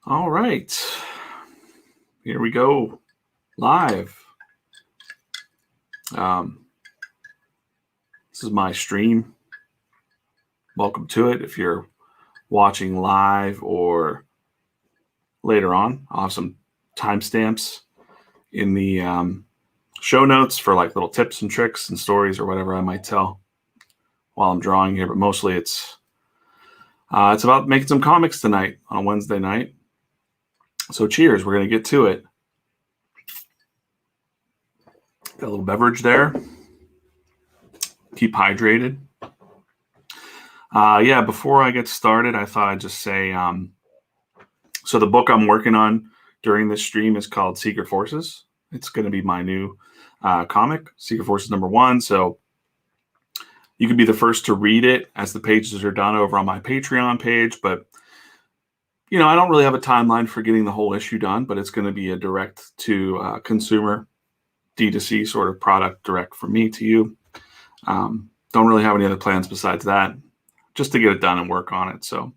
All right. Here we go. Live. This is my stream. Welcome to it. If you're watching live or later on, I'll have some timestamps in the show notes for like little tips and tricks and stories or whatever I might tell while I'm drawing here. But mostly it's about making some comics tonight on a Wednesday night. So cheers. We're going to get to it. Got a little beverage there. Keep hydrated. Before I get started, I thought I'd just say, so the book I'm working on during this stream is called Secret Forces. It's going to be my new comic, Secret Forces #1. So you can be the first to read it as the pages are done over on my Patreon page. But, I don't really have a timeline for getting the whole issue done, but it's going to be a direct to consumer D2C sort of product, direct from me to you. Don't really have any other plans besides that, just to get it done and work on it. So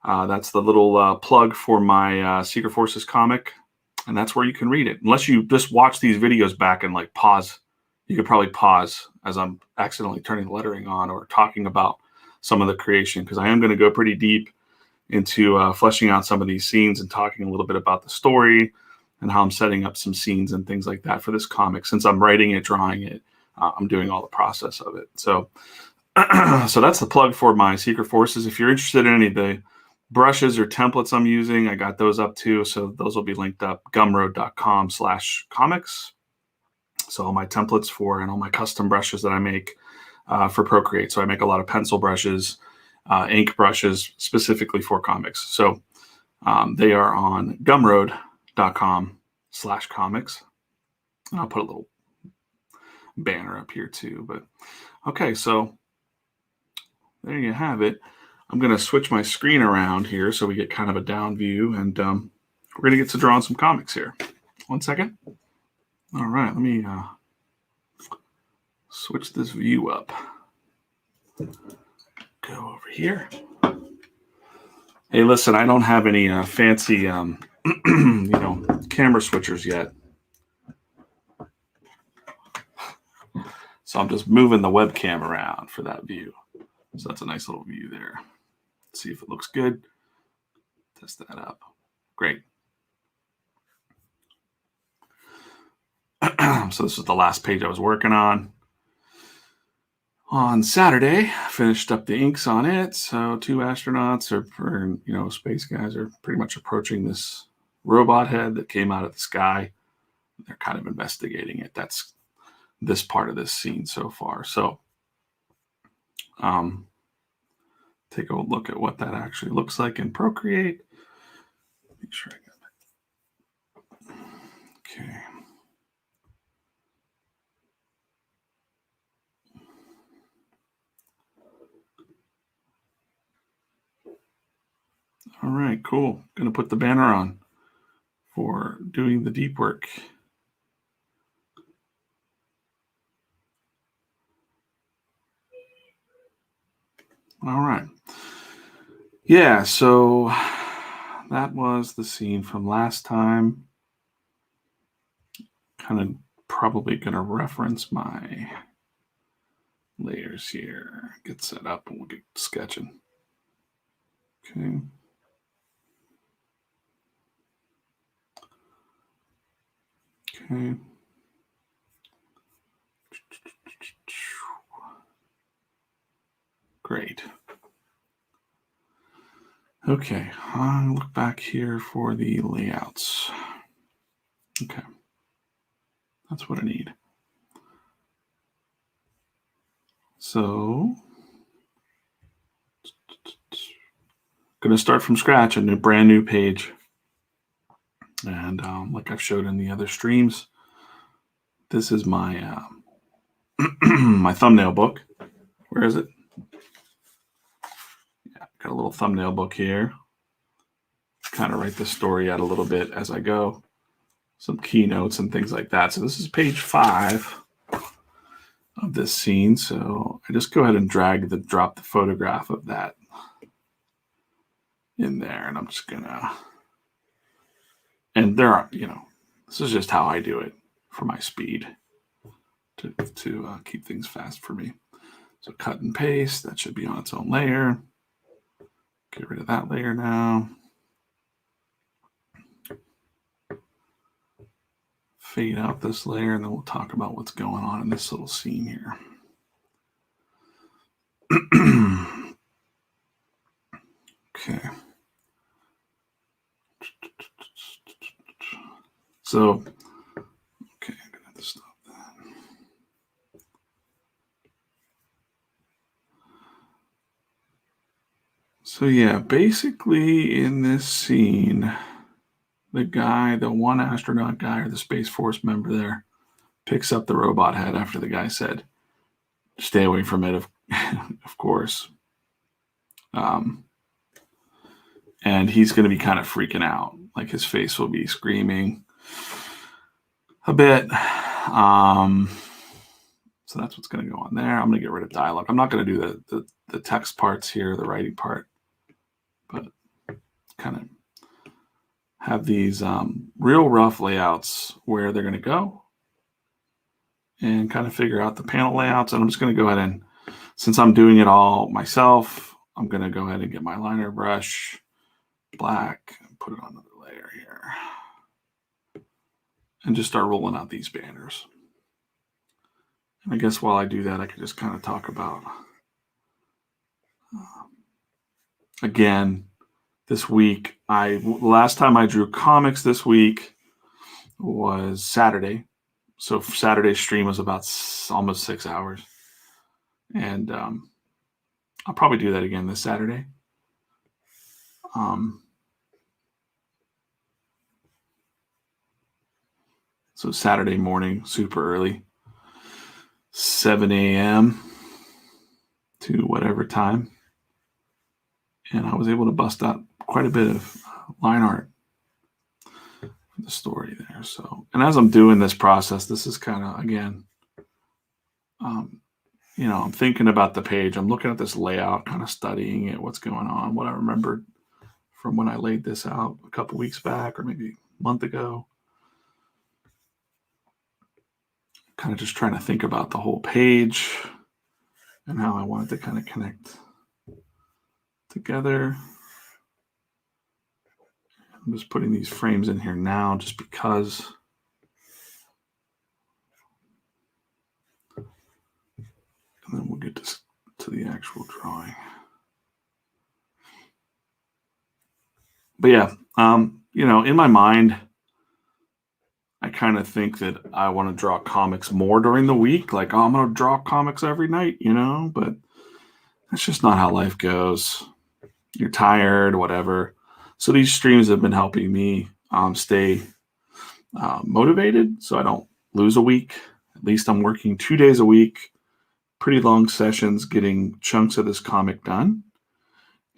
that's the little plug for my Secret Forces comic, and that's where you can read it. Unless you just watch these videos back and like pause, you could probably pause as I'm accidentally turning the lettering on or talking about some of the creation, because I am going to go pretty deep into fleshing out some of these scenes and talking a little bit about the story and how I'm setting up some scenes and things like that for this comic. Since I'm writing it, drawing it, I'm doing all the process of it. So so that's the plug for my Secret Forces. If you're interested in any of the brushes or templates I'm using, I got those up too. So those will be linked up, gumroad.com/comics. So all my templates for and all my custom brushes that I make for Procreate. So I make a lot of pencil brushes, ink brushes specifically for comics. So they are on gumroad.com/comics. And I'll put a little banner up here too. But okay, so there you have it. I'm going to switch my screen around here so we get kind of a down view, and we're going to get to drawing some comics here. 1 second. All right, let me switch this view up. Go over here. Hey, listen, I don't have any fancy, camera switchers yet. So I'm just moving the webcam around for that view. So that's a nice little view there. Let's see if it looks good. Test that up. Great. So this is the last page I was working on Saturday. Finished up the inks on it. So 2 astronauts space guys are pretty much approaching this robot head that came out of the sky. They're kind of investigating it. That's this part of this scene so far. So take a look at what that actually looks like in Procreate. Make sure I got it. Okay. All right, cool. Going to put the banner on for doing the deep work. All right. Yeah, so that was the scene from last time. Kind of probably going to reference my layers here. Get set up and we'll get sketching. Okay. Okay. Great. Okay, I'll look back here for the layouts. Okay, that's what I need. So, going to start from scratch, a brand new page. And like I've showed in the other streams, this is my my thumbnail book. Where is it? Yeah, got a little thumbnail book here. Kind of write the story out a little bit as I go. Some keynotes and things like that. So this is page 5 of this scene. So I just go ahead and drop the photograph of that in there. And I'm just going to And there are, this is just how I do it for my speed to keep things fast for me. So cut and paste, that should be on its own layer. Get rid of that layer now. Fade out this layer, and then we'll talk about what's going on in this little scene here. Okay. So, okay, I'm gonna have to stop that. So yeah, basically in this scene, the one astronaut guy or the Space Force member there picks up the robot head after the guy said, stay away from it, of course. And he's going to be kind of freaking out. Like his face will be screaming a bit. So that's what's going to go on there. I'm going to get rid of dialogue. I'm not going to do the text parts here, the writing part, but kind of have these real rough layouts where they're going to go and kind of figure out the panel layouts. And I'm just going to go ahead and, since I'm doing it all myself, I'm going to go ahead and get my liner brush, black, and put it on another layer here. And just start rolling out these banners. And I guess while I do that, I can just kind of talk about, again, this week, last time I drew comics this week was Saturday. So Saturday's stream was about almost 6 hours. And I'll probably do that again this Saturday. So Saturday morning, super early, 7 a.m. to whatever time. And I was able to bust out quite a bit of line art for the story there. So, and as I'm doing this process, this is kind of, again, I'm thinking about the page. I'm looking at this layout, kind of studying it, what's going on, what I remembered from when I laid this out a couple weeks back or maybe a month ago. Kind of just trying to think about the whole page and how I want it to kind of connect together. I'm just putting these frames in here now just because. And then we'll get to the actual drawing. But yeah, in my mind, I kind of think that I want to draw comics more during the week. Like, I'm going to draw comics every night, but that's just not how life goes. You're tired, whatever. So these streams have been helping me stay motivated so I don't lose a week. At least I'm working 2 days a week, pretty long sessions, getting chunks of this comic done.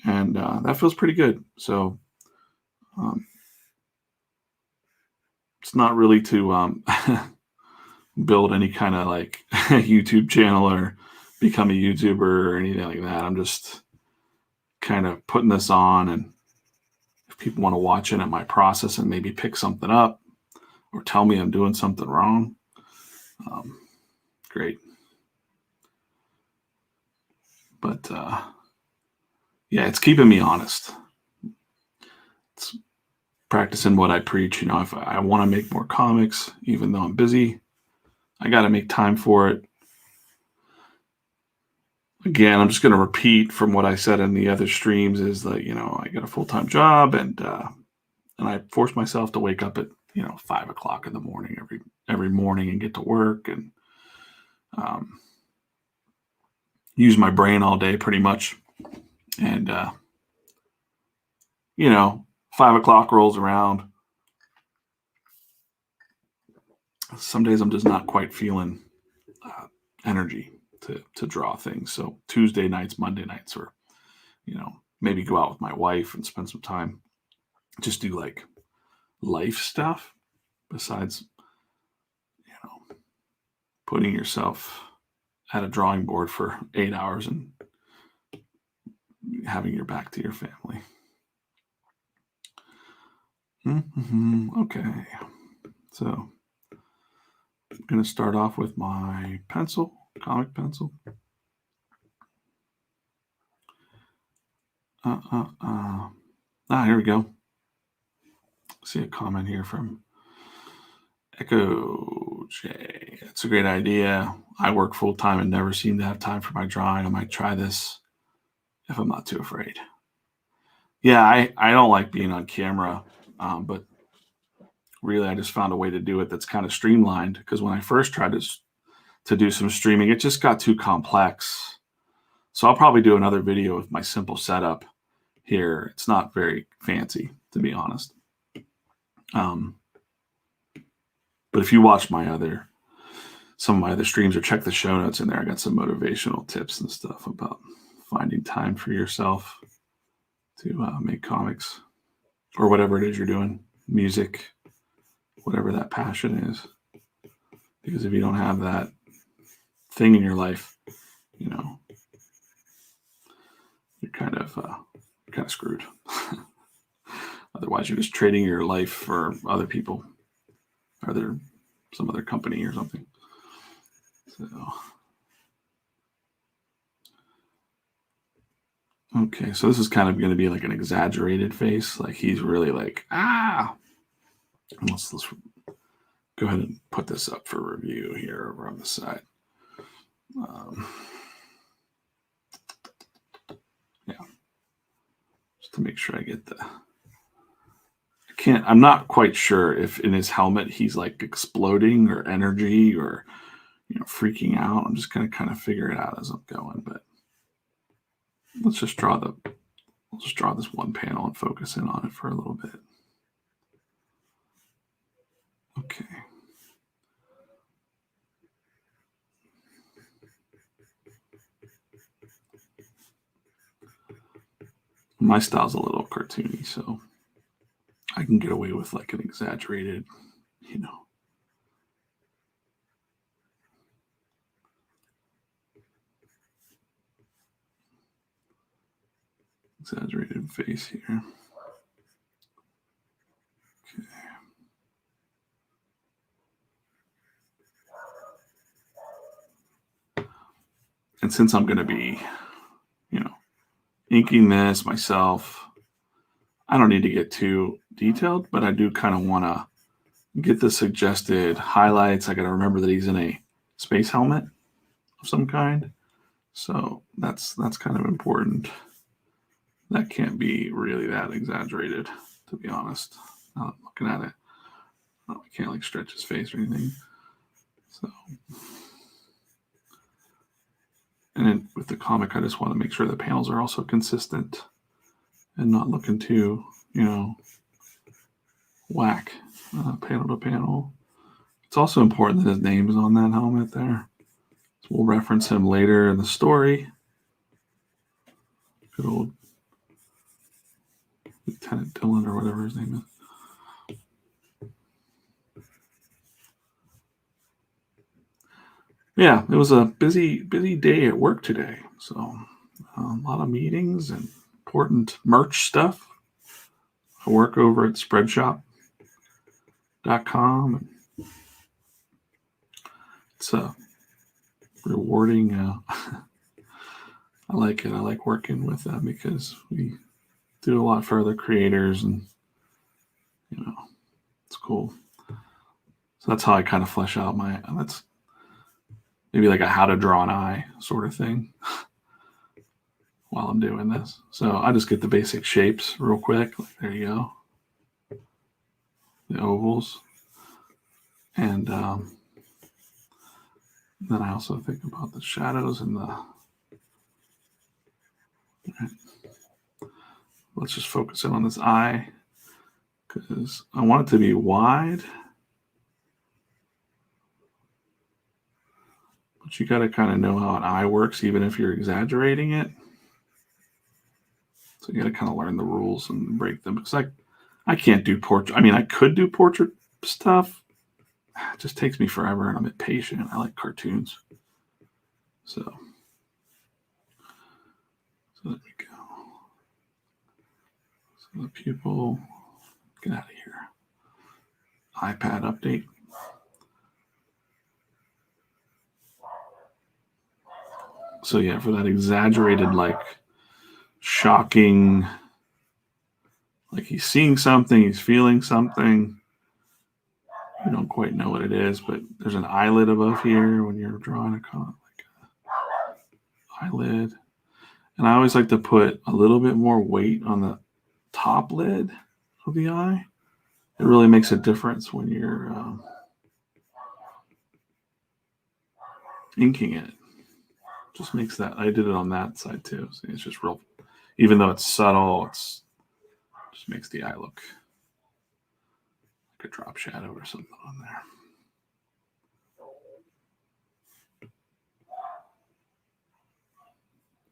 And that feels pretty good. So it's not really to build any kind of like YouTube channel or become a YouTuber or anything like that. I'm just kind of putting this on, and if people want to watch it at my process and maybe pick something up or tell me I'm doing something wrong, great. But yeah, it's keeping me honest. It's practicing what I preach. If I want to make more comics, even though I'm busy, I got to make time for it. Again, I'm just going to repeat from what I said in the other streams is that, I got a full-time job and I force myself to wake up at, 5 o'clock in the morning every morning and get to work and use my brain all day pretty much. And, 5 o'clock rolls around. Some days I'm just not quite feeling energy to draw things. So Tuesday nights, Monday nights, or, maybe go out with my wife and spend some time, just do like life stuff besides, putting yourself at a drawing board for 8 hours and having your back to your family. Okay. So I'm going to start off with my pencil, comic pencil. Here we go. See a comment here from Echo J. It's a great idea. I work full time and never seem to have time for my drawing. I might try this if I'm not too afraid. Yeah, I don't like being on camera, but really I just found a way to do it that's kind of streamlined, because when I first tried to do some streaming, it just got too complex. So I'll probably do another video with my simple setup here. It's not very fancy, to be honest. But if you watch some of my other streams or check the show notes in there, I got some motivational tips and stuff about finding time for yourself to make comics or whatever it is you're doing, music, whatever that passion is. Because if you don't have that thing in your life, you're kind of screwed. Otherwise, you're just trading your life for other people, or some other company or something. So, okay, so this is kind of going to be like an exaggerated face. Like he's really like, ah. Let's go ahead and put this up for review here over on the side. Yeah, just to make sure I get I'm not quite sure if in his helmet he's like exploding or energy or freaking out. I'm just gonna kind of figure it out as I'm going, but let's just draw this one panel and focus in on it for a little bit. Okay. My style's a little cartoony, so I can get away with like an exaggerated, exaggerated face here. Okay. And since I'm going to be, inking this myself, I don't need to get too detailed, but I do kind of want to get the suggested highlights. I got to remember that he's in a space helmet of some kind. So that's kind of important. That can't be really that exaggerated, to be honest. Now I'm looking at it. I can't like stretch his face or anything. So, and then with the comic, I just want to make sure the panels are also consistent and not looking too, whack panel to panel. It's also important that his name is on that helmet there. So we'll reference him later in the story. Good old Lieutenant Dylan or whatever his name is. Yeah, it was a busy day at work today. So a lot of meetings and important merch stuff. I work over at spreadshop.com. It's a rewarding. I like it. I like working with them because we do a lot for other creators, and it's cool. So that's how I kind of flesh out that's maybe like a how to draw an eye sort of thing while I'm doing this. So I just get the basic shapes real quick. Like, there you go. The ovals. And then I also think about the shadows and let's just focus in on this eye because I want it to be wide. But you got to kind of know how an eye works, even if you're exaggerating it. So you got to kind of learn the rules and break them. Because I can't do portrait. I mean, I could do portrait stuff. It just takes me forever, and I'm impatient. I like cartoons. So there we go. So the pupil, Get out of here. iPad update. So yeah, for that exaggerated, like shocking, like he's seeing something, he's feeling something. You don't quite know what it is, but there's an eyelid above here when you're drawing like a eyelid. And I always like to put a little bit more weight on the top lid of the eye. It really makes a difference when you're inking it. Just makes that. I did it on that side too. So it's just real, even though it's subtle, it's just makes the eye look like a drop shadow or something on there.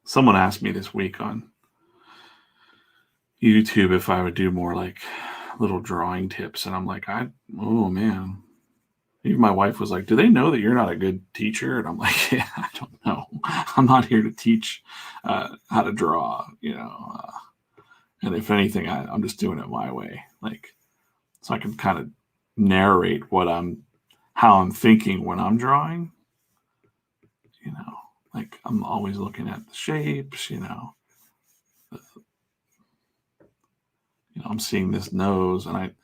Someone asked me this week on YouTube if I would do more like little drawing tips, and I'm like, oh man. Even my wife was like, do they know that you're not a good teacher? And I'm like, yeah, I don't know. I'm not here to teach how to draw, and if anything, I'm just doing it my way. Like, so I can kind of narrate how I'm thinking when I'm drawing, like I'm always looking at the shapes, I'm seeing this nose, and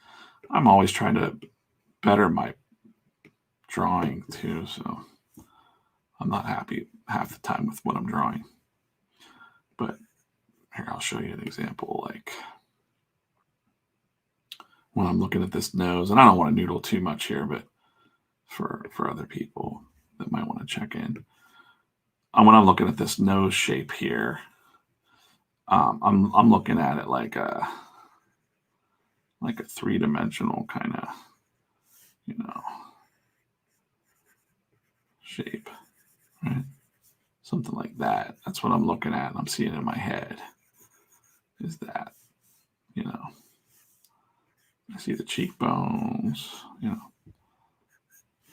I'm always trying to better my drawing too, so I'm not happy half the time with what I'm drawing. But here, I'll show you an example, like when I'm looking at this nose, and I don't want to noodle too much here, but for other people that might want to check in, when I'm looking at this nose shape here, I'm looking at it like a three-dimensional kind of, shape, right? Something like that. That's what I'm looking at. I'm seeing in my head is that, I see the cheekbones,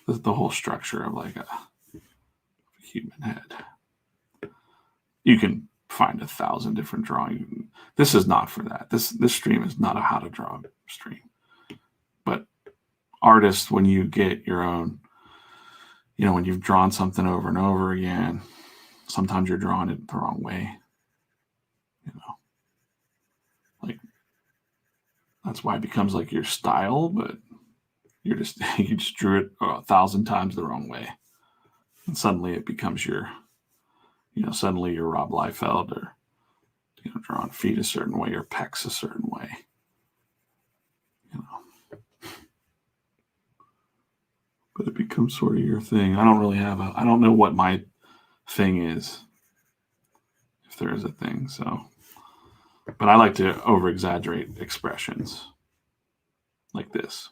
the whole structure of like a human head. You can find 1,000 different drawings. This is not for that. This stream is not a how to draw stream. But artists, when you get your own, when you've drawn something over and over again, sometimes you're drawing it the wrong way. Like that's why it becomes like your style, but you just drew it 1,000 times the wrong way, and suddenly it becomes suddenly you're Rob Liefeld, or drawing feet a certain way or pecs a certain way. But it becomes sort of your thing. I don't really I don't know what my thing is, if there is a thing. So, but I like to over exaggerate expressions like this.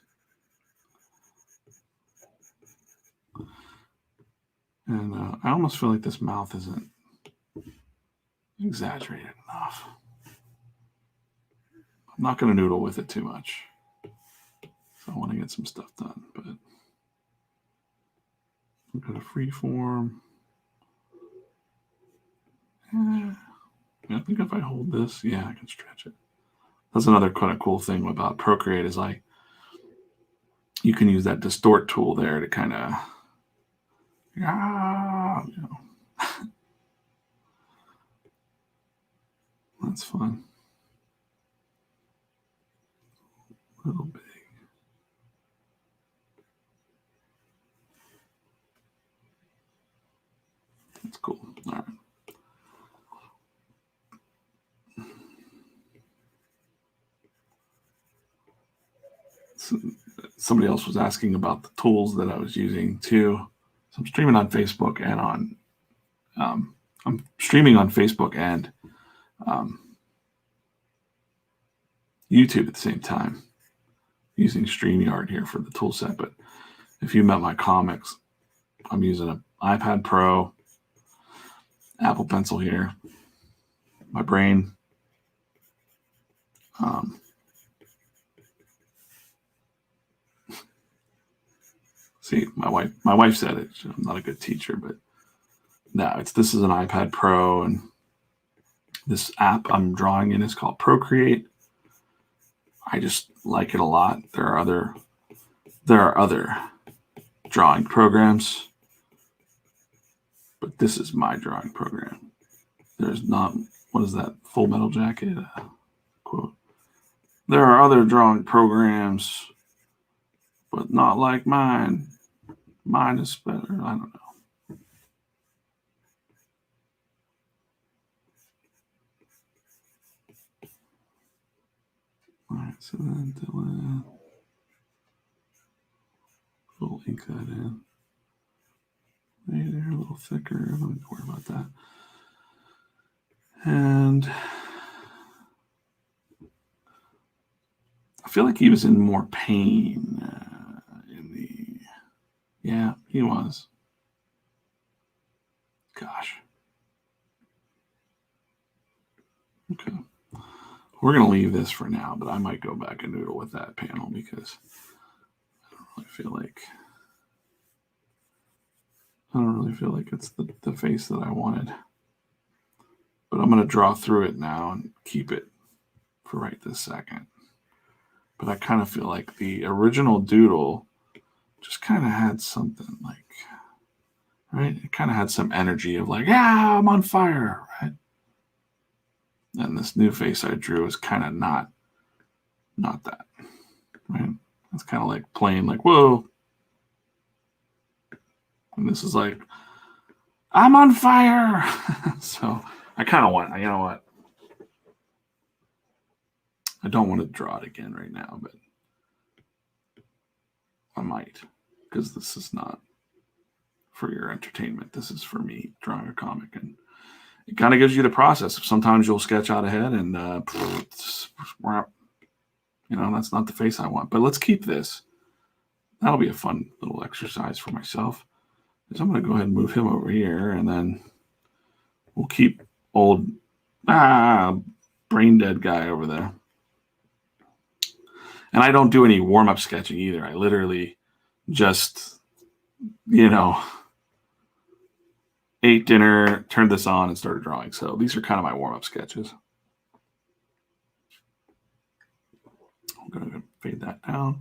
And I almost feel like this mouth isn't exaggerated enough. I'm not going to noodle with it too much. So I want to get some stuff done, but I'm going to free form. I think if I hold this, I can stretch it. That's another kind of cool thing about Procreate is you can use that distort tool there to kind of, that's fun. A little big. That's cool. All right. So, somebody else was asking about the tools that I was using too. So I'm streaming on Facebook and I'm streaming on Facebook and YouTube at the same time, using StreamYard here for the tool set. But if you met my comics, I'm using an iPad Pro, Apple Pencil here, my brain. See, my wife said it. I'm not a good teacher, but no, this is an iPad Pro, and this app I'm drawing in is called Procreate. I just like it a lot. There are other drawing programs, but this is my drawing program. There's not, what is that, Full Metal Jacket quote? There are other drawing programs, but not like mine. Mine is better. I don't know. All right, so then we'll ink that in. Right there, a little thicker. I don't need to worry about that. And I feel like he was in more pain yeah, he was. Gosh. Okay. We're going to leave this for now, but I might go back and noodle with that panel because I don't really feel like it's the face that I wanted. But I'm going to draw through it now and keep it for right this second. But I kind of feel like the original doodle just kind of had something like, right? It kind of had some energy of like, yeah, I'm on fire, right? And this new face I drew is kind of not that, right? It's kind of like plain, like, whoa. And this is like, I'm on fire. So I kind of want, you know what? I don't want to draw it again right now, but I might, because this is not for your entertainment. This is for me drawing a comic, and it kind of gives you the process. Sometimes you'll sketch out ahead and, that's not the face I want. But let's keep this. That'll be a fun little exercise for myself. Because I'm going to go ahead and move him over here, and then we'll keep old brain dead guy over there. And I don't do any warm-up sketching either. I literally just, ate dinner, turned this on, and started drawing. So these are kind of my warm-up sketches. I'm going to fade that down.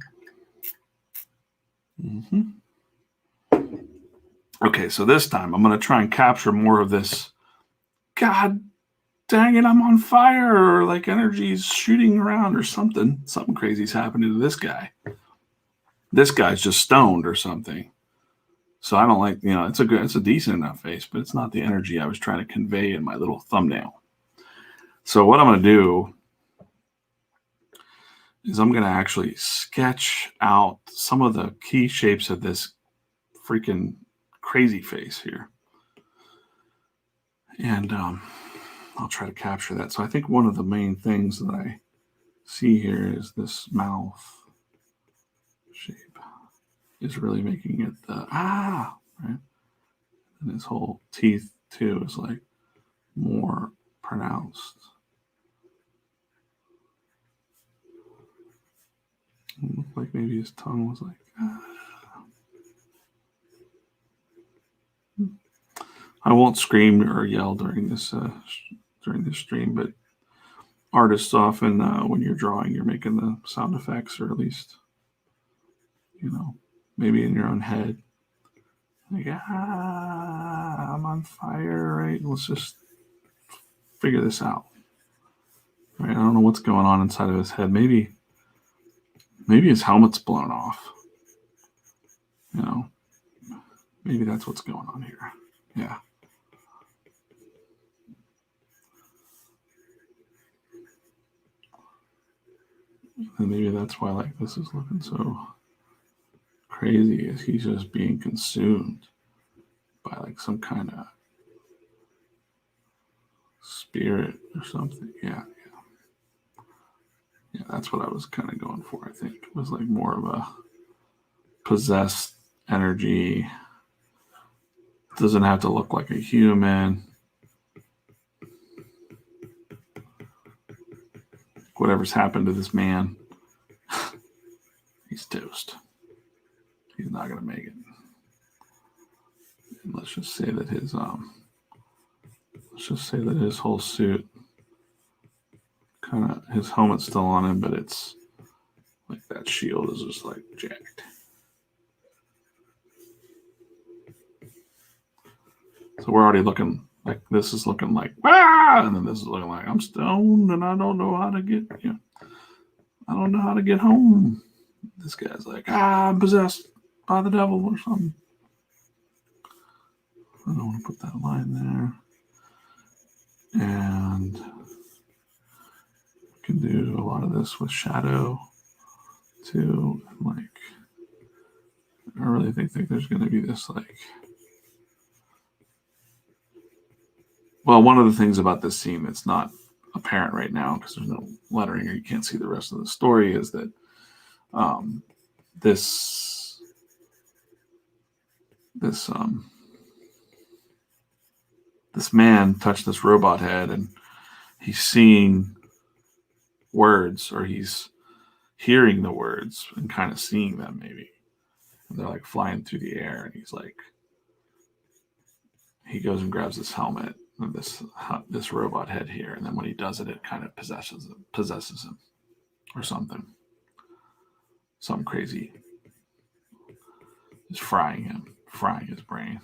Okay, so this time I'm going to try and capture more of this, God dang it, I'm on fire, or like energy's shooting around or something. Something crazy's happening to this guy. This guy's just stoned or something. So I don't like, it's a decent enough face, but it's not the energy I was trying to convey in my little thumbnail. So what I'm going to do is I'm going to actually sketch out some of the key shapes of this freaking crazy face here. And I'll try to capture that. So I think one of the main things that I see here is this mouth shape is really making it right? And his whole teeth too is like more pronounced. It looked like maybe his tongue was like, I won't scream or yell during this stream, but artists often, when you're drawing, you're making the sound effects, or at least, maybe in your own head. Like, I'm on fire, right? Let's just figure this out. Right? I don't know what's going on inside of his head. Maybe his helmet's blown off. Maybe that's what's going on here. Yeah. And maybe that's why like this is looking so crazy, is he's just being consumed by like some kind of spirit or something. Yeah, that's what I was kind of going for. I think it was like more of a possessed energy. Doesn't have to look like a human. Whatever's happened to this man, he's toast. He's not gonna make it. And let's just say that his whole suit, kind of his helmet's still on him, but it's that shield is just like jacked. So we're already looking like this is looking like and then this is looking like I'm stoned and I don't know how to get I don't know how to get home. This guy's like I'm possessed by the devil or something. I don't want to put that line there, and we can do a lot of this with shadow too. Like I really think there's going to be this like. Well, one of the things about this scene that's not apparent right now because there's no lettering or you can't see the rest of the story is that this man touched this robot head and he's seeing words or he's hearing the words and kind of seeing them maybe. And they're like flying through the air and he's like, he goes and grabs this helmet and this robot head here, and then when he does it, it kind of possesses him, or something crazy. Just frying his brain.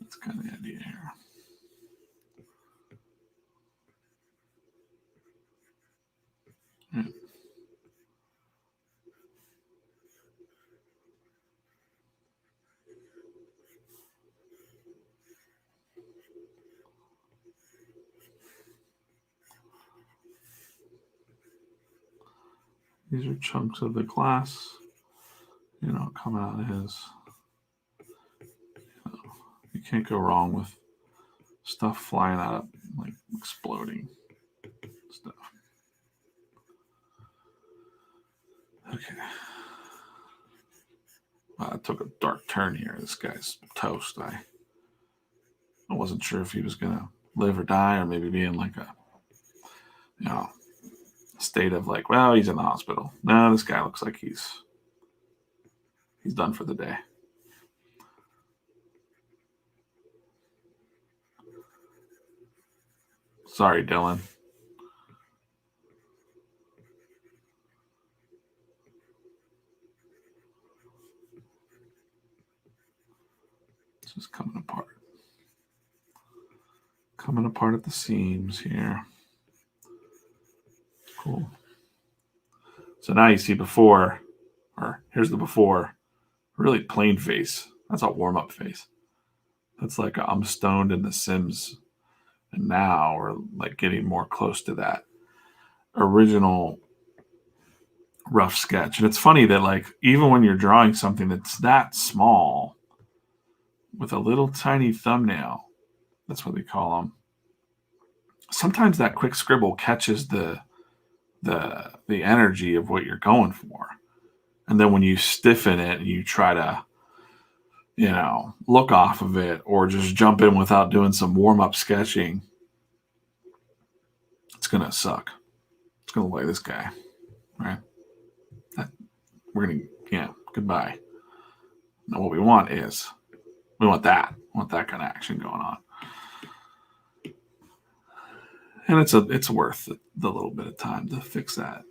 That's kind of the idea here. Yeah. These are chunks of the glass, coming out of his. You can't go wrong with stuff flying out, like exploding stuff. Okay. I took a dark turn here. This guy's toast. I wasn't sure if he was gonna live or die, or maybe be in like a, state of like, well, he's in the hospital. No, this guy looks like he's done for the day. Sorry, Dylan. It's just coming apart. Coming apart at the seams here. Cool. So now you see before, or here's the before, really plain face. That's a warm-up face. That's like I'm stoned in The Sims, and now we're like getting more close to that original rough sketch. And it's funny that like even when you're drawing something that's that small with a little tiny thumbnail, that's what they call them. Sometimes that quick scribble catches the energy of what you're going for. And then when you stiffen it and you try to, look off of it or just jump in without doing some warm-up sketching, it's going to suck. It's going to look like this guy, right? We're going to, goodbye. Now what we want is, we want that. We want that kind of action going on. And it's worth the little bit of time to fix that.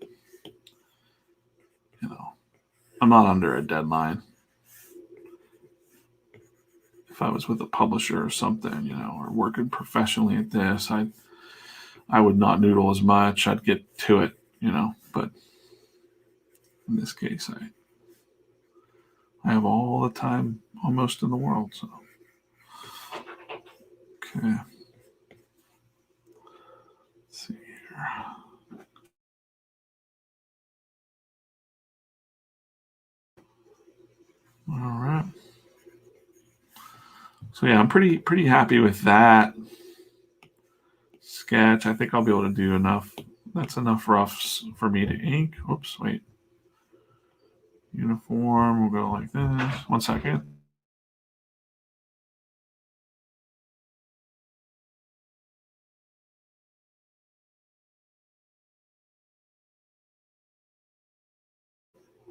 I'm not under a deadline. If I was with a publisher or something, or working professionally at this, I would not noodle as much. I'd get to it, but in this case, I have all the time almost in the world. So, okay. Let's see here. All right. So yeah, I'm pretty happy with that sketch. I think I'll be able to do enough. That's enough roughs for me to ink. Oops, wait. Uniform, we'll go like this. 1 second.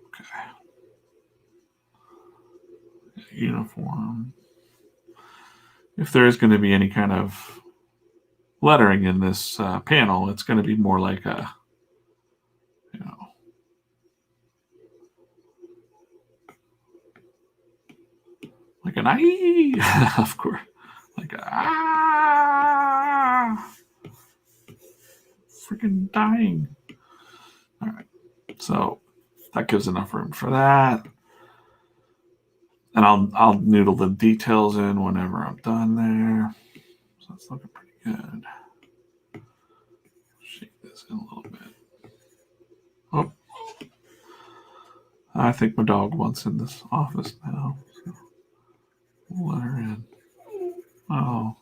Okay. Uniform. If there is going to be any kind of lettering in this panel, it's going to be more like a, Like an I, of course. Like freaking dying. All right, so that gives enough room for that, and I'll noodle the details in whenever I'm done there. So that's looking pretty good. Shake this in a little bit. Oh, I think my dog wants in this office now. So we'll let her in. Oh,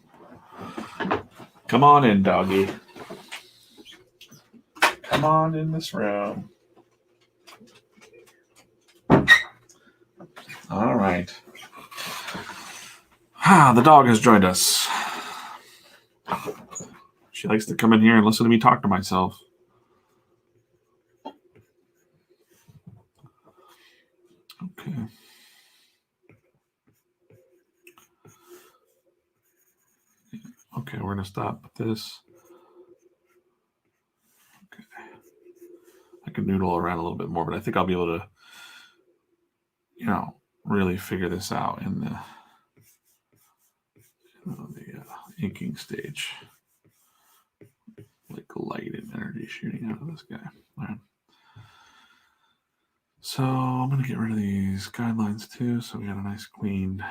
come on in, doggy. Come on in this room. All right. The dog has joined us. She likes to come in here and listen to me talk to myself. Okay. Okay, we're going to stop with this. Okay. I can noodle around a little bit more, but I think I'll be able to, really figure this out in the inking stage. Like light and energy shooting out of this guy. All right. So I'm going to get rid of these guidelines too. So we got a nice clean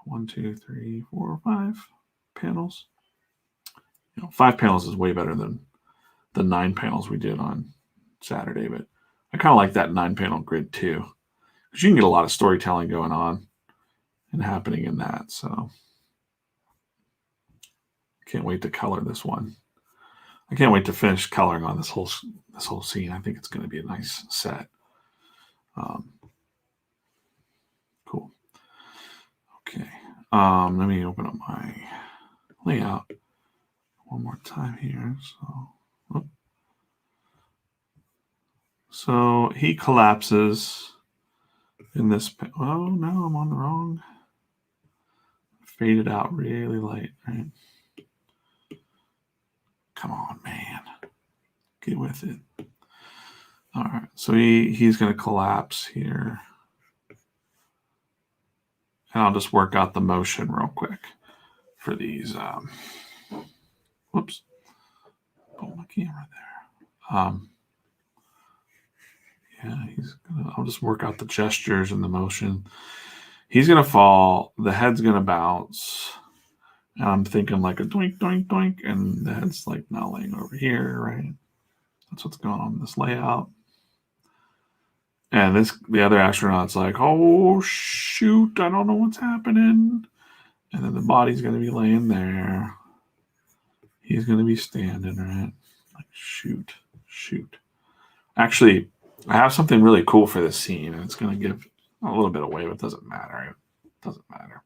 1, 2, 3, 4, 5 panels. 5 panels is way better than the 9 panels we did on Saturday, but I kind of like that 9 panel grid too, because you can get a lot of storytelling going on and happening in that. So can't wait to color this one. I can't wait to finish coloring on this whole scene. I think it's going to be a nice set. Cool. Okay. Let me open up my layout one more time here. So he collapses in this. Oh no, I'm on the wrong. Faded out really light, right? Come on, man. Get with it. All right. So he's going to collapse here. And I'll just work out the motion real quick for these. Whoops. Pull my camera there. Yeah, I'll just work out the gestures and the motion. He's going to fall. The head's going to bounce. And I'm thinking like a doink, doink, doink. And the head's like now laying over here, right? That's what's going on in this layout. And the other astronaut's like, oh, shoot, I don't know what's happening. And then the body's going to be laying there. He's going to be standing, right? Like, shoot. Actually, I have something really cool for this scene, and it's going to give a little bit away, but it doesn't matter. It doesn't matter.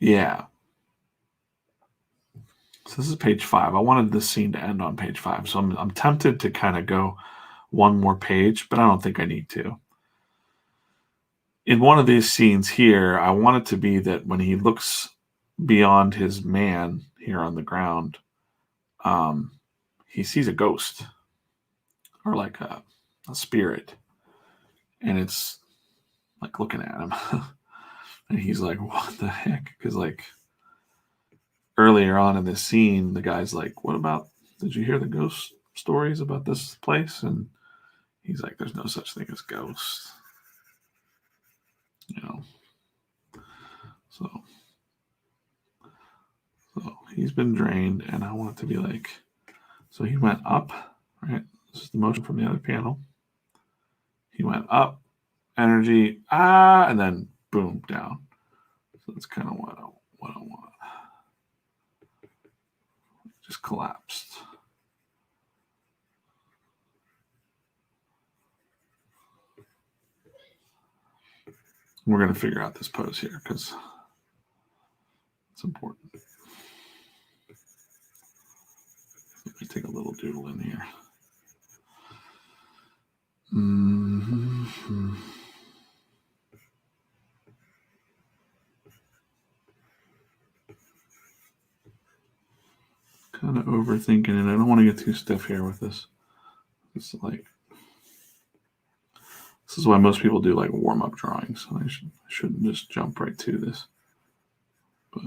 Yeah. So this is page 5. I wanted this scene to end on page 5, so I'm tempted to kind of go one more page, but I don't think I need to. In one of these scenes here, I want it to be that when he looks beyond his man here on the ground, he sees a ghost or like a spirit, and it's like looking at him. And he's like, what the heck? Because like earlier on in this scene, the guy's like, did you hear the ghost stories about this place? And he's like, there's no such thing as ghosts. So he's been drained, and I want it to be like, so he went up, right? This is the motion from the other panel. He went up, energy, and then boom, down. So that's kind of what I want. Just collapsed. We're going to figure out this pose here because it's important. Let me take a little doodle in here. Mm-hmm. Kind of overthinking it. I don't want to get too stiff here with this. It's like This is why most people do like warm-up drawings. I shouldn't just jump right to this. But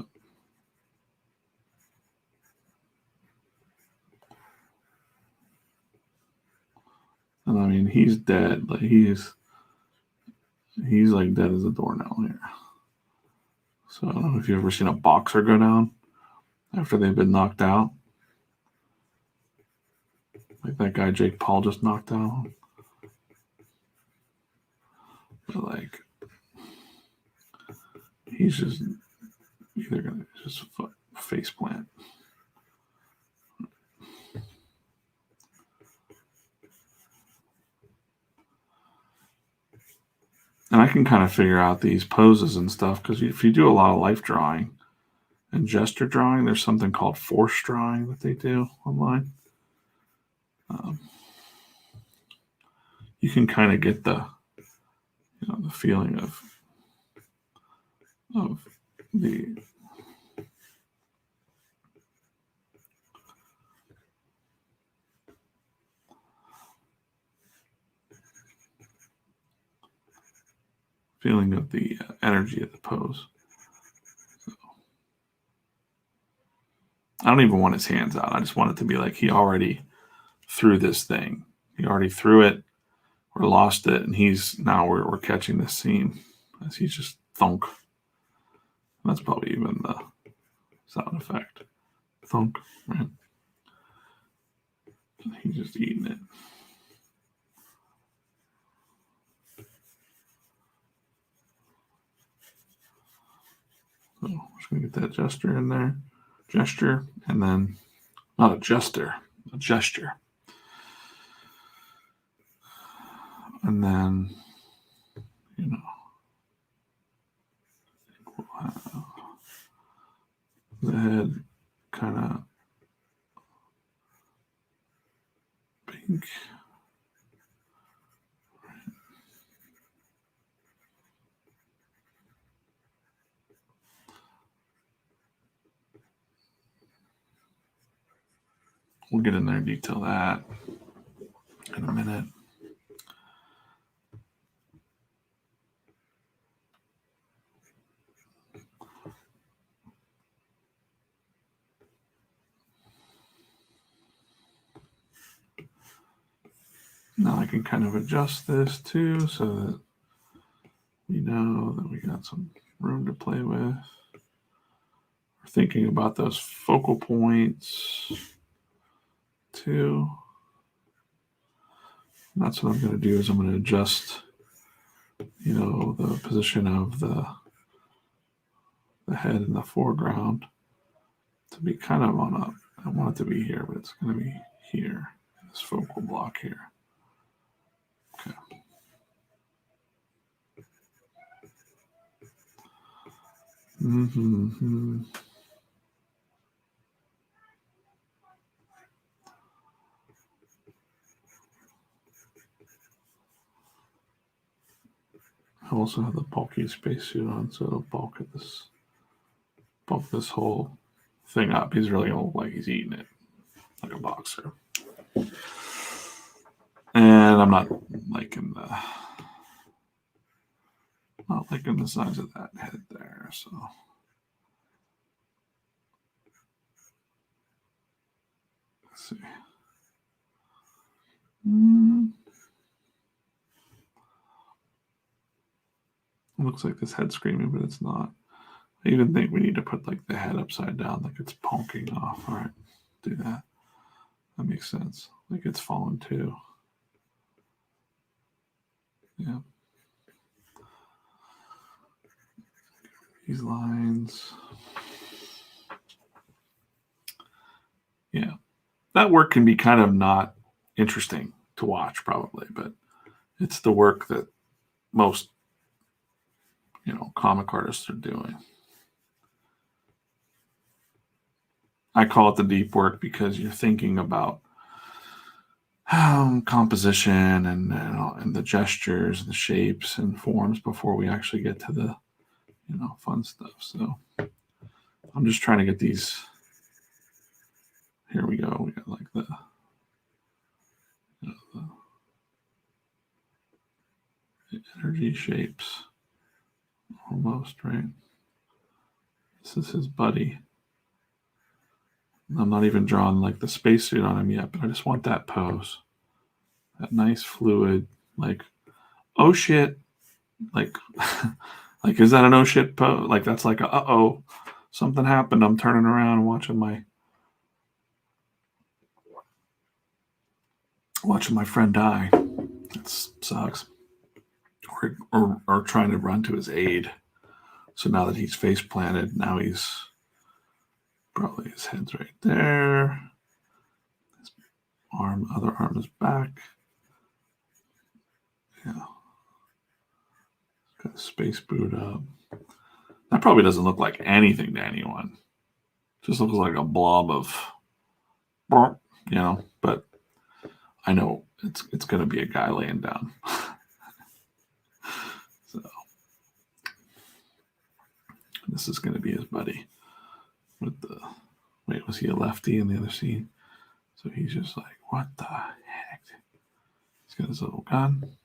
and I mean, he's dead. Like he's like dead as a doornail here. So I don't know if you've ever seen a boxer go down after they've been knocked out. Like that guy Jake Paul just knocked out. But like he's just either gonna just face plant. And I can kind of figure out these poses and stuff because if you do a lot of life drawing and gesture drawing, there's something called force drawing that they do online. You can kind of get the feeling of the energy of the pose. So, I don't even want his hands out. I just want it to be like he already threw this thing. He already threw it or lost it, and we're catching this scene as he's just thunk. That's probably even the sound effect. Thunk, right? He's just eating it. So I'm just going to get that gesture in there. Gesture, and then, not a gesture, a gesture. And then, we'll have the head kind of pink. We'll get in there and detail that in a minute. Now I can kind of adjust this too so that we know that we got some room to play with. We're thinking about those focal points too. And that's what I'm going to do is I'm going to adjust, the position of the head in the foreground to be kind of I want it to be here, but it's going to be here, this focal block here. Okay. Mm-hmm. I also have the bulky spacesuit on, so it'll bulk this whole thing up. He's really gonna look like he's eating it, like a boxer. And I'm not liking the size of that head there, so. Let's see. It looks like this head's screaming, but it's not. I even think we need to put like the head upside down, like it's punking off. All right, do that. That makes sense. Like it's fallen too. Yeah. These lines. Yeah. That work can be kind of not interesting to watch, probably, but it's the work that most, comic artists are doing. I call it the deep work because you're thinking about composition and the gestures and the shapes and forms before we actually get to the fun stuff. So I'm just trying to get these. Here we go. We got like the Energy shapes. Almost, right? This is his buddy. I'm not even drawing like the spacesuit on him yet, but I just want that pose. That nice fluid, like, oh shit. Like, like, is that an oh shit pose? Like, that's like, uh-oh, something happened. I'm turning around and watching my friend die. That sucks. Or trying to run to his aid. So now that he's face planted, now he's probably his head's right there. His other arm is back. Yeah. Got space boot up. That probably doesn't look like anything to anyone. Just looks like a blob of, but I know it's going to be a guy laying down. So this is going to be his buddy with wait, was he a lefty in the other scene? So he's just like, what the heck? He's got his little gun.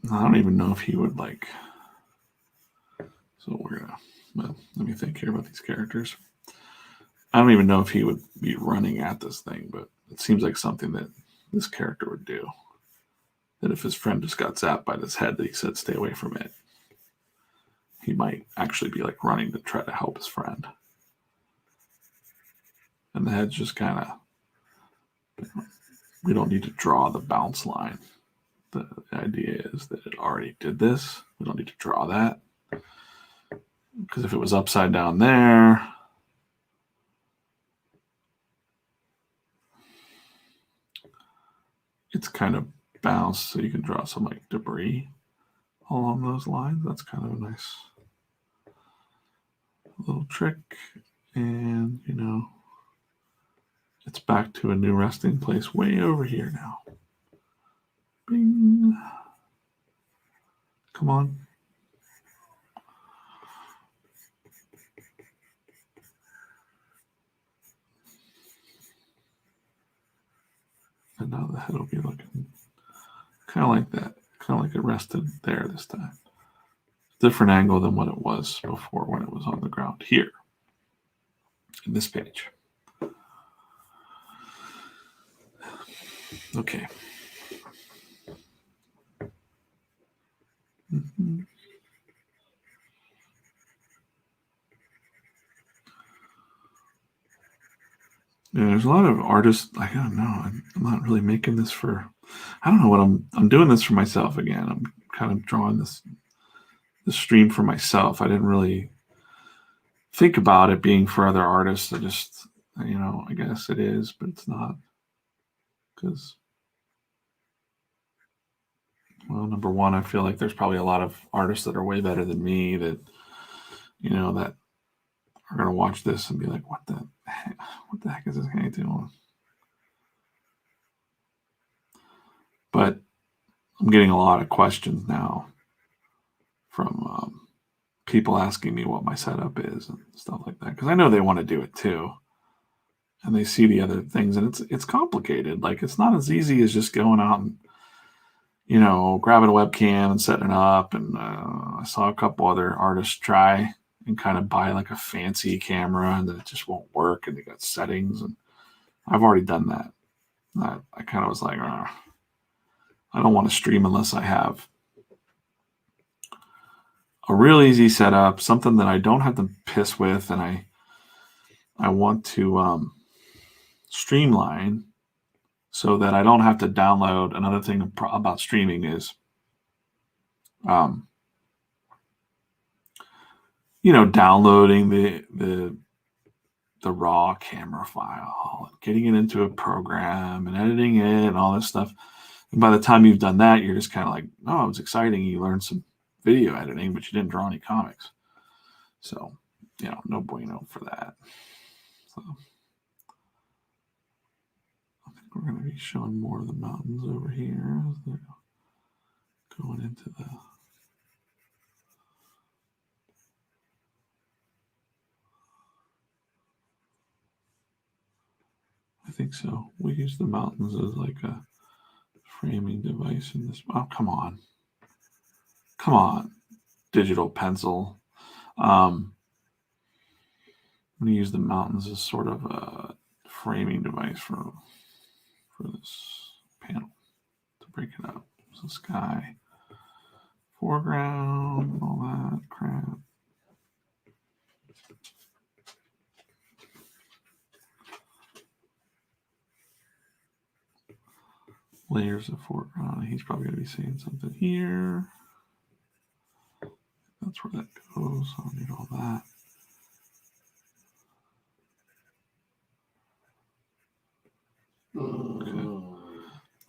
I don't even know if he would like. So let me think here about these characters. I don't even know if he would be running at this thing, but it seems like something that this character would do. That if his friend just got zapped by this head that he said stay away from it, he might actually be like running to try to help his friend. And the head's just kind of, we don't need to draw the bounce line. The idea is that it already did this. We don't need to draw that. Because if it was upside down there, it's kind of bounced, so you can draw some like debris along those lines. That's kind of a nice little trick. And, it's back to a new resting place way over here now. Bing. Come on. And now the head will be looking kind of like that. Kind of like it rested there this time. Different angle than what it was before when it was on the ground here in this page. Okay. Mm-hmm. Yeah, there's a lot of artists. I don't know. I'm not really making this for. I don't know what I'm doing this for myself again. I'm kind of drawing this stream for myself. I didn't really think about it being for other artists. I just, I guess it is, but it's not. Because, well, number one, I feel like there's probably a lot of artists that are way better than me that, that are going to watch this and be like, what the heck is this guy doing? But I'm getting a lot of questions now from people asking me what my setup is and stuff like that. Because I know they want to do it too. And they see the other things, and it's complicated. Like, it's not as easy as just going out and, grabbing a webcam and setting it up. And I saw a couple other artists try and kind of buy like a fancy camera, and then it just won't work, and they got settings. And I've already done that. I kind of was like, I don't want to stream unless I have a real easy setup, something that I don't have to piss with, and I want to streamline so that I don't have to download. Another thing about streaming is, downloading the raw camera file, getting it into a program and editing it and all this stuff. And by the time you've done that, you're just kind of like, oh, it was exciting. You learned some video editing, but you didn't draw any comics. So, no bueno for that. So I think we're going to be showing more of the mountains over here as they're going into the think so. We use the mountains as like a framing device in this. Oh, come on. Come on. Digital pencil. I'm going to use the mountains as sort of a framing device for this panel to break it up. So sky, foreground, all that crap. Layers of foreground. He's probably going to be saying something here. That's where that goes. I'll need all that. Okay.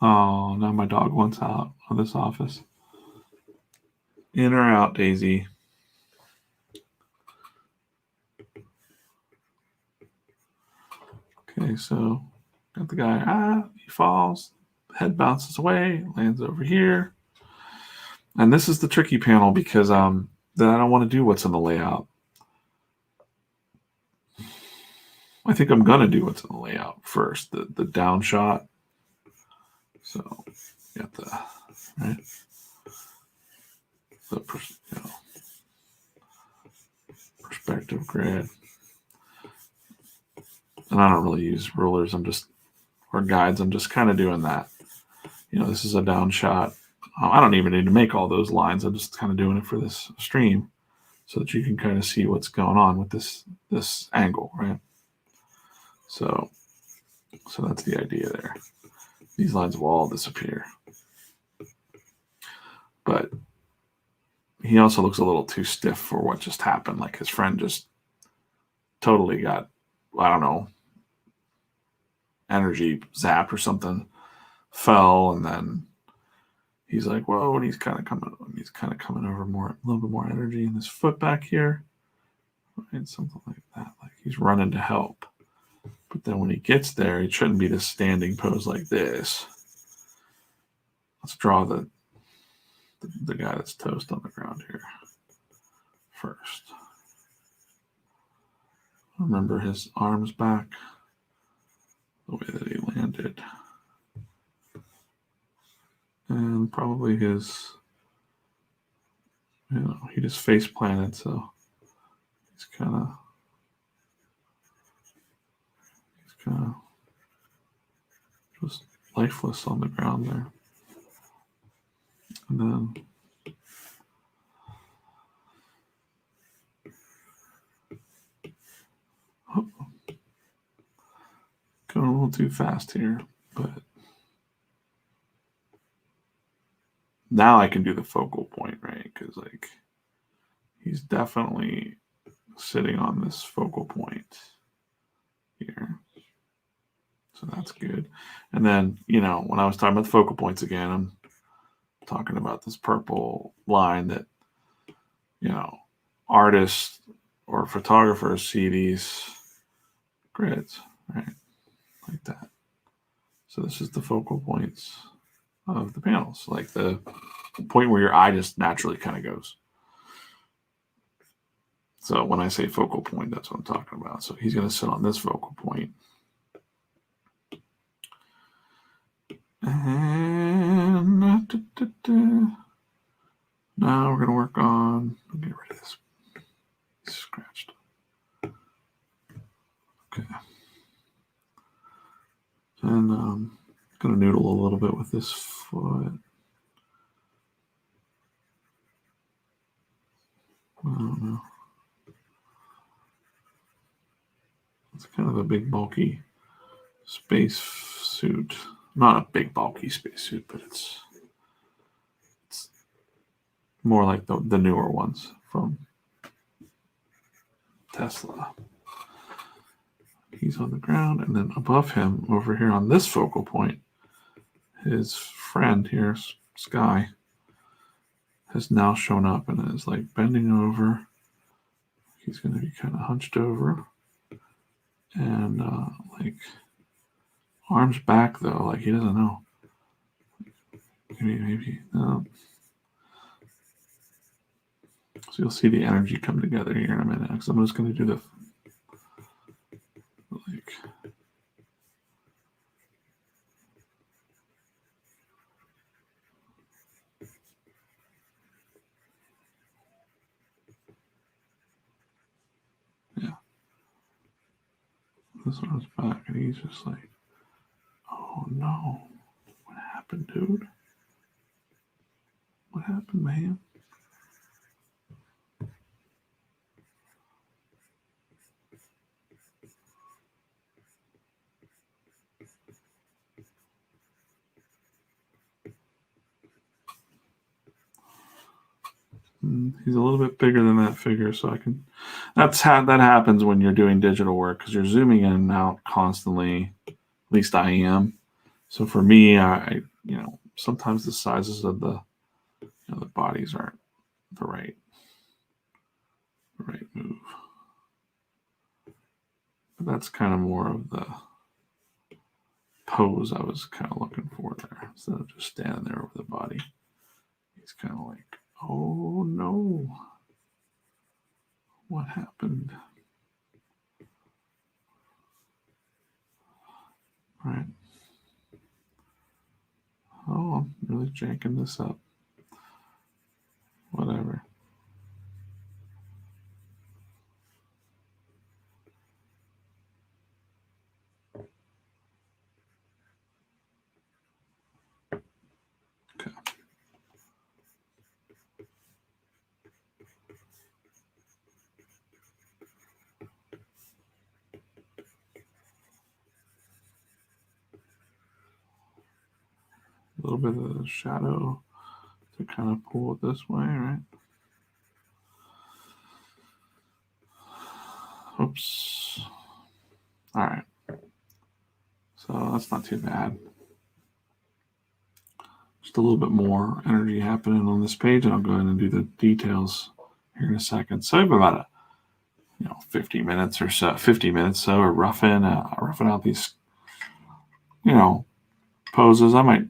Oh, now my dog wants out of this office. In or out, Daisy? Okay, so got the guy. He falls. Head bounces away. Lands over here. And this is the tricky panel because then I don't want to do what's in the layout. I think I'm gonna do what's in the layout first. The down shot. So got the right. The perspective grid. And I don't really use rulers. Or guides. I'm just kind of doing that. This is a down shot. I don't even need to make all those lines. I'm just kind of doing it for this stream so that you can kind of see what's going on with this angle, right? So that's the idea there. These lines will all disappear. But he also looks a little too stiff for what just happened. Like his friend just totally got, I don't know, energy zapped or something, fell, and then he's like, whoa, and he's kind of coming over a little bit more energy in his foot back here. Right? Something like that. Like he's running to help. But then when he gets there, it shouldn't be this standing pose like this. Let's draw the guy that's toast on the ground here first. Remember his arms back, the way that he landed. And probably his, he just face planted, so he's kind of just lifeless on the ground there. And then going a little too fast here, but now I can do the focal point, right? Because like he's definitely sitting on this focal point here. So that's good. And then, when I was talking about the focal points again, I'm talking about this purple line that, artists or photographers see these grids, right? Like that. So this is the focal points of the panels, like the point where your eye just naturally kind of goes. So when I say focal point, that's what I'm talking about. So he's going to sit on this focal point. And now we're going to work on, I'll get rid of this. It's scratched. Okay. And I'm going to noodle a little bit with this foot. I don't know. It's kind of a big, bulky space suit. Not a big, bulky space suit, but it's more like the newer ones from Tesla. He's on the ground, and then above him, over here on this focal point, his friend here, Sky, has now shown up and is like bending over. He's going to be kind of hunched over. And like arms back though, like he doesn't know. Maybe no. So you'll see the energy come together here in a minute. Because I'm just going to do the like this one's back, and he's just like, oh no. What happened, dude? What happened, man? He's a little bit bigger than that figure, so I can. That happens when you're doing digital work because you're zooming in and out constantly. At least I am. So for me, I sometimes the sizes of the the bodies aren't the right move. But that's kind of more of the pose I was kind of looking for there, instead of just standing there over the body. He's kind of like, oh no, what happened? All right. Oh, I'm really janking this up. Whatever. Okay. A little bit of the shadow to kind of pull it this way, right? Oops. All right. So that's not too bad. Just a little bit more energy happening on this page, and I'll go ahead and do the details here in a second. So I have about 50 minutes or so, of roughing out these, poses. I might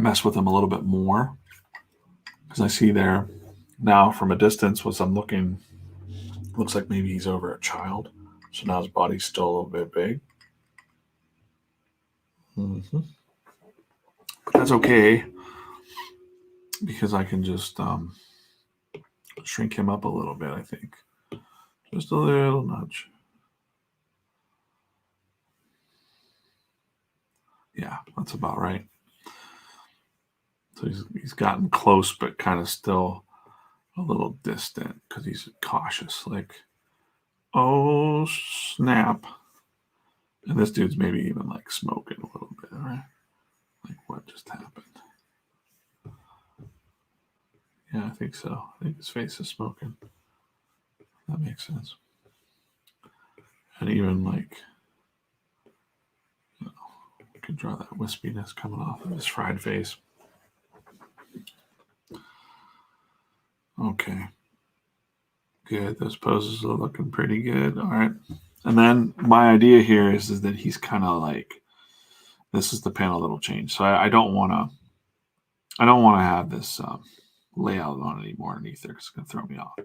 mess with them a little bit more because I see there now from a distance, once I'm looking, looks like maybe he's over a child. So now his body's still a little bit big. Mm-hmm. But that's okay because I can just shrink him up a little bit, I think. Just a little nudge. Yeah, that's about right. So he's gotten close, but kind of still a little distant because he's cautious. Like, oh snap! And this dude's maybe even like smoking a little bit, right? Like, what just happened? Yeah, I think so. I think his face is smoking. That makes sense. And even like, you can draw that wispiness coming off of his fried face. Okay. Good. Those poses are looking pretty good. All right. And then my idea here is that he's kind of like, this is the panel that'll change. So I don't want to have this layout on anymore underneath there because it's going to throw me off.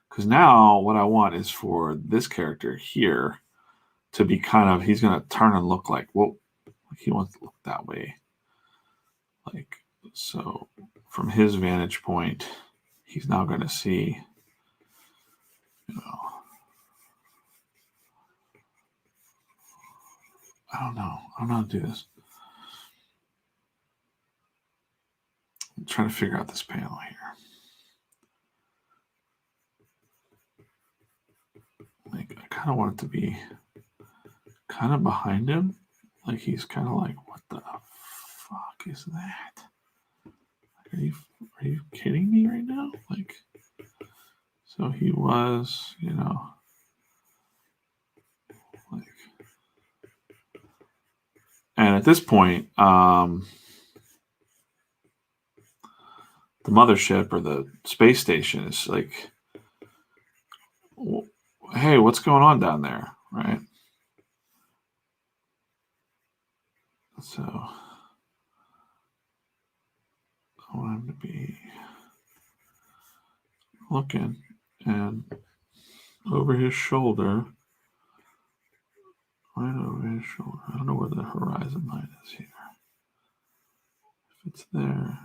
Because now what I want is for this character here to be kind of, he's going to turn and look like, whoa, like he wants to look that way. Like, so from his vantage point, he's now going to see, I don't know how to do this. I'm trying to figure out this panel here. Like, I kind of want it to be kind of behind him. Like, he's kind of like, what the fuck is that? Like, are you kidding me right now? Like, so he was, like, and at this point, the mothership or the space station is like, hey, what's going on down there, right? So I want him to be looking and over his shoulder, right over his shoulder. I don't know where the horizon line is here. If it's there,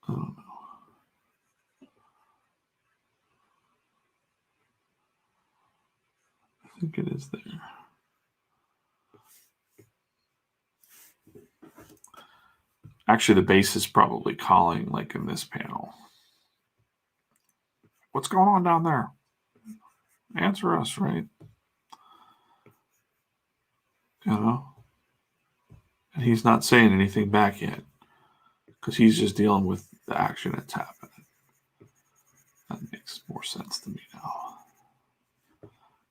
I don't know. think it is there. Actually, the base is probably calling, like in this panel. What's going on down there? Answer us, right? You know? And he's not saying anything back yet because he's just dealing with the action that's happening. That makes more sense to me now.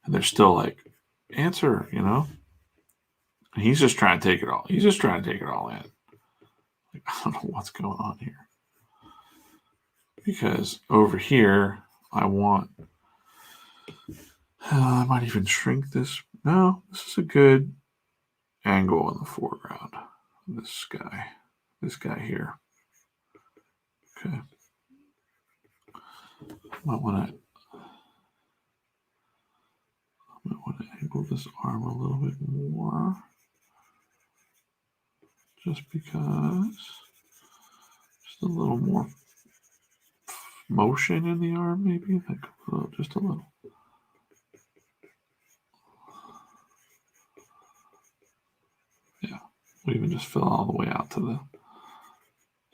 And they're still like, answer, you know? And he's just trying to take it all. He's just trying to take it all in. Like, I don't know what's going on here. Because over here, I want. I might even shrink this. No, this is a good angle in the foreground. This guy here. Okay. Might want to angle this arm a little bit more. Just because. Just a little more motion in the arm, maybe. Like, just a little. Yeah. We'll even just fill all the way out to the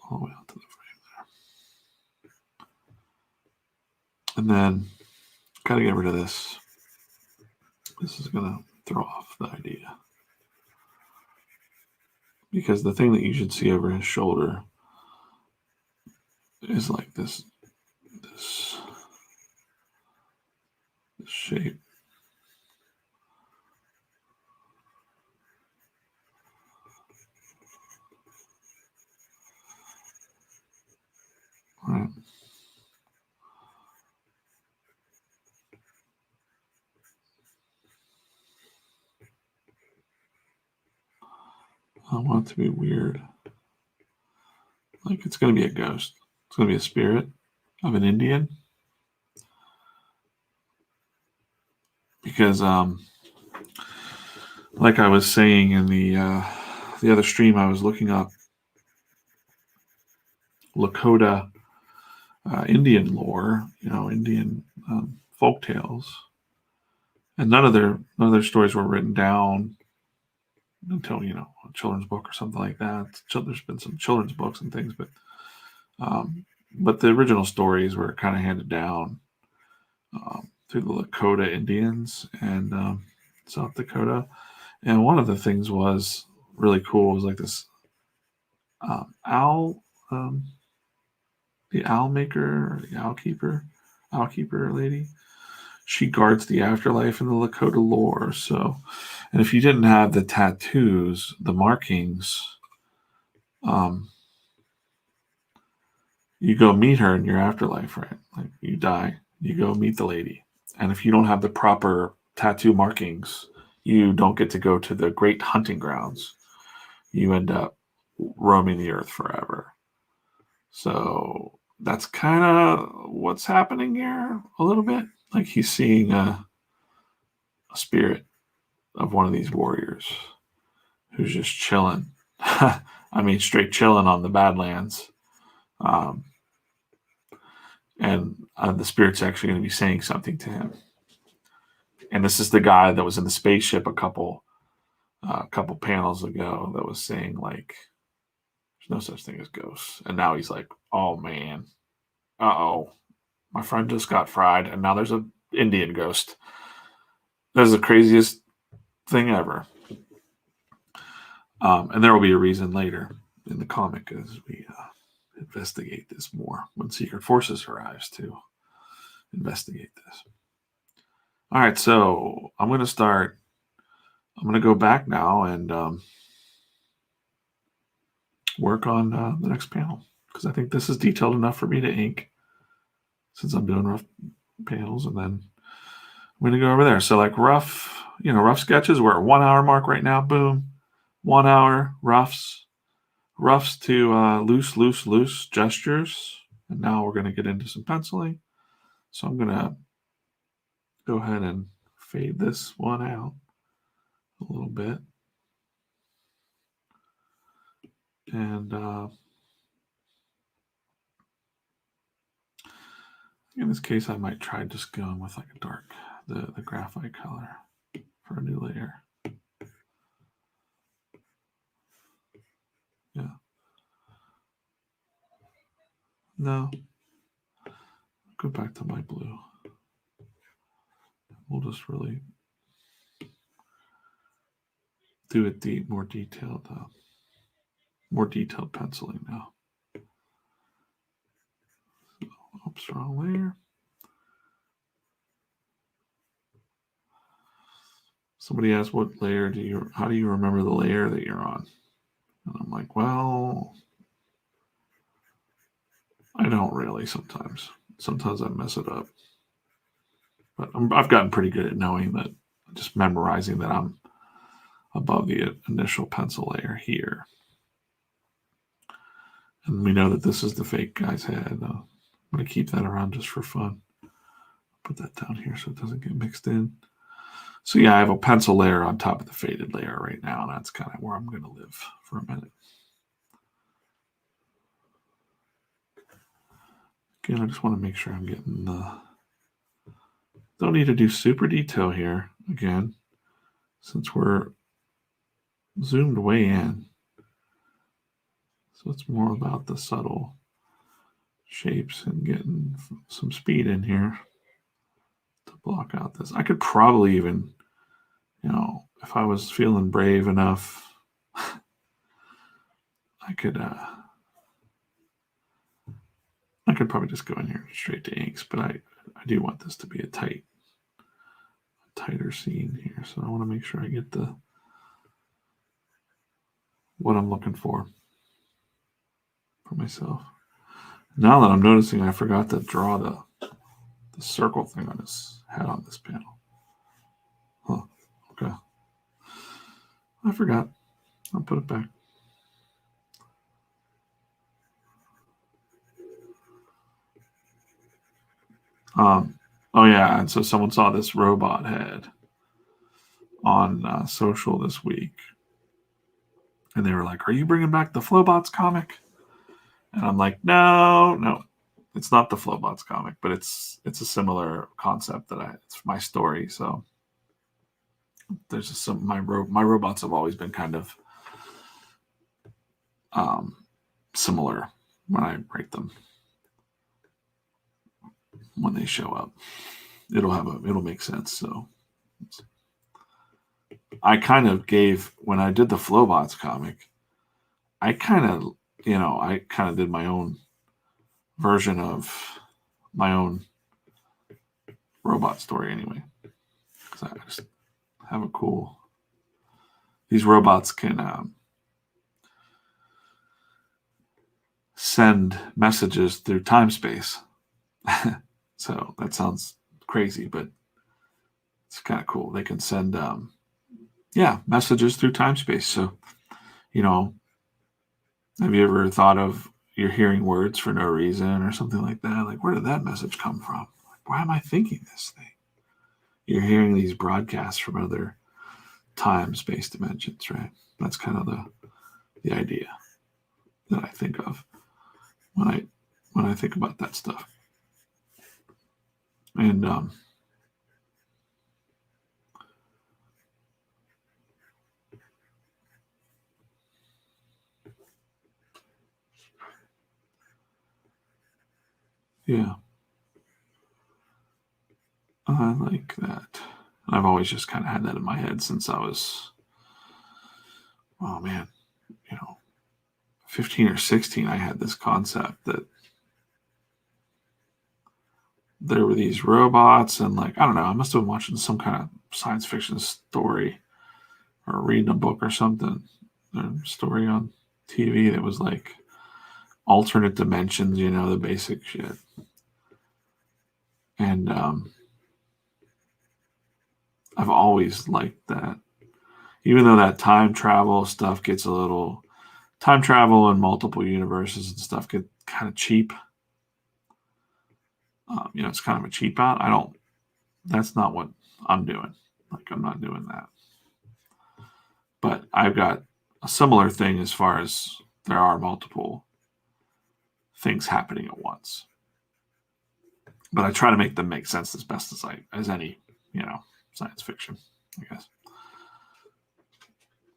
frame there. And then gotta get rid of this. This is gonna throw off the idea. Because the thing that you should see over his shoulder is like this shape. Right. I want it to be weird. Like it's going to be a ghost. It's going to be a spirit of an Indian. Because, like I was saying in the other stream, I was looking up Lakota Indian lore, Indian folk tales, and none of their stories were written down until a children's book or something like that. There's been some children's books and things, but the original stories were kind of handed down through the Lakota Indians and South Dakota. And one of the things was really cool was like this owl, the owl maker, the owl keeper lady. She guards the afterlife in the Lakota lore. So, and if you didn't have the tattoos, the markings, you go meet her in your afterlife, right? Like you die, you go meet the lady. And if you don't have the proper tattoo markings, you don't get to go to the great hunting grounds. You end up roaming the earth forever. So that's kind of what's happening here a little bit. Like he's seeing a spirit of one of these warriors who's just chilling. I mean, straight chilling on the Badlands. And the spirit's actually going to be saying something to him. And this is the guy that was in the spaceship a couple panels ago that was saying like, there's no such thing as ghosts. And now he's like, oh man, uh-oh, my friend just got fried, and now there's an Indian ghost. That's the craziest thing ever. And there will be a reason later in the comic as we investigate this more when Secret Forces arrives to investigate this. All right, so I'm going to go back now and work on the next panel because I think this is detailed enough for me to ink since I'm doing rough panels, and then I'm going to go over there. So like rough sketches, we're at 1 hour mark right now. Boom. 1 hour roughs to loose gestures. And now we're going to get into some penciling. So I'm going to go ahead and fade this one out a little bit. And in this case, I might try just going with like a dark, the graphite color. for a new layer. Yeah. No. Go back to my blue. We'll just really do it more detailed penciling now. Oops, wrong layer. Somebody asked, what layer how do you remember the layer that you're on? And I'm like, well, I don't really sometimes. Sometimes I mess it up. But I've gotten pretty good at knowing that, just memorizing that I'm above the initial pencil layer here. And we know that this is the fake guy's head. I'm going to keep that around just for fun. Put that down here so it doesn't get mixed in. So yeah, I have a pencil layer on top of the faded layer right now, and that's kind of where I'm going to live for a minute. Again, I just want to make sure I'm getting don't need to do super detail here, again, since we're zoomed way in. So it's more about the subtle shapes and getting some speed in here to block out this. I could probably even, if I was feeling brave enough, I could probably just go in here straight to inks, but I do want this to be a tighter scene here. So I want to make sure I get what I'm looking for myself. Now that I'm noticing, I forgot to draw the circle thing on his head on this panel. Huh. Okay. I forgot. I'll put it back. Oh yeah, and so someone saw this robot head on social this week, and they were like, "Are you bringing back the Flowbots comic?" And I'm like, "No, it's not the Flowbots comic, but it's a similar concept it's my story." So there's just my robots have always been kind of similar when I write them. When they show up, it'll make sense. So I kind of when I did the Flowbots comic, I kind of did my own version of my own robot story anyway, because I just have these robots can send messages through time space. So that sounds crazy, but it's kind of cool. They can send messages through time space. So have you ever thought of you're hearing words for no reason or something like that? Like, where did that message come from? Like, why am I thinking this thing? You're hearing these broadcasts from other time space dimensions, right? That's kind of the idea that I think of when I think about that stuff. And yeah, I like that. I've always just kind of had that in my head since I was, 15 or 16. I had this concept that there were these robots, and I don't know, I must have been watching some kind of science fiction story or reading a book or something, a story on TV that was like alternate dimensions, the basic shit. And I've always liked that. Even though that time travel stuff gets time travel and multiple universes and stuff get kind of cheap. It's kind of a cheap out. That's not what I'm doing. I'm not doing that. But I've got a similar thing as far as there are multiple things happening at once. But I try to make them make sense as best as any, science fiction. I guess.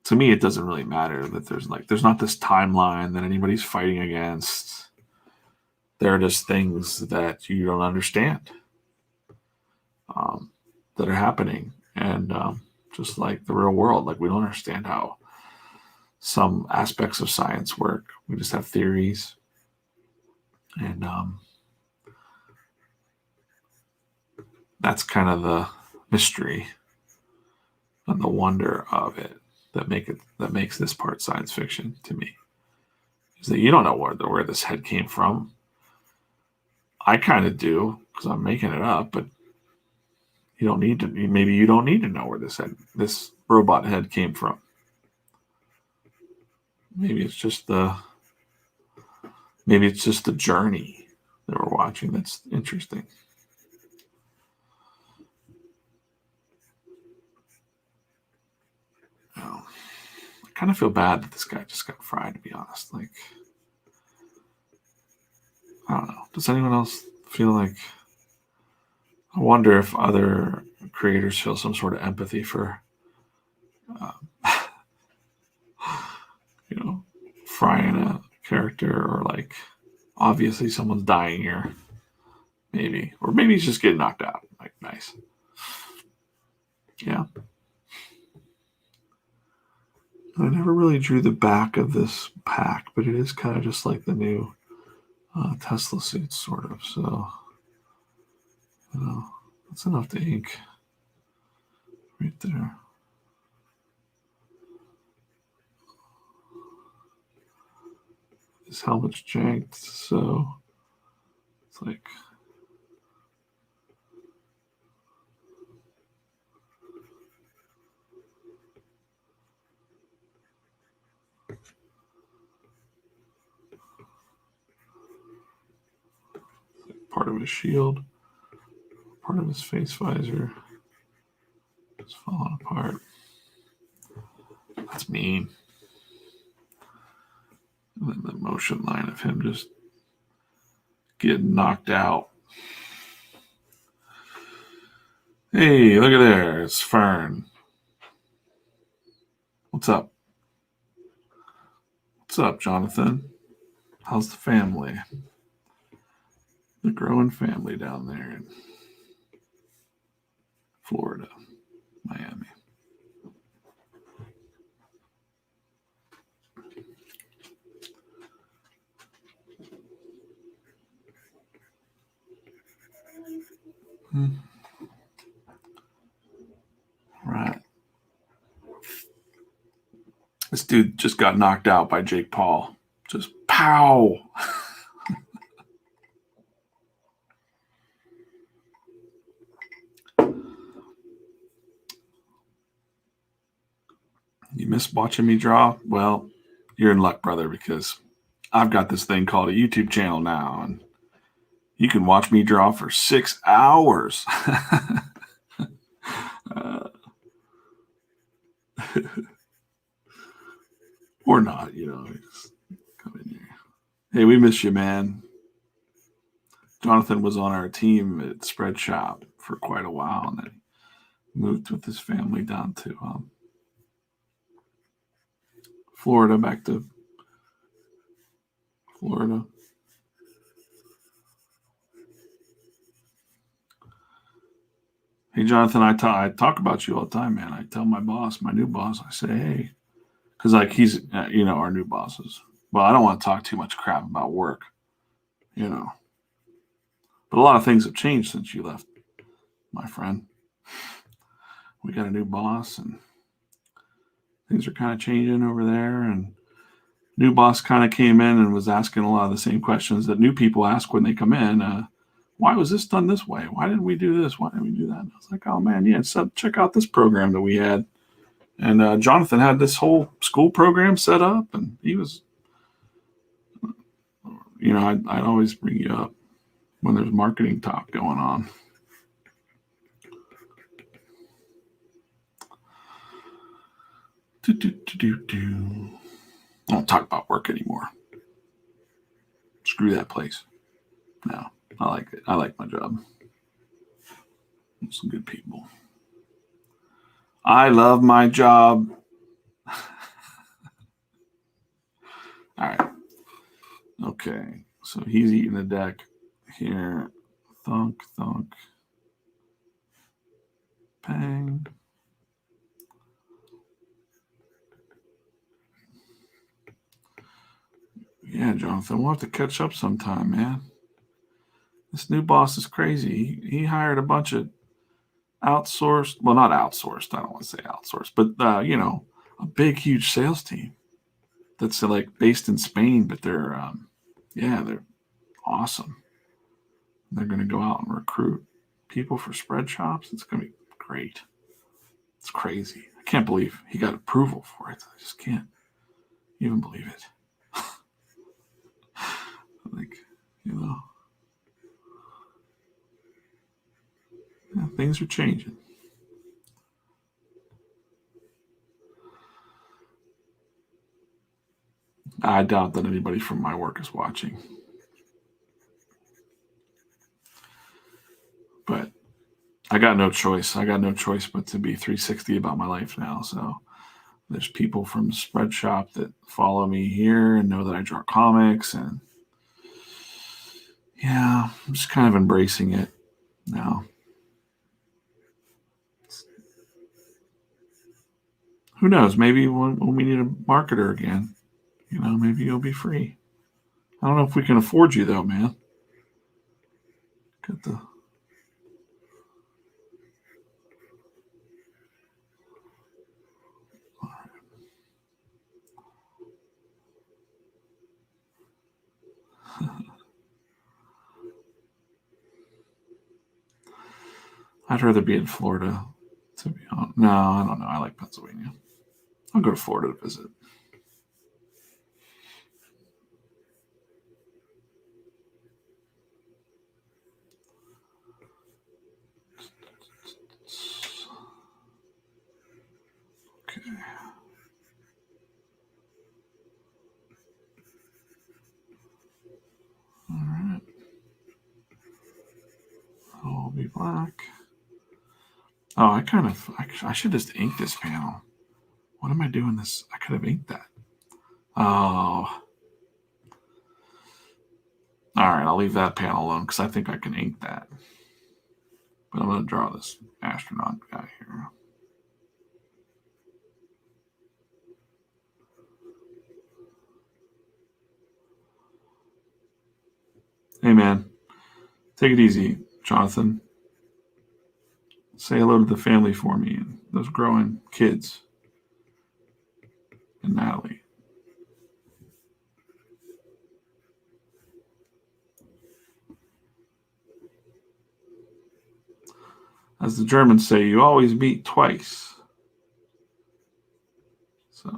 To me, it doesn't really matter that there's not this timeline that anybody's fighting against. There are just things that you don't understand that are happening, and just like the real world, like we don't understand how some aspects of science work. We just have theories, and that's kind of the mystery and the wonder of it that makes this part science fiction to me. Is that you don't know where this head came from. I kind of do because I'm making it up, but you don't need to. Maybe you don't need to know where this robot head came from. Maybe it's just the journey that we're watching that's interesting. I kind of feel bad that this guy just got fried, to be honest. Like, I don't know. Does anyone else feel like? I wonder if other creators feel some sort of empathy for, you know, frying a character, or like, obviously someone's dying here, maybe, or maybe he's just getting knocked out. Like, nice, yeah. I never really drew the back of this pack, but it is kind of just like the new Tesla suits, sort of. So, that's enough to ink right there. His helmet's janked, so it's like part of his shield, part of his face visor just falling apart. That's mean. And then the motion line of him just getting knocked out. Hey, look at there. It's Fern. What's up? What's up, Jonathan? How's the family? The growing family down there in Florida, Miami. Right. This dude just got knocked out by Jake Paul. Just pow. You miss watching me draw? Well, you're in luck, brother, because I've got this thing called a YouTube channel now, and you can watch me draw for 6 hours. Or not, just come in here. Hey, we miss you, man. Jonathan was on our team at Spread Shop for quite a while, and then moved with his family down to Florida, back to Florida. Hey, Jonathan, I talk about you all the time, man. I tell my new boss, I say, hey, because like he's, our new bosses. Well, I don't want to talk too much crap about work, but a lot of things have changed since you left, my friend. We got a new boss, and things are kind of changing over there. And new boss kind of came in and was asking a lot of the same questions that new people ask when they come in. Why was this done this way? Why didn't we do this? Why didn't we do that? And I was like, oh man, yeah, so check out this program that we had. And Jonathan had this whole school program set up, and he was, I'd always bring you up when there's marketing talk going on. I don't talk about work anymore. Screw that place. No, I like it. I like my job. Some good people. I love my job. All right. Okay. So he's eating the deck here. Thunk, thunk. Bang. Yeah, Jonathan, we'll have to catch up sometime, man. This new boss is crazy. He hired a bunch of outsourced, well, not outsourced. I don't want to say outsourced, but a big, huge sales team that's like based in Spain, but they're awesome. They're going to go out and recruit people for spread shops. It's going to be great. It's crazy. I can't believe he got approval for it. I just can't even believe it. Like, things are changing. I doubt that anybody from my work is watching. But I got no choice. I got no choice but to be 360 about my life now. So there's people from Spread Shop that follow me here and know that I draw comics. And yeah, I'm just kind of embracing it now. Who knows? Maybe when we need a marketer again, maybe you'll be free. I don't know if we can afford you though, man. Got the I'd rather be in Florida, to be honest. No, I don't know. I like Pennsylvania. I'll go to Florida to visit. Okay. All right. I'll be black. Oh, I should just ink this panel. What am I doing this? I could have inked that. Oh. All right, I'll leave that panel alone because I think I can ink that. But I'm going to draw this astronaut guy here. Hey, man. Take it easy, Jonathan. Say hello to the family for me and those growing kids. And Natalie. As the Germans say, you always meet twice. So.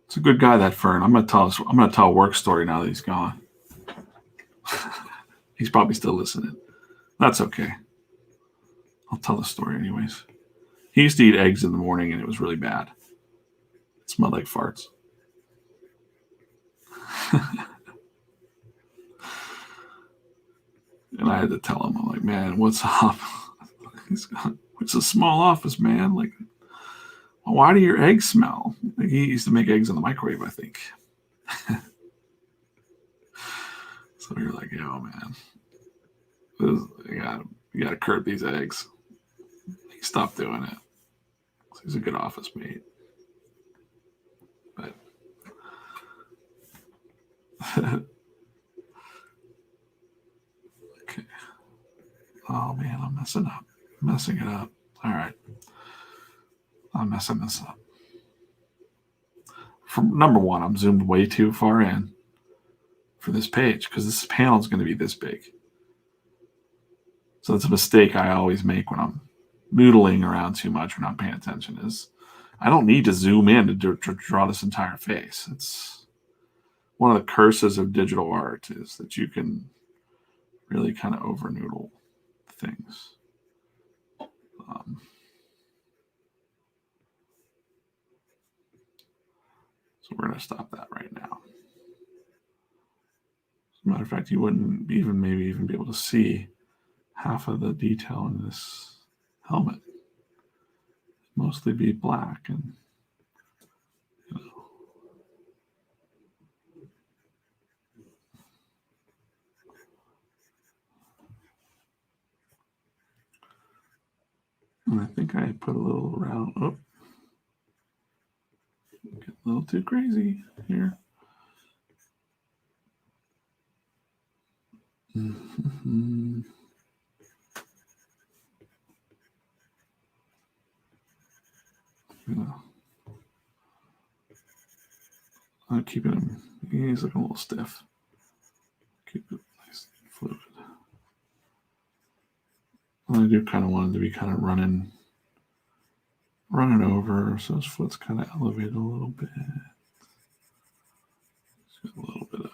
It's a good guy, that Fern. I'm gonna tell a work story now that he's gone. He's probably still listening. That's okay. I'll tell the story anyways. He used to eat eggs in the morning and it was really bad. It smelled like farts. And I had to tell him, I'm like, man, what's up? It's a small office, man. Like, why do your eggs smell? Like, he used to make eggs in the microwave, I think. So you're like, yo, man, you gotta curb these eggs. He stopped doing it. He's a good office mate. But okay. Oh man, I'm messing it up. All right. I'm messing this up. From number one, I'm zoomed way too far in for this page because this panel is going to be this big. So that's a mistake I always make when I'm noodling around too much or not paying attention, is I don't need to zoom in to draw this entire face. It's one of the curses of digital art is that you can really kind of over noodle things. So we're going to stop that right now. As a matter of fact, you wouldn't even maybe be able to see half of the detail in this helmet. It'd mostly be black and and I think I put a little around. Oh, get a little too crazy here. Mm-hmm. Yeah. I'm keeping him. He's looking a little stiff. Keep it nice and fluid. I do kind of want him to be kind of running over, so his foot's kind of elevated a little bit. Just got a little bit of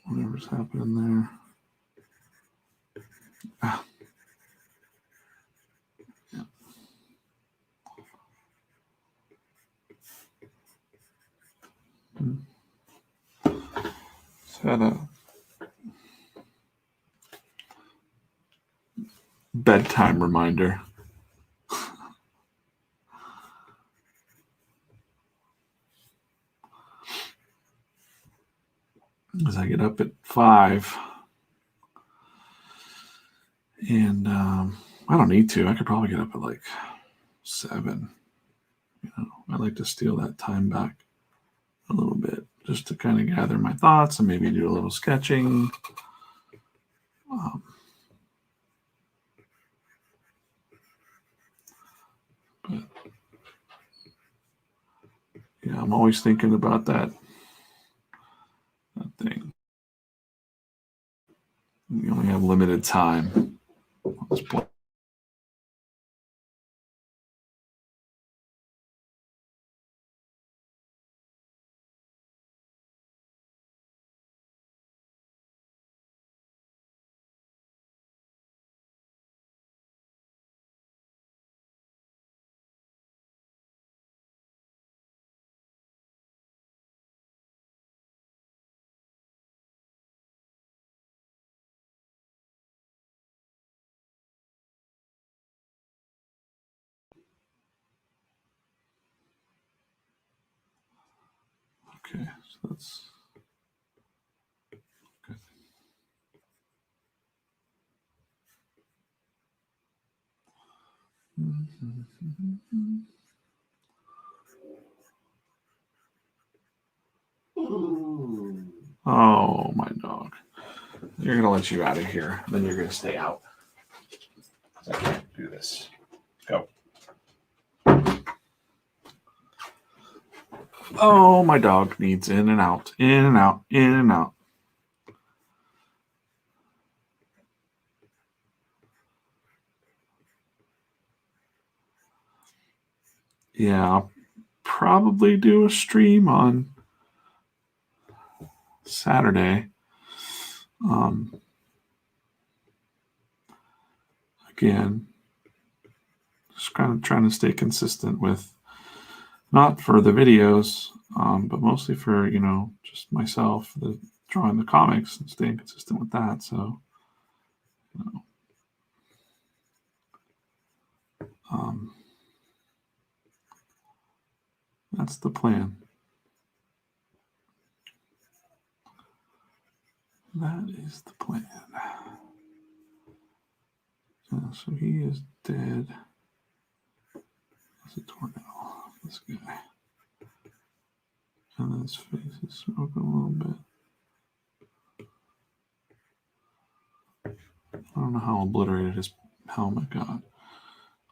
whatever's happening there. Ah. Yeah. Had a bedtime reminder. As I get up at 5. And I don't need to. I could probably get up at like 7. I like to steal that time back a little bit just to kind of gather my thoughts and maybe do a little sketching. But yeah, I'm always thinking about that thing. We only have limited time on this point. Okay, so that's good. Oh, my dog. You're going to let you out of here. Then you're going to stay out. I can't do this. Go. Oh, my dog needs in and out, in and out, in and out. Yeah, I'll probably do a stream on Saturday. Again, just kind of trying to stay consistent with, not for the videos, but mostly for, just myself, drawing the comics and staying consistent with that. So, that's the plan. That is the plan. So he is dead. That's a tornado. This guy. And his face is smoking a little bit. I don't know how obliterated his helmet got.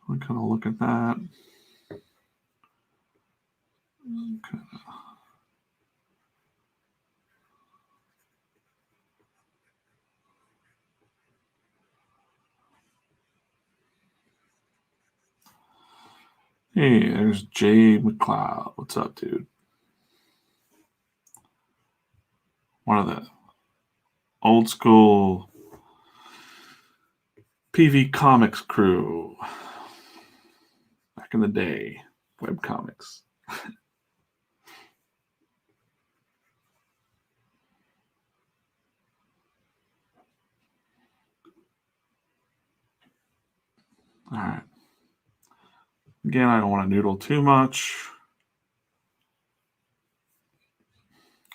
I kind of look at that. Kind of. Hey, there's Jay McLeod. What's up, dude? One of the old school PV Comics crew back in the day, web comics. All right. Again, I don't want to noodle too much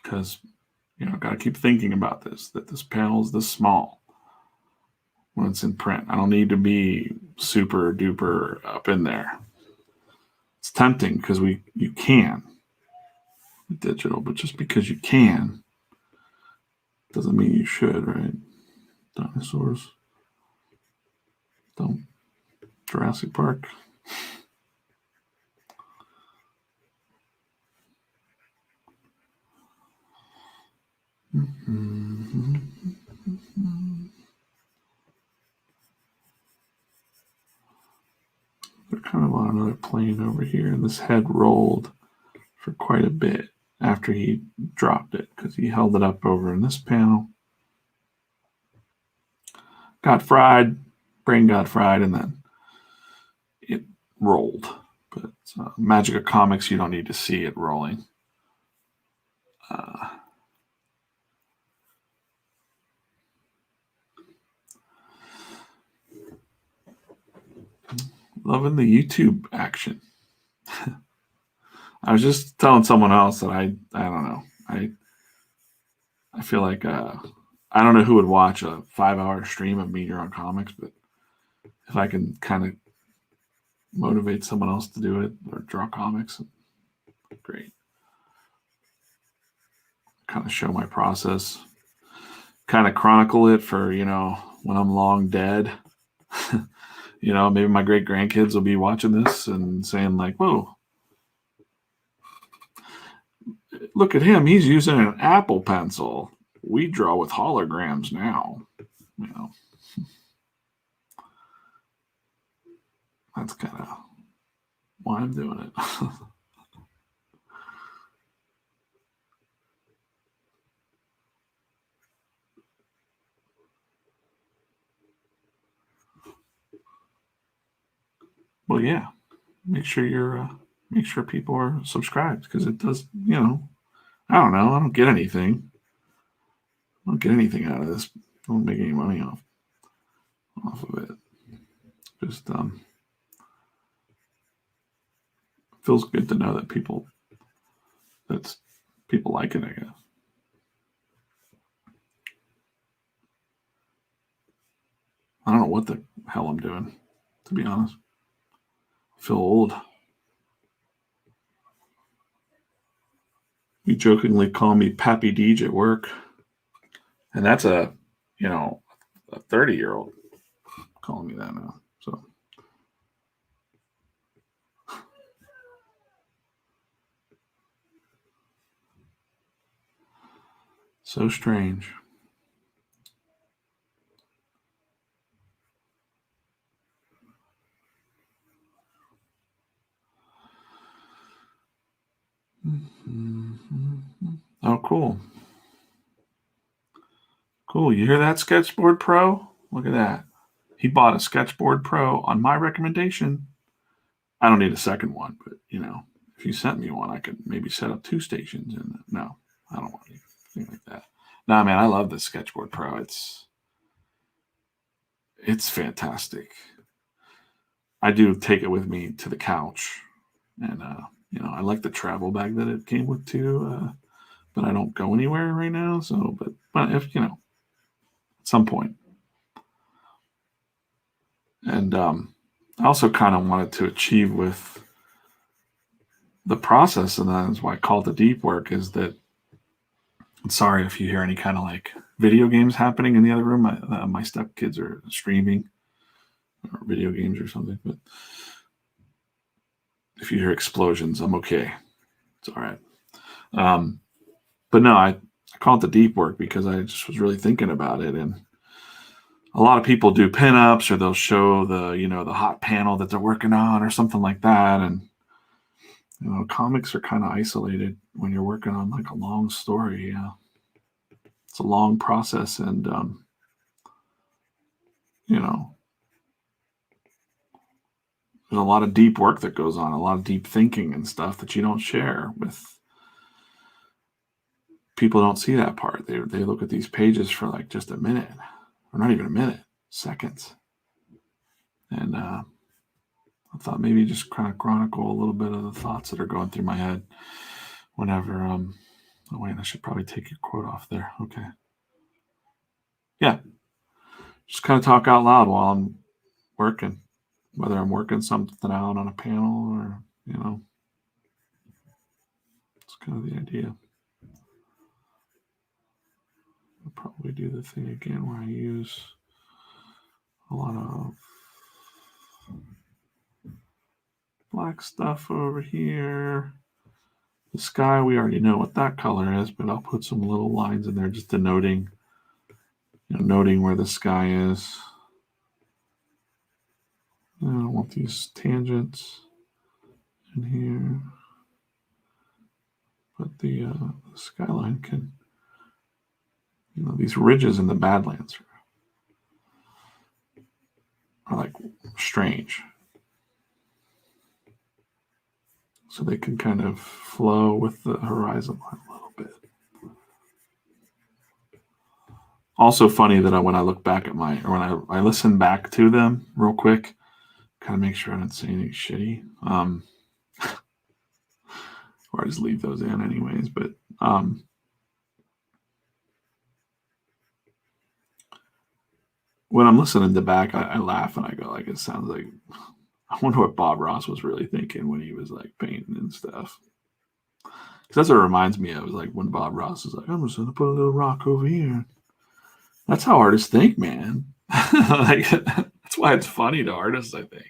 because, got to keep thinking about this, that this panel is this small when it's in print. I don't need to be super duper up in there. It's tempting because you can with digital, but just because you can doesn't mean you should, right? Dinosaurs. Don't. Jurassic Park. Mm-hmm. They're kind of on another plane over here, and this head rolled for quite a bit after he dropped it because he held it up over in this panel. Got fried, brain got fried, and then it rolled. But magic of comics, you don't need to see it rolling. Loving the YouTube action. I was just telling someone else that I don't know. I feel like I don't know who would watch a 5-hour stream of me drawing comics, but if I can kind of motivate someone else to do it or draw comics, great. Kind of show my process, kind of chronicle it for when I'm long dead. Maybe my great grandkids will be watching this and saying like, "Whoa, look at him! He's using an Apple Pencil. We draw with holograms now." That's kind of why I'm doing it. Well, yeah. Make sure people are subscribed because it does. I don't know. I don't get anything. I don't get anything out of this. I don't make any money off of it. Just feels good to know that people like it, I guess. I don't know what the hell I'm doing, to be honest. I feel old. You jokingly call me Pappy Deej at work. And that's a 30-year-old calling me that now. So so strange. Oh, cool. Cool. You hear that, Sketchboard Pro? Look at that. He bought a Sketchboard Pro on my recommendation. I don't need a second one, but if you sent me one, I could maybe set up 2 stations. And no, I don't want anything like that. Nah, man, I love the Sketchboard Pro. It's fantastic. I do take it with me to the couch, and I like the travel bag that it came with too. But I don't go anywhere right now. So, but if at some point, and I also kind of wanted to achieve with the process, and that's why I call it the deep work. Is that I'm sorry if you hear any kind of like video games happening in the other room. My stepkids are streaming or video games or something, but if you hear explosions, I'm okay. It's all right. But no, I call it the deep work because I just was really thinking about it. And a lot of people do pinups or they'll show the hot panel that they're working on or something like that. And Comics are kind of isolated when you're working on like a long story. Yeah, it's a long process, and you know, there's a lot of deep work that goes on, a lot of deep thinking and stuff that you don't share with people. Don't see that part. They look at these pages for like just a minute, or not even a minute, seconds, and I thought maybe just kind of chronicle a little bit of the thoughts that are going through my head whenever. Oh wait, I should probably take your quote off there. Okay. Yeah, just kind of talk out loud while I'm working, whether I'm working something out on a panel or it's kind of the idea. I'll probably do the thing again where I use a lot of black stuff over here. The sky, we already know what that color is, but I'll put some little lines in there just denoting, noting where the sky is. I don't want these tangents in here, but the skyline can, these ridges in the Badlands are like strange. So they can kind of flow with the horizon line a little bit. Also funny that when I look back at when I listen back to them real quick, kind of make sure I don't say anything shitty. Or I just leave those in anyways. But when I'm listening to back, I laugh and I go like, it sounds like, I wonder what Bob Ross was really thinking when he was like painting and stuff. Because that's what it reminds me of, is like when Bob Ross is like, I'm just gonna put a little rock over here. That's how artists think, man. Like, that's why it's funny to artists, I think.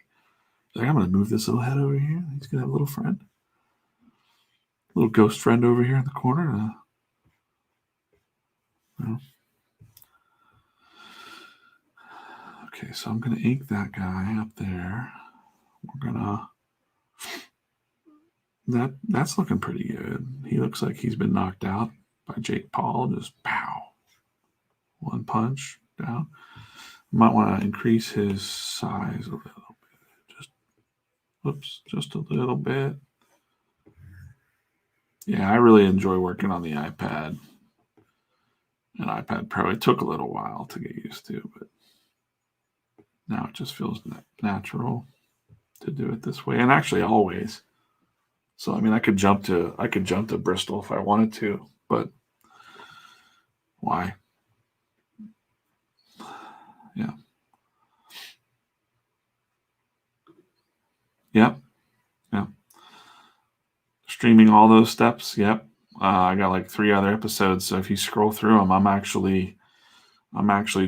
Like, I'm gonna move this little head over here. He's gonna have a little friend, little ghost friend over here in the corner. Okay, so I'm gonna ink that guy up there. We're gonna. That's looking pretty good. He looks like he's been knocked out by Jake Paul. Just pow, one punch down. Might want to increase his size a little bit. Just a little bit. Yeah, I really enjoy working on the iPad and iPad Pro. It took a little while to get used to, but now it just feels natural to do it this way, and actually always. So I mean, I could jump to Bristol if I wanted to, but why? Yeah. Yep. Yeah. Streaming all those steps. Yep. I got like 3 other episodes, so if you scroll through them, I'm actually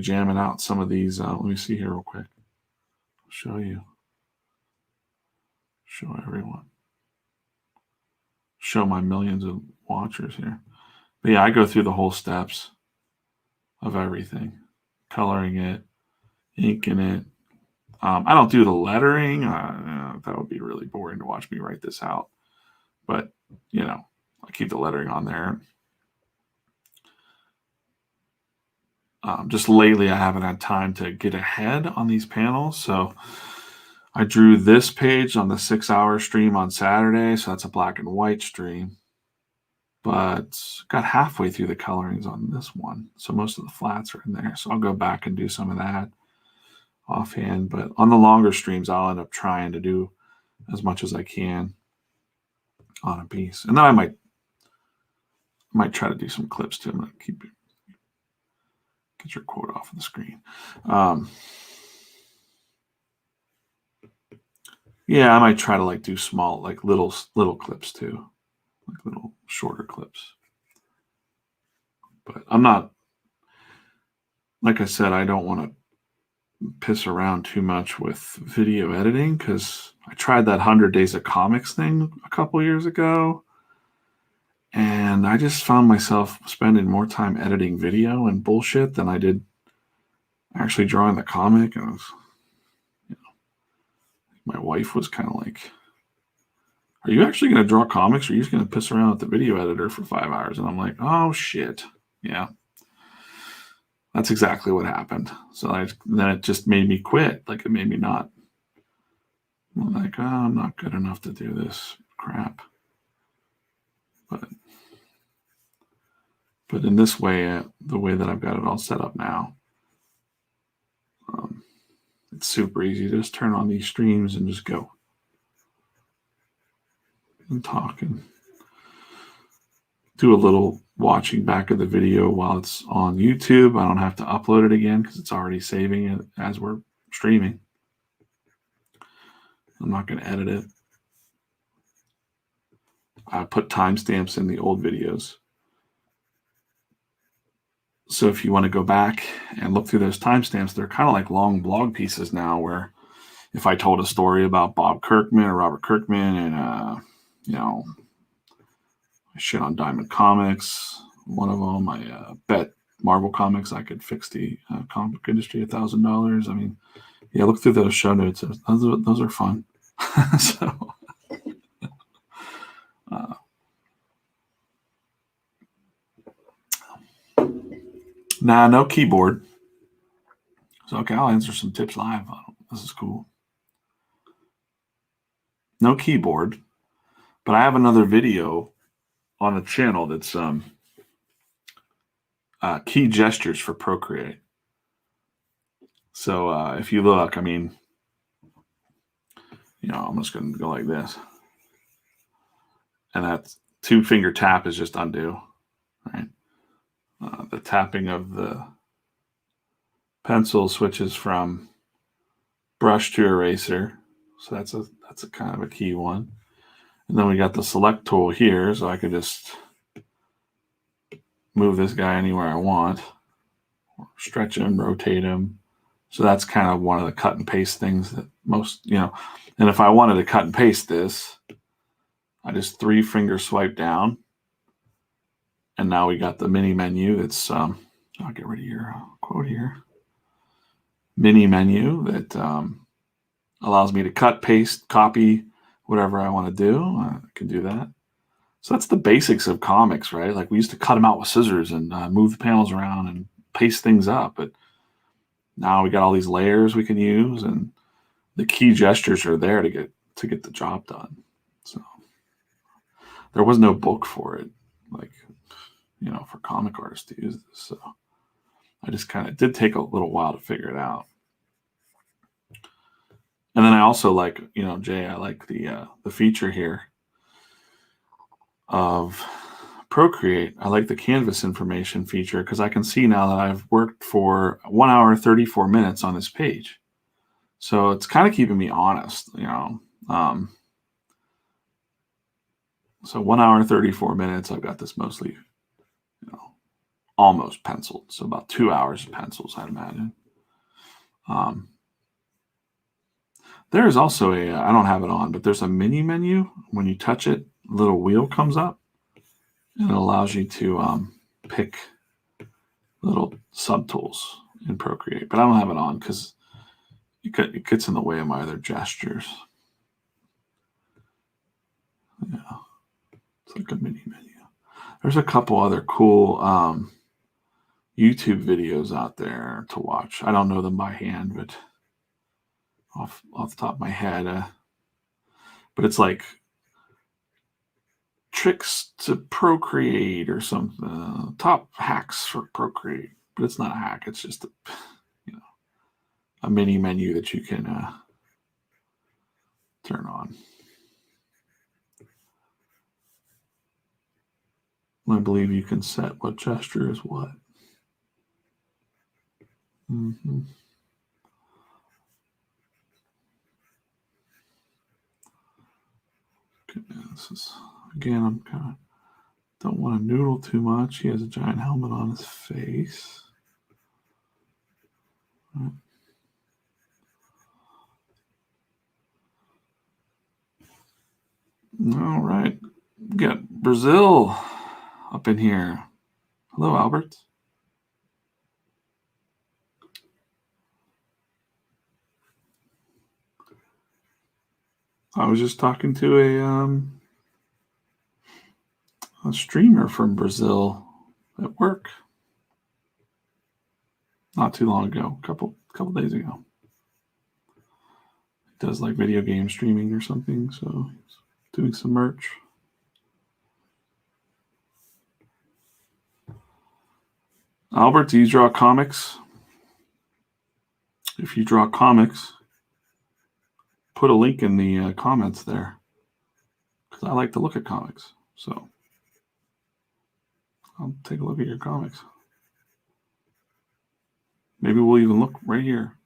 jamming out some of these. Let me see here real quick. I'll show you. Show everyone. Show my millions of watchers here. But yeah, I go through the whole steps of everything, coloring it, inking it. I don't do the lettering. That would be really boring to watch me write this out. But I keep the lettering on there. Just lately, I haven't had time to get ahead on these panels, so I drew this page on the 6-hour stream on Saturday, so that's a black and white stream. But got halfway through the colorings on this one, so most of the flats are in there. So I'll go back and do some of that offhand. But on the longer streams, I'll end up trying to do as much as I can on a piece, and then I might try to do some clips too. I'm gonna get your quote off of the screen. Yeah, I might try to like do small, like little clips too, like little shorter clips. But I'm not, like I said, I don't want to piss around too much with video editing, because I tried that 100 Days of Comics thing a couple years ago, and I just found myself spending more time editing video and bullshit than I did actually drawing the comic. And my wife was kind of like, are you actually going to draw comics, or are you just going to piss around with the video editor for 5 hours? And I'm like, oh shit. Yeah. That's exactly what happened. So then it just made me quit. Like, it made me not. I'm like, oh, I'm not good enough to do this crap. But in this way, the way that I've got it all set up now, it's super easy to just turn on these streams and just go and talk and do a little watching back of the video while it's on YouTube. I don't have to upload it again because it's already saving it as we're streaming. I'm not going to edit it. I put timestamps in the old videos. So if you want to go back and look through those timestamps, they're kind of like long blog pieces now, where if I told a story about Bob Kirkman or Robert Kirkman and, shit on Diamond Comics, one of them, I bet Marvel Comics I could fix the comic book industry $1,000. I mean, yeah, look through those show notes. Those are fun. So, no keyboard. So, okay, I'll answer some tips live. This is cool. No keyboard, but I have another video on the channel that's key gestures for Procreate. So if you look, I mean, I'm just going to go like this. And that 2-finger tap is just undo, right? The tapping of the pencil switches from brush to eraser. So that's a kind of a key one. And then we got the select tool here, so I could just move this guy anywhere I want, or stretch him, rotate him. So that's kind of one of the cut and paste things that most, and if I wanted to cut and paste this, I just 3-finger swipe down, and now we got the mini menu that's, I'll get rid of your quote here, mini menu that allows me to cut, paste, copy, whatever I want to do. I can do that. So that's the basics of comics, right? Like, we used to cut them out with scissors and move the panels around and paste things up, but now we got all these layers we can use, and the key gestures are there to get the job done. So there was no book for it, like, for comic artists to use this. So I just kind of did take a little while to figure it out. And then I also like, Jay, I like the feature here of Procreate. I like the canvas information feature because I can see now that I've worked for 1 hour 34 minutes on this page. So it's kind of keeping me honest, so 1 hour 34 minutes, I've got this mostly, almost penciled. So about 2 hours of pencils, I'd imagine. There is also I don't have it on, but there's a mini menu. When you touch it, a little wheel comes up, and it allows you to pick little subtools in Procreate. But I don't have it on because it gets in the way of my other gestures. Yeah, it's like a mini menu. There's a couple other cool YouTube videos out there to watch. I don't know them by hand, but off the top of my head, but it's like tricks to Procreate or something, top hacks for Procreate. But it's not a hack. It's just a mini menu that you can turn on. I believe you can set what gesture is what. Mm-hmm. Okay, this is, again, I'm kind of don't want to noodle too much. He has a giant helmet on his face. Right. All right. We got Brazil up in here. Hello, Albert. I was just talking to a streamer from Brazil at work not too long ago, couple days ago. He does like video game streaming or something, so he's doing some merch. Albert, do you draw comics? If you draw comics, put a link in the comments there, because I like to look at comics. So I'll take a look at your comics. Maybe we'll even look right here.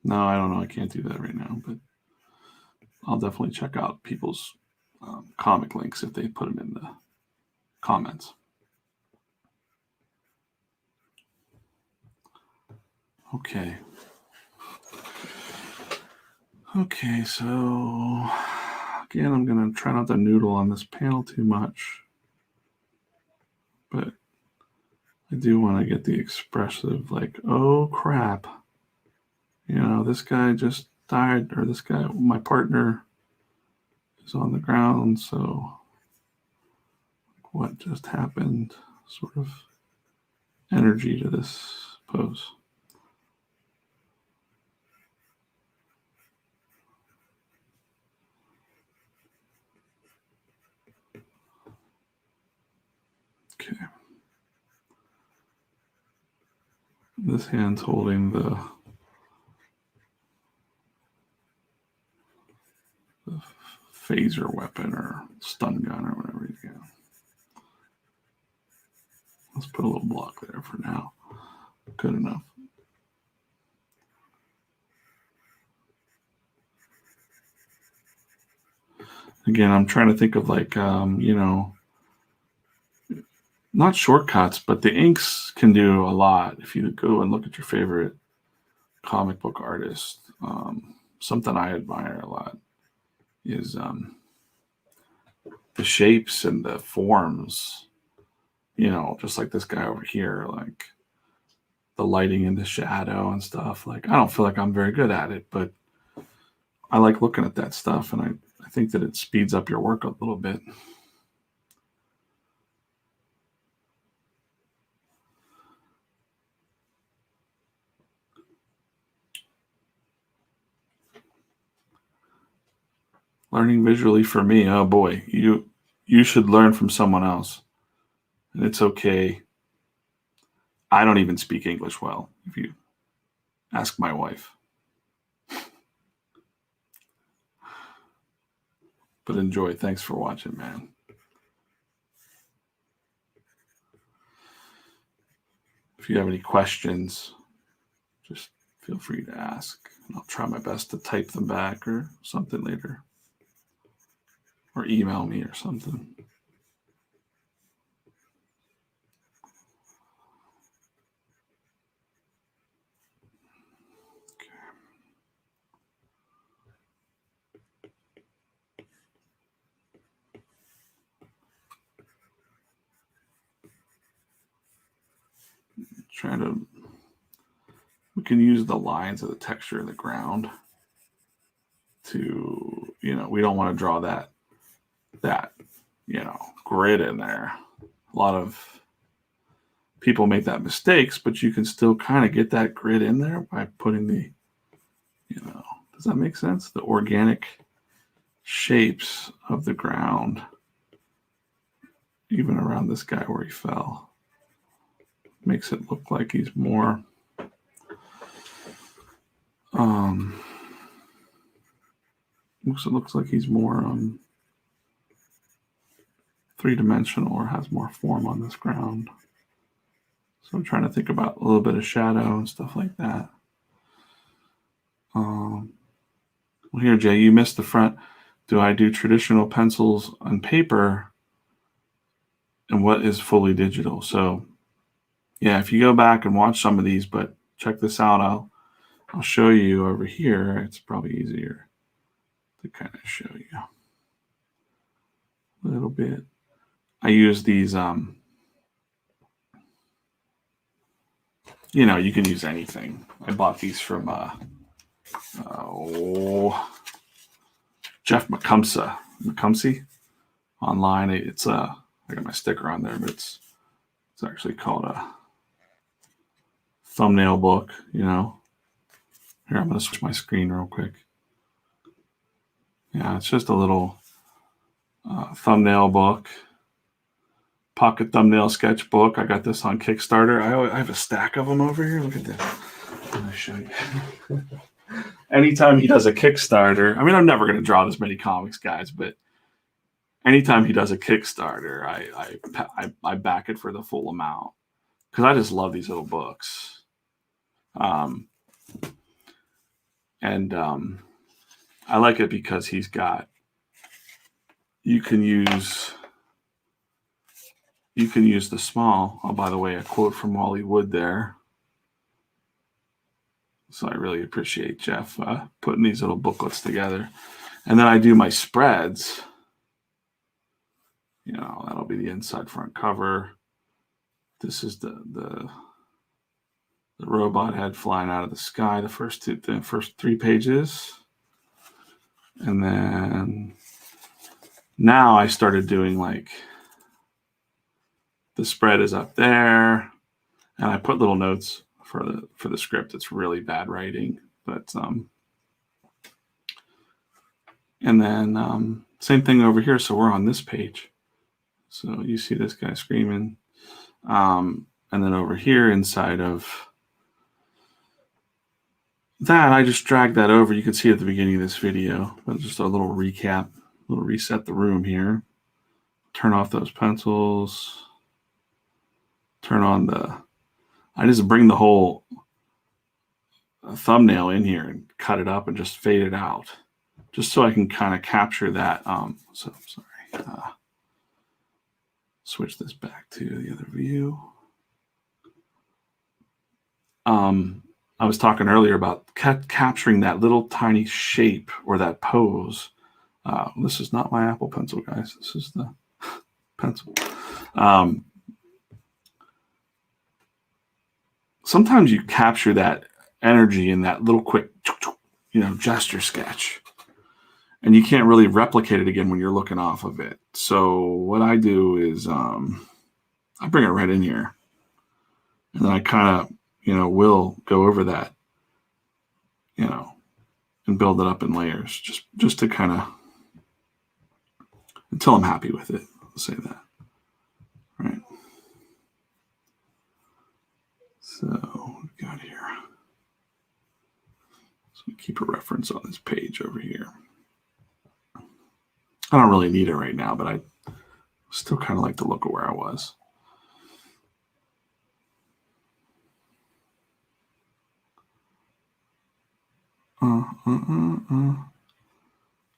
No, I don't know. I can't do that right now, but I'll definitely check out people's comic links if they put them in the comments. Okay. Okay, so again, I'm going to try not to noodle on this panel too much, but I do want to get the expressive, like, oh crap, this guy just died, or this guy, my partner, is on the ground, so what just happened, sort of energy to this pose. Okay. This hand's holding the phaser weapon or stun gun or whatever he's got. Let's put a little block there for now. Good enough. Again, I'm trying to think of like, not shortcuts, but the inks can do a lot. If you go and look at your favorite comic book artist, something I admire a lot is the shapes and the forms, just like this guy over here, like the lighting and the shadow and stuff. Like, I don't feel like I'm very good at it, but I like looking at that stuff, and I think that it speeds up your work a little bit. Learning visually for me, oh boy, you should learn from someone else. And it's okay. I don't even speak English well, if you ask my wife. But enjoy. Thanks for watching, man. If you have any questions, just feel free to ask. And I'll try my best to type them back or something later. Or email me or something. We can use the lines of the texture of the ground to, we don't want to draw that, grid in there. A lot of people make that mistakes, but you can still kind of get that grid in there by putting the, does that make sense? The organic shapes of the ground, even around this guy where he fell, makes it look like he's more looks like he's more three-dimensional or has more form on this ground. So I'm trying to think about a little bit of shadow and stuff like that. Well, here, Jay, you missed the front. Do I do traditional pencils on paper? And what is fully digital? So, yeah, if you go back and watch some of these, but check this out. I'll show you over here. It's probably easier to kind of show you a little bit. I use these, you can use anything. I bought these from, Jeff McCumsey online. It's I got my sticker on there, but it's actually called a thumbnail book. You know, here I'm gonna switch my screen real quick. Yeah, it's just a little thumbnail book, pocket thumbnail sketchbook. I got this on Kickstarter. I have a stack of them over here. Look at this. I'm gonna show you. Anytime he does a Kickstarter, I mean, I'm never gonna draw this many comics, guys, but anytime he does a Kickstarter, I back it for the full amount because I just love these little books. And I like it because he's got, you can use the small. Oh, by the way, a quote from Wally Wood there. So I really appreciate Jeff putting these little booklets together. And then I do my spreads. You know, that'll be the inside front cover. This is the robot head flying out of the sky, the first 3 pages. And then now I started doing like the spread is up there, and I put little notes for the script. It's really bad writing, but and then same thing over here. So we're on this page. So you see this guy screaming, and then over here inside of that, I just dragged that over. You can see at the beginning of this video, but just a little recap, a little reset the room here. Turn off those pencils. Turn on I just bring the whole thumbnail in here and cut it up and just fade it out, just so I can kind of capture that. So sorry. Switch this back to the other view. I was talking earlier about capturing that little tiny shape or that pose. This is not my Apple Pencil, guys. This is the pencil. Sometimes you capture that energy in that little quick, gesture sketch, and you can't really replicate it again when you're looking off of it. So what I do is I bring it right in here, and then I kind of will go over that, and build it up in layers, just to kind of, until I'm happy with it. I'll say that. Right. So what we've got here. So we keep a reference on this page over here. I don't really need it right now, but I still kind of like the look of where I was.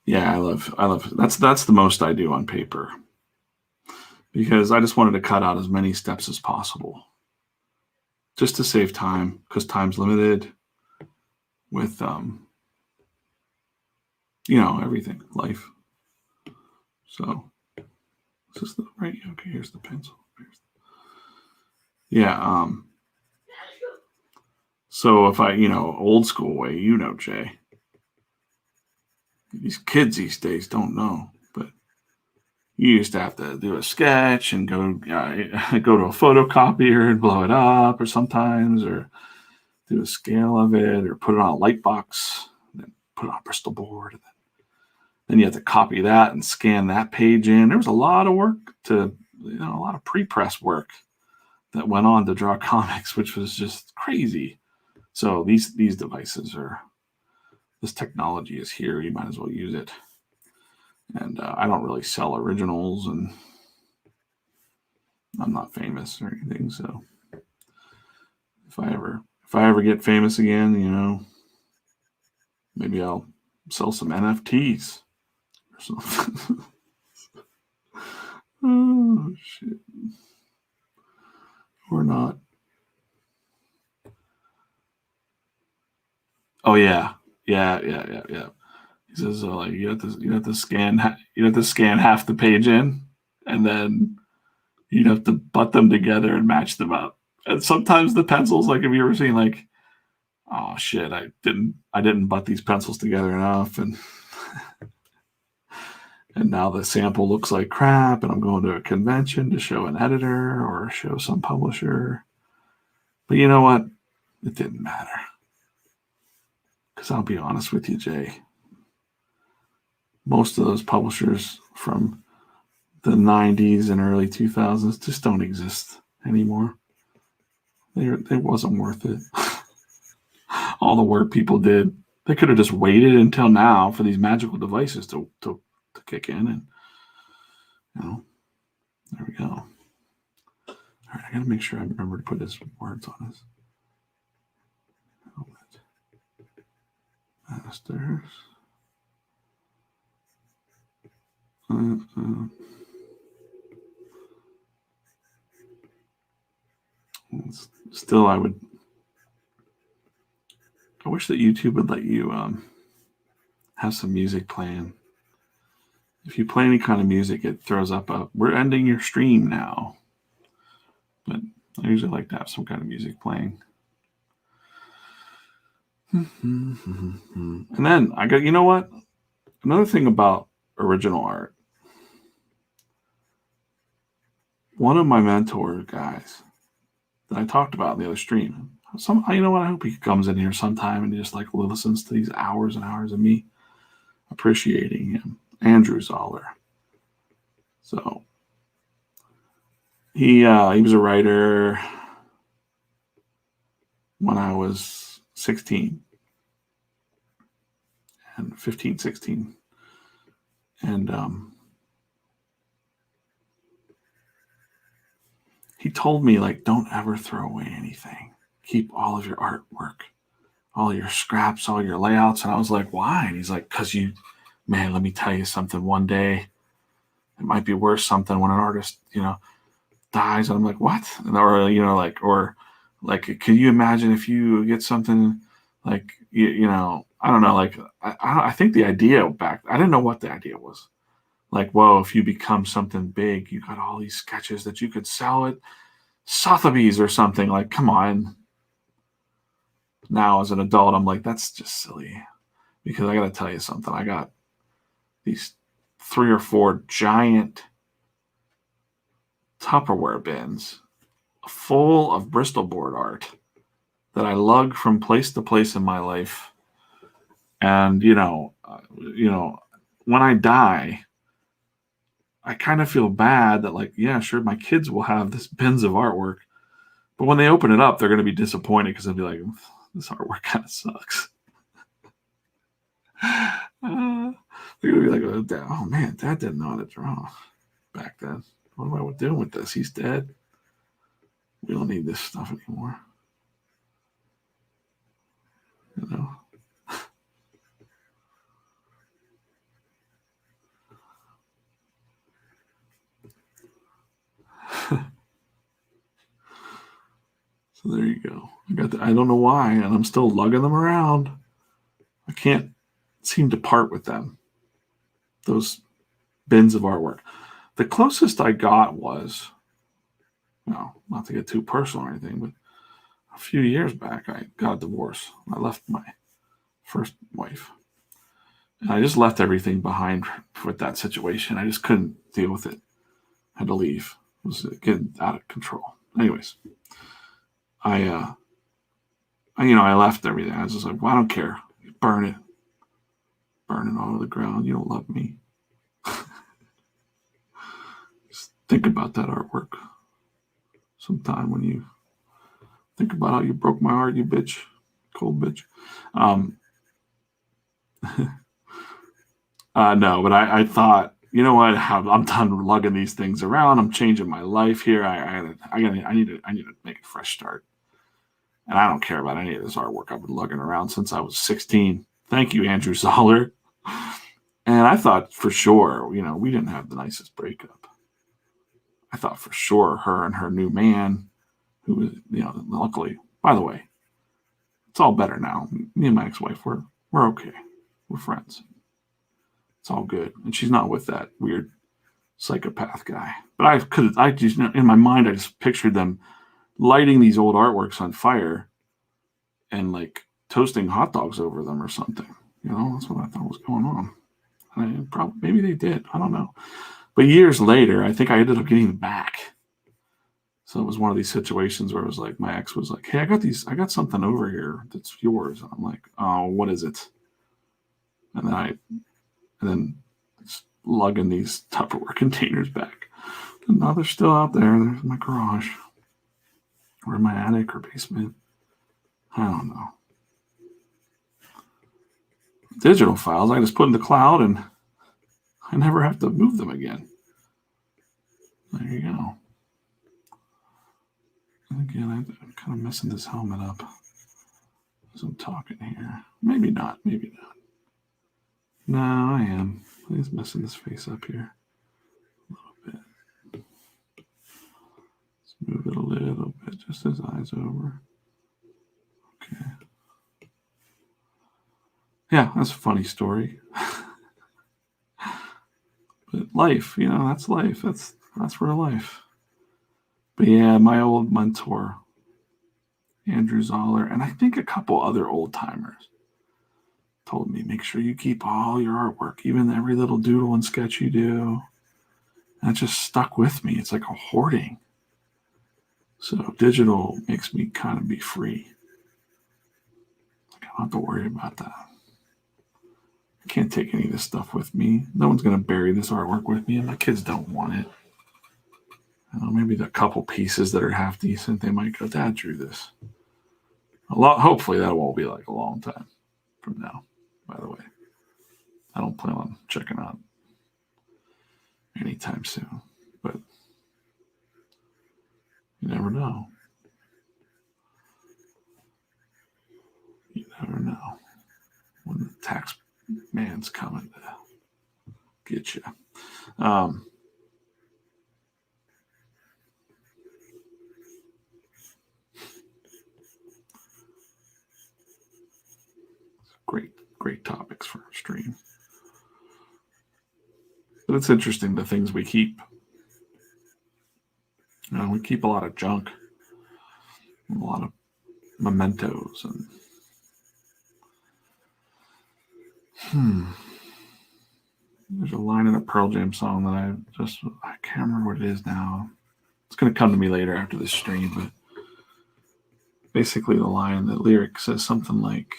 Yeah, I love that's the most I do on paper, because I just wanted to cut out as many steps as possible just to save time, because time's limited with everything, life. So this is the right. Okay, here's the pencil. Yeah. So if I, old school way, Jay, these kids these days don't know, but you used to have to do a sketch and go to a photocopier and blow it up, or do a scale of it, or put it on a light box, then put it on a Bristol board. And then you have to copy that and scan that page in. There was a lot of work a lot of pre-press work that went on to draw comics, which was just crazy. So these devices this technology is here. You might as well use it. And I don't really sell originals, and I'm not famous or anything. So if I ever get famous again, maybe I'll sell some NFTs or something. Oh shit. Or not. Oh yeah. Yeah. He says, you have to scan half the page in, and then you'd have to butt them together and match them up. And sometimes the pencils, like, have you ever seen, like, oh shit, I didn't butt these pencils together enough, and And now the sample looks like crap, and I'm going to a convention to show an editor or show some publisher. But you know what? It didn't matter. Because I'll be honest with you, Jay. Most of those publishers from the 90s and early 2000s just don't exist anymore. It wasn't worth it. All the work people did. They could have just waited until now for these magical devices to kick in, and there we go. All right, I gotta make sure I remember to put his words on his helmet. Masters. Still, I wish that YouTube would let you have some music playing. If you play any kind of music, it throws up we're ending your stream now. But I usually like to have some kind of music playing. And then I got, you know what? Another thing about original art. One of my mentor guys that I talked about in the other stream. You know what? I hope he comes in here sometime and he just like listens to these hours and hours of me appreciating him. Andrew Zoller. So he was a writer when I was 16 and 15, 16. And he told me, like, don't ever throw away anything. Keep all of your artwork, all your scraps, all your layouts. And I was like, why? And he's like, because man, let me tell you something. One day it might be worth something when an artist, dies. And I'm like, what? Or can you imagine if you get something like, I don't know, like, I think the idea I didn't know what the idea was. Like, whoa, if you become something big, you got all these sketches that you could sell at Sotheby's or something. Like, come on. Now, as an adult, I'm like, that's just silly. Because I got to tell you something. I got these 3 or 4 giant Tupperware bins full of Bristol board art that I lug from place to place in my life. And, when I die, I kind of feel bad that, like, yeah, sure, my kids will have this bins of artwork, but when they open it up, they're going to be disappointed because they'll be like, this artwork kind of sucks. They're going to be like, oh man, Dad didn't know how to draw back then. What am I doing with this? He's dead. We don't need this stuff anymore. So there you go. I don't know why, and I'm still lugging them around. I can't seem to part with them. Those bins of artwork. The closest I got was, not to get too personal or anything, but a few years back, I got a divorce. I left my first wife. And I just left everything behind with that situation. I just couldn't deal with it. I had to leave. It was getting out of control. Anyways, I left everything. I was just like, well, I don't care. Burn it. Burn it all to the ground. You don't love me. Just think about that artwork sometime when you think about how you broke my heart, you bitch. Cold bitch. No, but I thought, you know what? I'm done lugging these things around. I'm changing my life here. I need to make a fresh start. And I don't care about any of this artwork I've been lugging around since I was 16. Thank you, Andrew Zoller. And I thought for sure, we didn't have the nicest breakup. I thought for sure her and her new man, who was, luckily, by the way, it's all better now. Me and my ex-wife, we're okay. We're friends. It's all good. And she's not with that weird psychopath guy. But I just, in my mind, I just pictured them lighting these old artworks on fire and like toasting hot dogs over them or something. That's what I thought was going on. Probably, maybe they did. I don't know. But years later, I think I ended up getting them back. So it was one of these situations where it was like my ex was like, "Hey, I got something over here that's yours." And I'm like, "Oh, what is it?" And then just lugging these Tupperware containers back. And now they're still out there. They're in my garage or in my attic or basement. I don't know. Digital files, I just put in the cloud and I never have to move them again. There you go. And again, I'm kind of messing this helmet up as I'm talking here. Maybe not. Maybe not. No, I am. I'm just messing this face up here a little bit. Let's move it a little bit, just his eyes over. Okay. Yeah, that's a funny story. But life, that's life. That's real life. But yeah, my old mentor, Andrew Zoller, and I think a couple other old timers told me, make sure you keep all your artwork, even every little doodle and sketch you do. And it just stuck with me. It's like a hoarding. So digital makes me kind of be free. Like, I don't have to worry about that. I can't take any of this stuff with me. No one's going to bury this artwork with me, and my kids don't want it. Maybe the couple pieces that are half decent, they might go, "Dad drew this." Hopefully that won't be like a long time from now, by the way. I don't plan on checking out anytime soon, but you never know. You never know when the tax man's coming to get you. Great topics for a stream. But it's interesting the things we keep. We keep a lot of junk, a lot of mementos, and there's a line in a Pearl Jam song that I can't remember what it is now. It's going to come to me later after this stream, but basically the lyric says something like,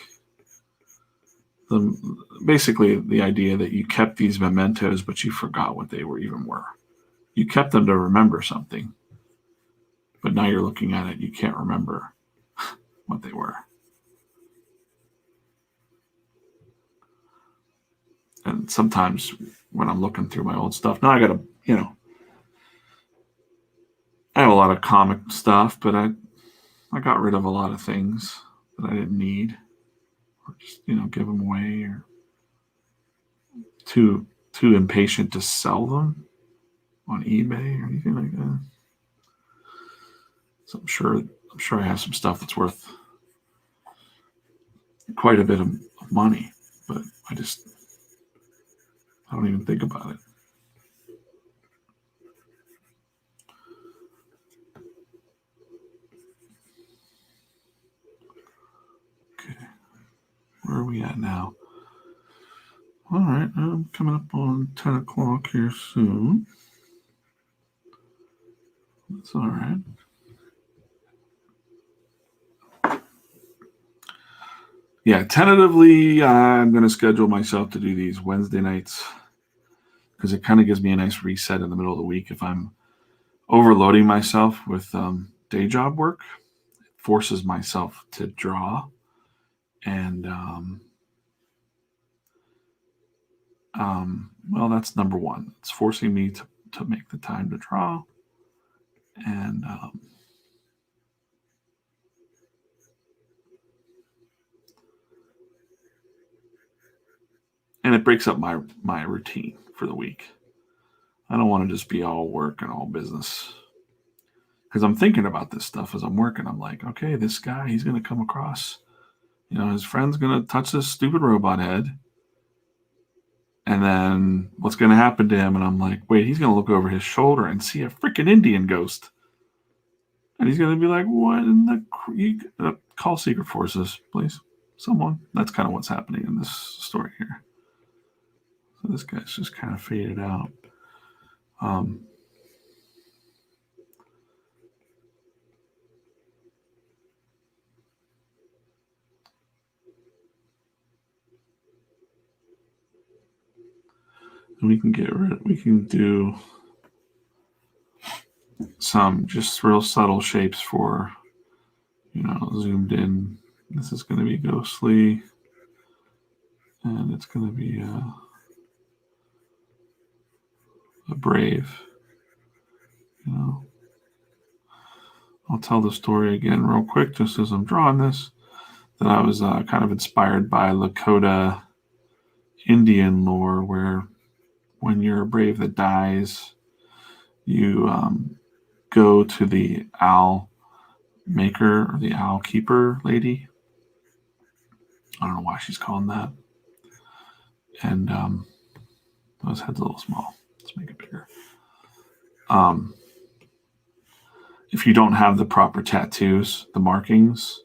basically the idea that you kept these mementos, but you forgot what they were. You kept them to remember something, but now you're looking at it, you can't remember what they were. And sometimes when I'm looking through my old stuff, now I got to, I have a lot of comic stuff, but I got rid of a lot of things that I didn't need, or just, give them away, or too impatient to sell them on eBay or anything like that. So I'm sure I have some stuff that's worth quite a bit of money, but I don't even think about it. Okay, where are we at now? All right, I'm coming up on 10 o'clock here soon. That's all right. Yeah, tentatively, I'm going to schedule myself to do these Wednesday nights because it kind of gives me a nice reset in the middle of the week. If I'm overloading myself with day job work, it forces myself to draw. And, well, that's number one. It's forcing me to make the time to draw. And it breaks up my routine for the week. I don't want to just be all work and all business. Because I'm thinking about this stuff as I'm working. I'm like, okay, this guy, he's going to come across, his friend's going to touch this stupid robot head. And then what's going to happen to him? And I'm like, wait, he's going to look over his shoulder and see a freaking Indian ghost. And he's going to be like, what in the... call Secret Forces, please. Someone. That's kind of what's happening in this story here. So this guy's just kind of faded out. And we can do some just real subtle shapes for, zoomed in. This is going to be ghostly, and it's going to be a brave. I'll tell the story again real quick, just as I'm drawing this, that I was kind of inspired by Lakota Indian lore, where when you're a brave that dies, you go to the owl maker or the owl keeper lady. I don't know why she's calling that. And those head's a little small. Let's make it bigger. If you don't have the proper tattoos, the markings,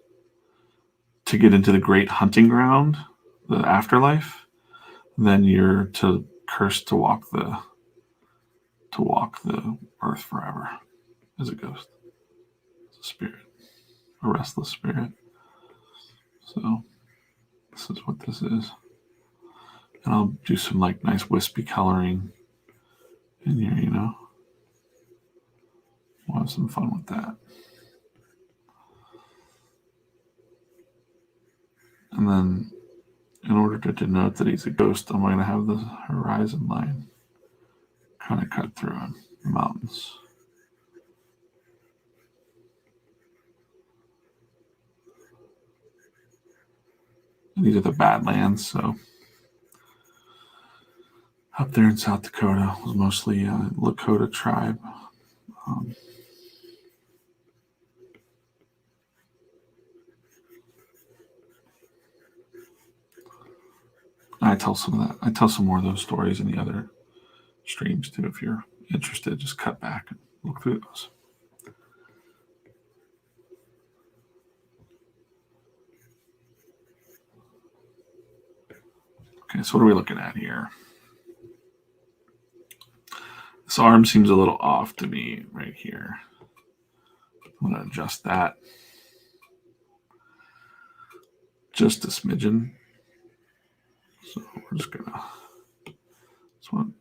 to get into the great hunting ground, the afterlife, then you're cursed to walk the earth forever as a ghost, as a spirit, a restless spirit. So this is what this is. And I'll do some nice wispy coloring in here, We'll have some fun with that. And then in order to denote that he's a ghost, I'm going to have the horizon line kind of cut through on the mountains. And these are the Badlands, so up there in South Dakota was mostly a Lakota tribe. I tell some more of those stories in the other streams too. If you're interested, just cut back and look through those. Okay, so what are we looking at here? This arm seems a little off to me right here. I'm going to adjust that just a smidgen. So we're just going to, this one,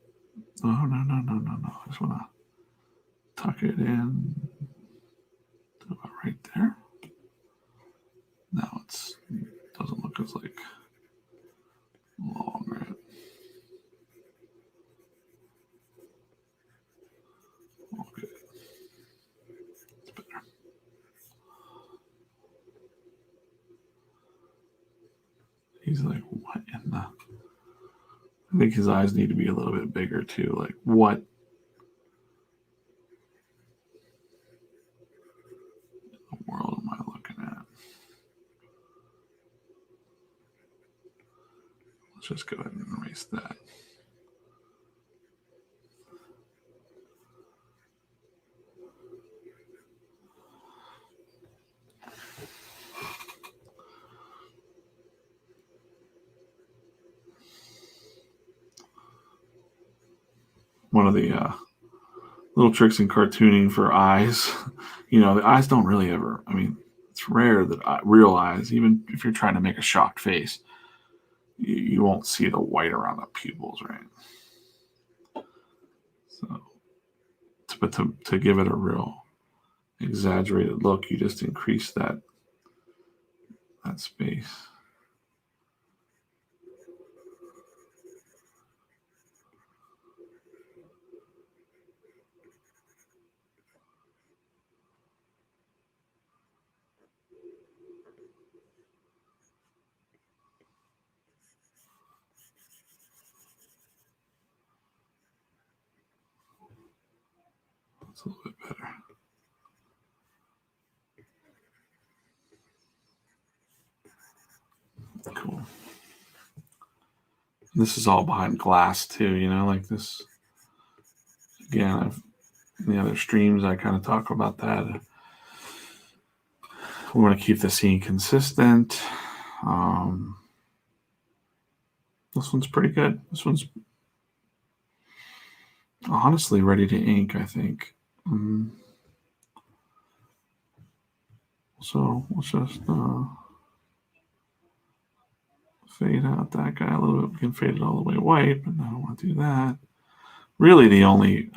no. I just want to tuck it in to about right there. Now it doesn't look as long, right? Okay. It's better. He's like, what in the... I think his eyes need to be a little bit bigger too. Like, what in the world am I looking at? Let's just go ahead and erase that. One of the little tricks in cartooning for eyes, the eyes don't really ever, it's rare that real eyes, even if you're trying to make a shocked face, you won't see the white around the pupils, right? So, but to give it a real exaggerated look, you just increase that space. That's a little bit better. Cool. This is all behind glass too, like this. Again, in the other streams, I kind of talk about that. We want to keep the scene consistent. This one's pretty good. This one's honestly ready to ink, I think. So let's just fade out that guy a little bit. We can fade it all the way white, but I don't want to do that. Really, the only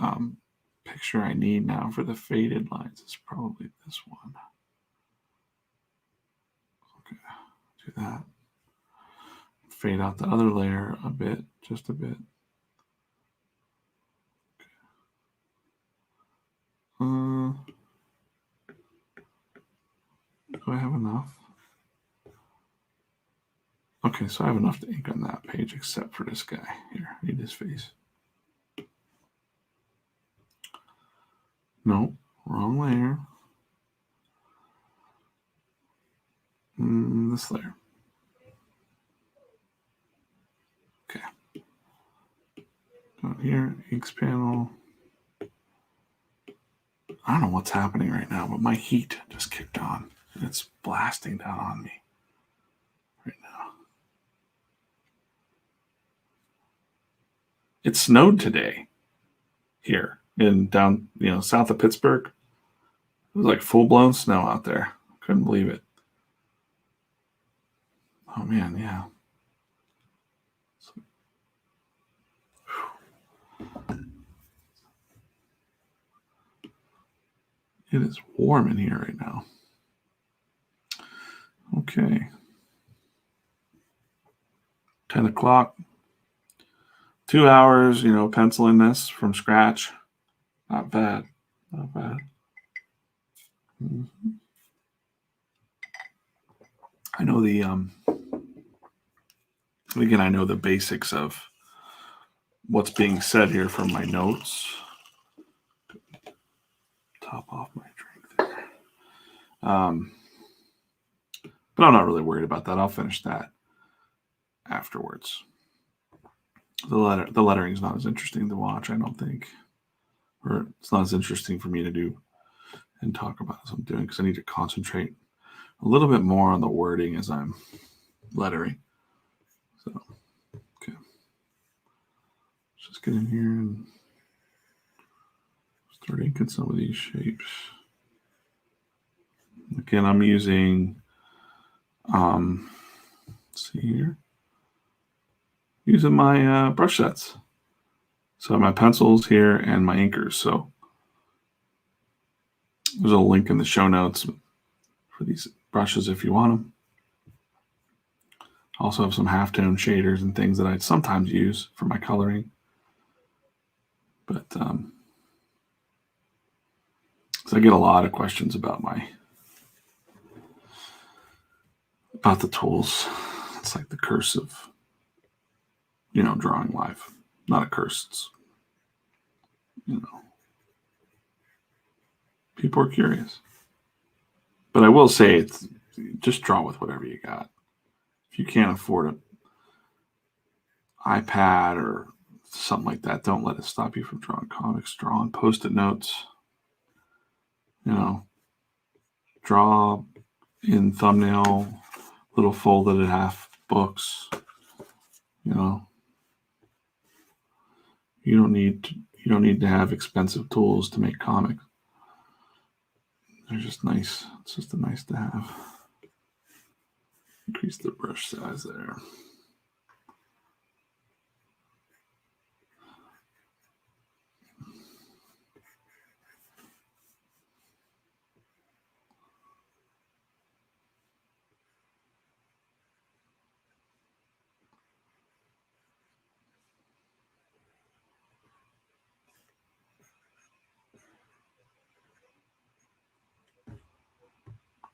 picture I need now for the faded lines is probably this one. Okay, do that. Fade out the other layer a bit, just a bit. Do I have enough? Okay, so I have enough to ink on that page except for this guy. Here, I need his face. No, wrong layer. This layer. Okay. Go here, inks panel. I don't know what's happening right now, but my heat just kicked on. It's blasting down on me right now. It snowed today here in down, south of Pittsburgh. It was like full blown snow out there. Couldn't believe it. Oh man, yeah. It is warm in here right now. Okay. 10 o'clock. 2 hours, penciling this from scratch. Not bad. Not bad. I know again, I know the basics of what's being said here from my notes. Top off my drink there. But I'm not really worried about that. I'll finish that afterwards. The lettering is not as interesting to watch, I don't think. Or it's not as interesting for me to do and talk about as I'm doing because I need to concentrate a little bit more on the wording as I'm lettering. So, okay. Let's just get in here and start inking some of these shapes. Again, I'm using, let's see here, using my brush sets. So my pencils here and my inkers. So there's a link in the show notes for these brushes if you want them. I also have some halftone shaders and things that I sometimes use for my coloring. But so I get a lot of questions about the tools. It's like the curse of, drawing live. Not a curse. It's, people are curious. But I will say it's just draw with whatever you got. If you can't afford an iPad or something like that, don't let it stop you from drawing comics. Draw on Post-it notes. Draw in thumbnail, little folded in half books. You don't need to have expensive tools to make comics. They're just nice. It's just a nice to have. Increase the brush size there.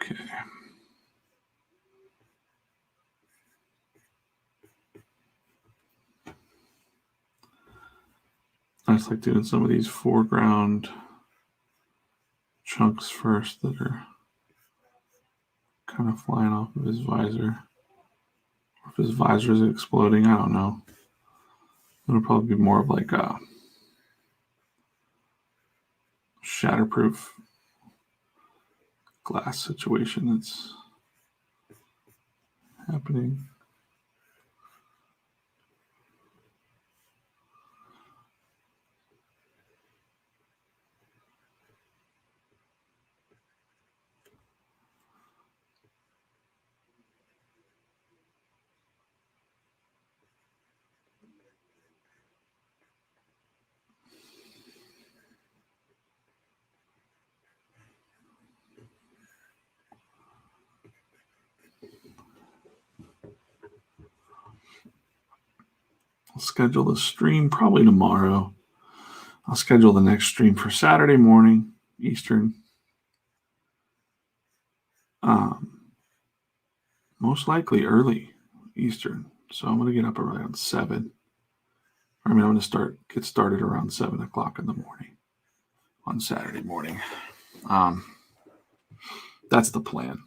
Okay. I just like doing some of these foreground chunks first that are kind of flying off of his visor. Or if his visor is exploding, I don't know. It'll probably be more of like a shatterproof glass situation that's happening. I'll schedule the stream probably tomorrow. I'll schedule the next stream for Saturday morning, Eastern. Most likely early Eastern. So I'm going to get up around 7. I'm going to get started around 7 o'clock in the morning on Saturday morning. That's the plan.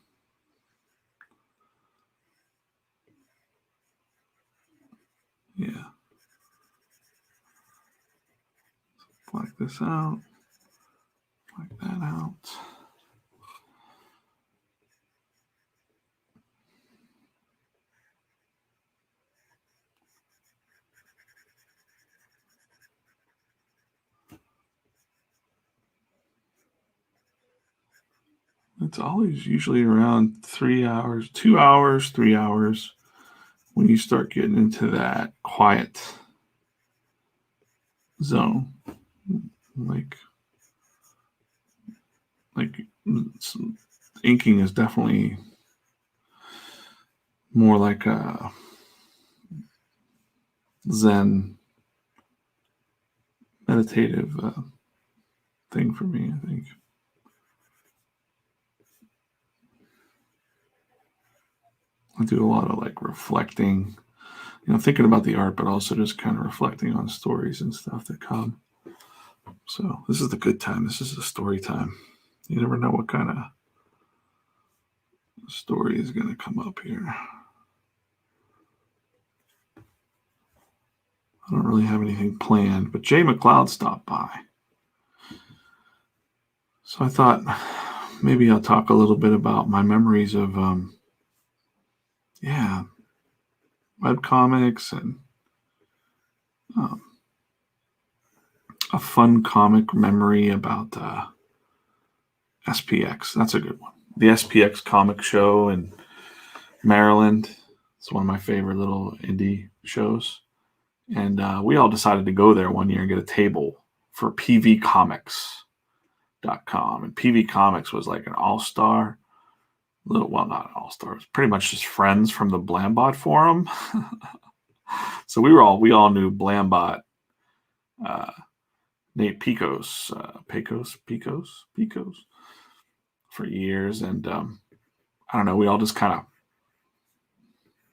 Yeah. Black this out. Black that out. It's always usually around 3 hours, 2 hours, 3 hours when you start getting into that quiet zone. Like inking is definitely more like a Zen meditative thing for me, I think. I do a lot of like reflecting, thinking about the art, but also just kind of reflecting on stories and stuff that come. So this is the good time. This is the story time. You never know what kind of story is going to come up here. I don't really have anything planned, but Jay McLeod stopped by. So I thought maybe I'll talk a little bit about my memories of, webcomics and a fun comic memory about SPX. That's a good one. The SPX comic show in Maryland. It's one of my favorite little indie shows. And we all decided to go there one year and get a table for pvcomics.com. And PV Comics was like an all-star. Well, not an all-star. It was pretty much just friends from the Blambot forum. So we all knew Blambot, Nate Pecos for years. And I don't know, we all just kind of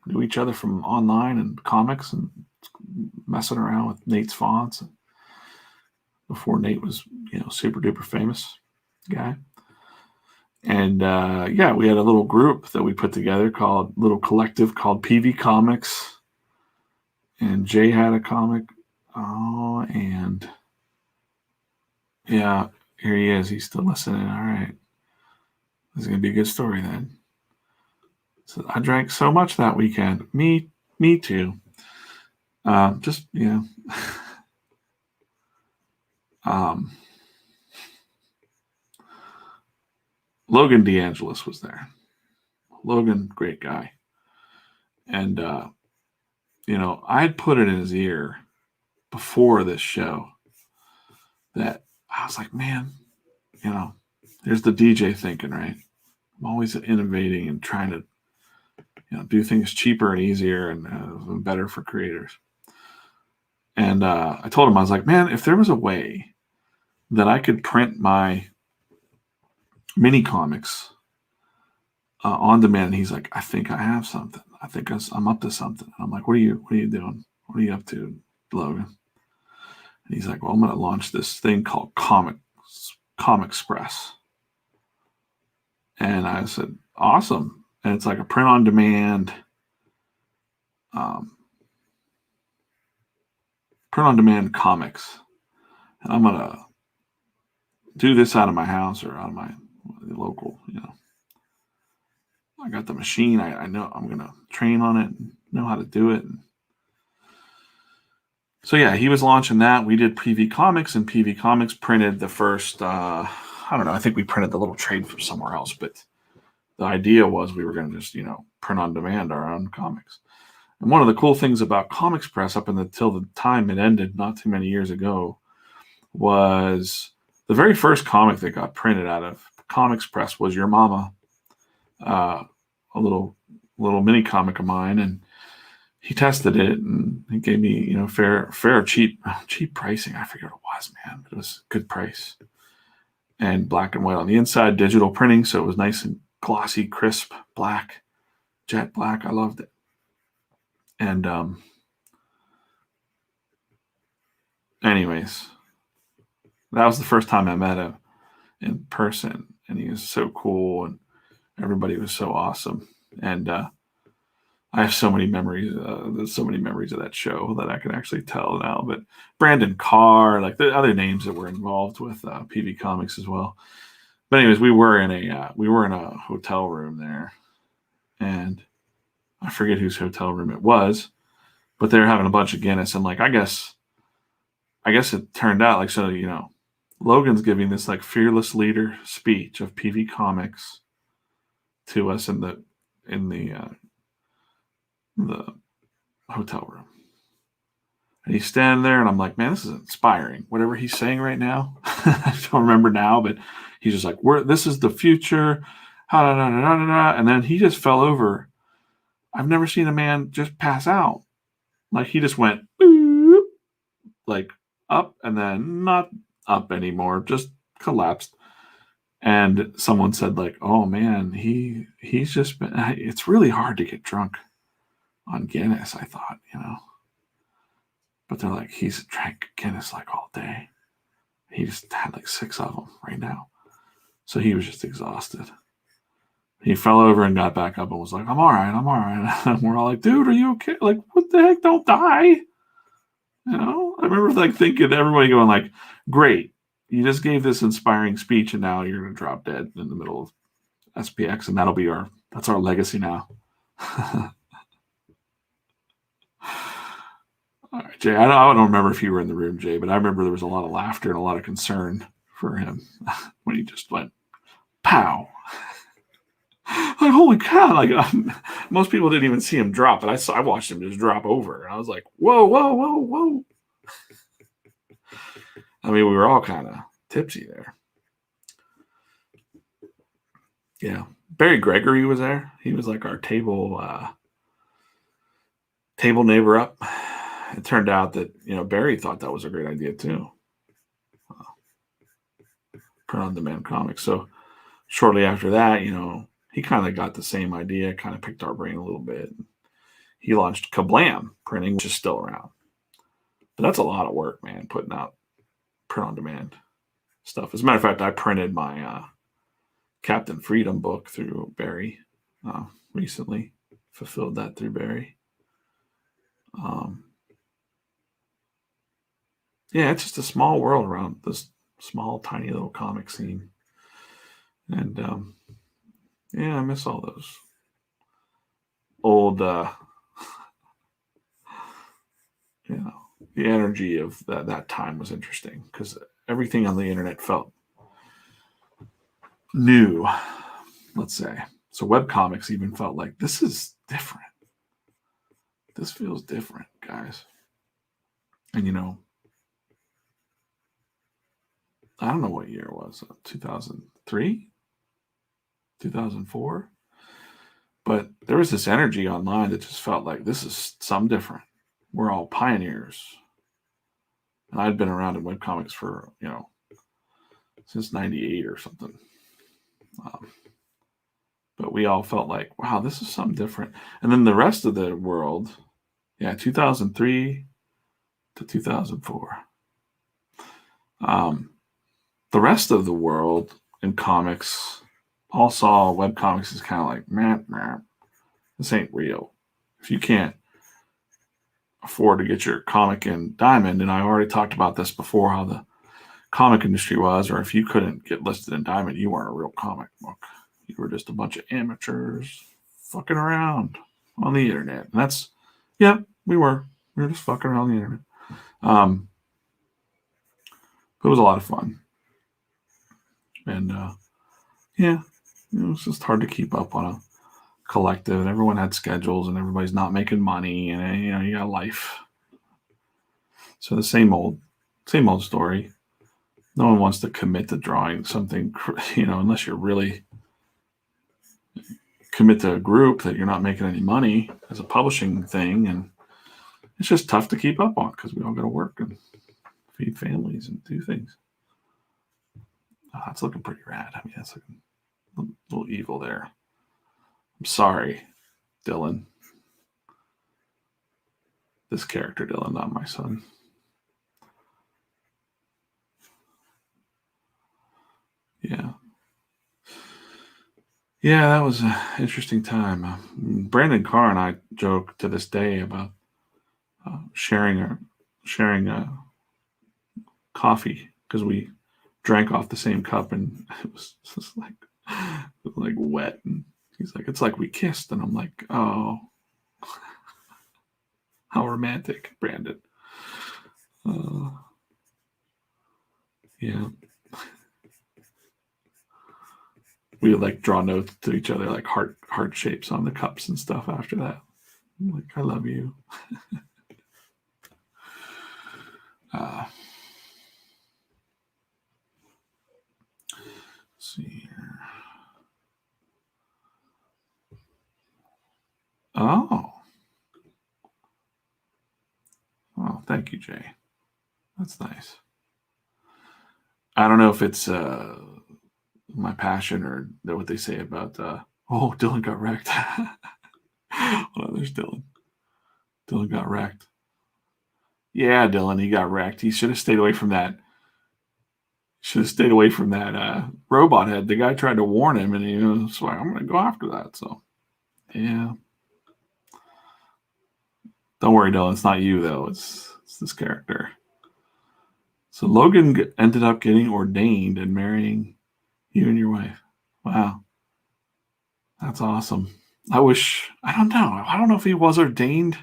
knew each other from online and comics and messing around with Nate's fonts before Nate was, super duper famous guy. And we had a little group that we put together little collective called PV Comics. And Jay had a comic. Oh, and yeah, here he is. He's still listening. All right. This is going to be a good story then. So I drank so much that weekend. Me too. Logan DeAngelis was there. Logan, great guy. And, I had put it in his ear before this show that I was like, man, there's the DJ thinking, right? I'm always innovating and trying to, do things cheaper and easier and better for creators. And I told him, I was like, man, if there was a way that I could print my mini comics on demand, he's like, I think I have something. I think I'm up to something. And I'm like, what are you doing? What are you up to, Logan? And he's like, well, I'm going to launch this thing called Comic Express. And I said, awesome. And it's like a print on demand, comics. And I'm going to do this out of my house or out of my local, I got the machine. I know I'm going to train on it and know how to do it. So yeah, he was launching that. We did PV Comics, and PV Comics printed the first, I don't know, I think we printed the little trade from somewhere else, but the idea was we were going to just, print on demand our own comics. And one of the cool things about Comics Press up until the time it ended not too many years ago was the very first comic that got printed out of Comics Press was Your Mama, a little mini comic of mine. And he tested it and he gave me, fair, cheap pricing. I forget what it was, man, but it was a good price. And black and white on the inside, digital printing, so it was nice and glossy, crisp, black, jet black. I loved it. And anyways, that was the first time I met him in person, and he was so cool, and everybody was so awesome. And I have so many memories. There's so many memories of that show that I can actually tell now. But Brandon Carr, like the other names that were involved with PV Comics as well. But anyways, we were in a hotel room there, and I forget whose hotel room it was, but they were having a bunch of Guinness, and like I guess it turned out like so. Logan's giving this like fearless leader speech of PV Comics to us in the hotel room. And he's standing there, and I'm like, man, this is inspiring. Whatever he's saying right now, I don't remember now, but he's just like, this is the future. And then he just fell over. I've never seen a man just pass out. Like he just went like up and then not up anymore, just collapsed. And someone said like, oh man, he's just been, it's really hard to get drunk on Guinness, I thought, but they're like, he's drank Guinness like all day. He just had like 6 of them right now. So he was just exhausted. He fell over and got back up and was like, I'm all right. And we're all like, dude, are you okay? Like, what the heck? Don't die. I remember like thinking, everybody going like, great. You just gave this inspiring speech and now you're going to drop dead in the middle of SPX. And that's our legacy now. All right, Jay, I don't remember if you were in the room, Jay, but I remember there was a lot of laughter and a lot of concern for him when he just went, pow. Like, holy cow. Like, most people didn't even see him drop, but I watched him just drop over. And I was like, whoa. I mean, we were all kind of tipsy there. Yeah. Barry Gregory was there. He was like our table neighbor up. It turned out that, Barry thought that was a great idea too. Print on demand comics. So shortly after that, he kind of got the same idea, kind of picked our brain a little bit. He launched Kablam printing, which is still around. But that's a lot of work, man, putting out print on demand stuff. As a matter of fact, I printed my Captain Freedom book through Barry recently. Fulfilled that through Barry. Yeah, it's just a small world around this small, tiny little comic scene. And I miss all those old, the energy of that time was interesting because everything on the internet felt new, let's say. So webcomics even felt like, this is different. This feels different, guys. And, I don't know what year it was, 2003, 2004. But there was this energy online that just felt like this is something different. We're all pioneers. And I'd been around in webcomics for, since 98 or something. But we all felt like, wow, this is something different. And then the rest of the world, 2003 to 2004. The rest of the world in comics all saw webcomics as kind of like, meh, this ain't real. If you can't afford to get your comic in Diamond, and I already talked about this before, how the comic industry was, or if you couldn't get listed in Diamond, you weren't a real comic book. You were just a bunch of amateurs fucking around on the internet. And that's, we were just fucking around the internet. It was a lot of fun. And it was just hard to keep up on a collective, and everyone had schedules and everybody's not making money, and you got life. So the same old story. No one wants to commit to drawing something, unless you're really commit to a group that you're not making any money as a publishing thing, and it's just tough to keep up on because we all got to work and feed families and do things. Oh, that's looking pretty rad. I mean, that's looking a little evil there. I'm sorry, Dylan. This character, Dylan, not my son. Yeah. Yeah, that was an interesting time. Brandon Carr and I joke to this day about sharing a coffee because we drank off the same cup, and it was just like wet. And he's like, "It's like we kissed," and I'm like, "Oh, how romantic, Brandon." Yeah. We would like draw notes to each other, like heart shapes on the cups and stuff after that. I'm like, I love you. Let's see here. Oh, thank you, Jay. That's nice. I don't know if it's my passion or what they say about, oh, Dylan got wrecked. Well, there's Dylan. Dylan got wrecked. Yeah, Dylan, he got wrecked. He should have stayed away from that. Robot head. The guy tried to warn him, and he was like, I'm going to go after that. So, yeah. Don't worry, Dylan. It's not you, though. It's this character. So Logan ended up getting ordained and marrying you and your wife. Wow. That's awesome. I don't know if he was ordained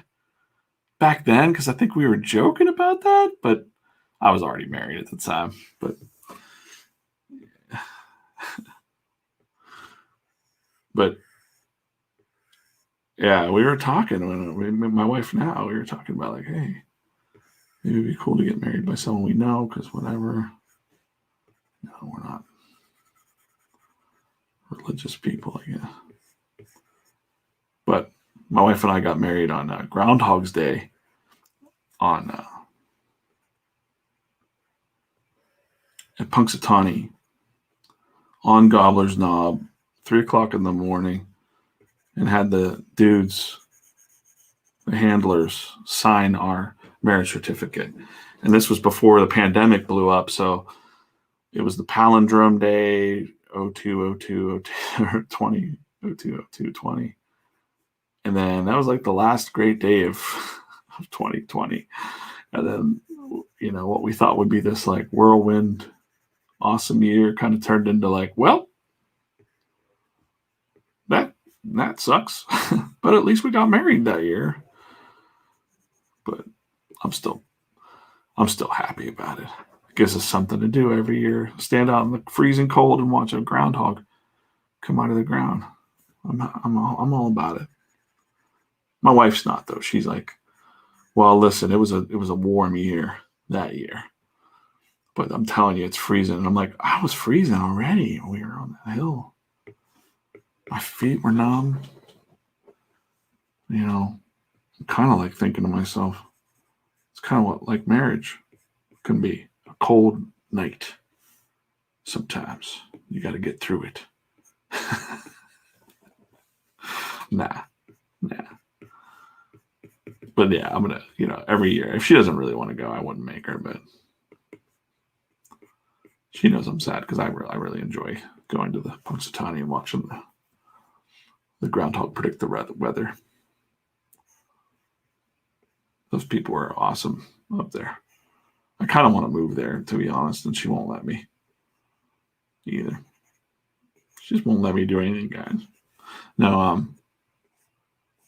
back then, because I think we were joking about that, but I was already married at the time. But yeah, we were talking when my wife now, we were talking about like, hey, maybe it'd be cool to get married by someone we know, because whatever. No, we're not religious people, I guess. But my wife and I got married on Groundhog's Day at Punxsutawney on Gobbler's Knob, 3:00 in the morning, and had the dudes, the handlers, sign our marriage certificate. And this was before the pandemic blew up, so it was the palindrome day, 0202 20 02 20. And then that was like the last great day of 2020. And then, what we thought would be this like whirlwind, awesome year kind of turned into like, well, that sucks. But at least we got married that year. But I'm still happy about it. It gives us something to do every year. Stand out in the freezing cold and watch a groundhog come out of the ground. I'm all about it. My wife's not, though. She's like, well, listen, it was a warm year that year, but I'm telling you, it's freezing. And I'm like, I was freezing already when we were on the hill. My feet were numb. I'm kind of like thinking to myself, it's kind of what like marriage can be. A cold night. Sometimes you got to get through it. Nah. But yeah, I'm going to, every year, if she doesn't really want to go, I wouldn't make her, but she knows I'm sad because I really enjoy going to the Punxsutawney and watching the groundhog predict the weather. Those people are awesome up there. I kind of want to move there, to be honest, and she won't let me either. She just won't let me do anything, guys. No,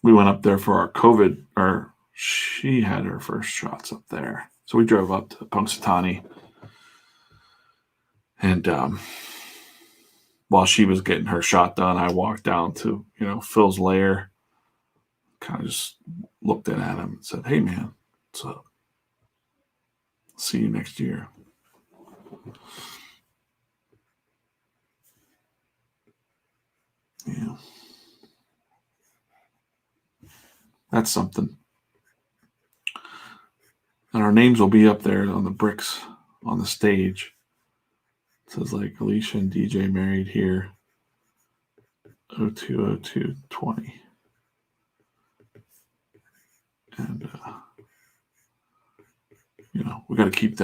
we went up there for our COVID, or she had her first shots up there. So we drove up to Punxsutawney, and while she was getting her shot done, I walked down to, Phil's lair, kind of just looked in at him and said, hey, man, what's up? See you next year. Yeah. That's something. And our names will be up there on the bricks on the stage. It says like Alicia and DJ married here 020220. And, we got to keep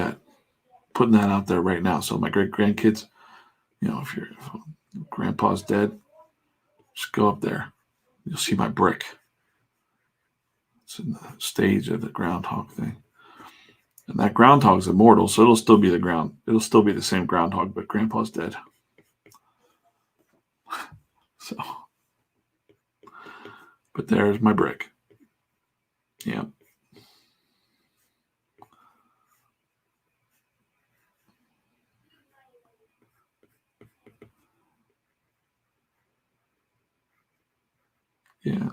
putting that out there right now. So my great grandkids, if grandpa's dead, just go up there. You'll see my brick. It's in the stage of the groundhog thing. And that groundhog's immortal, so it'll still be it'll still be the same groundhog, but grandpa's dead. So, but there's my brick. Yeah. Yeah.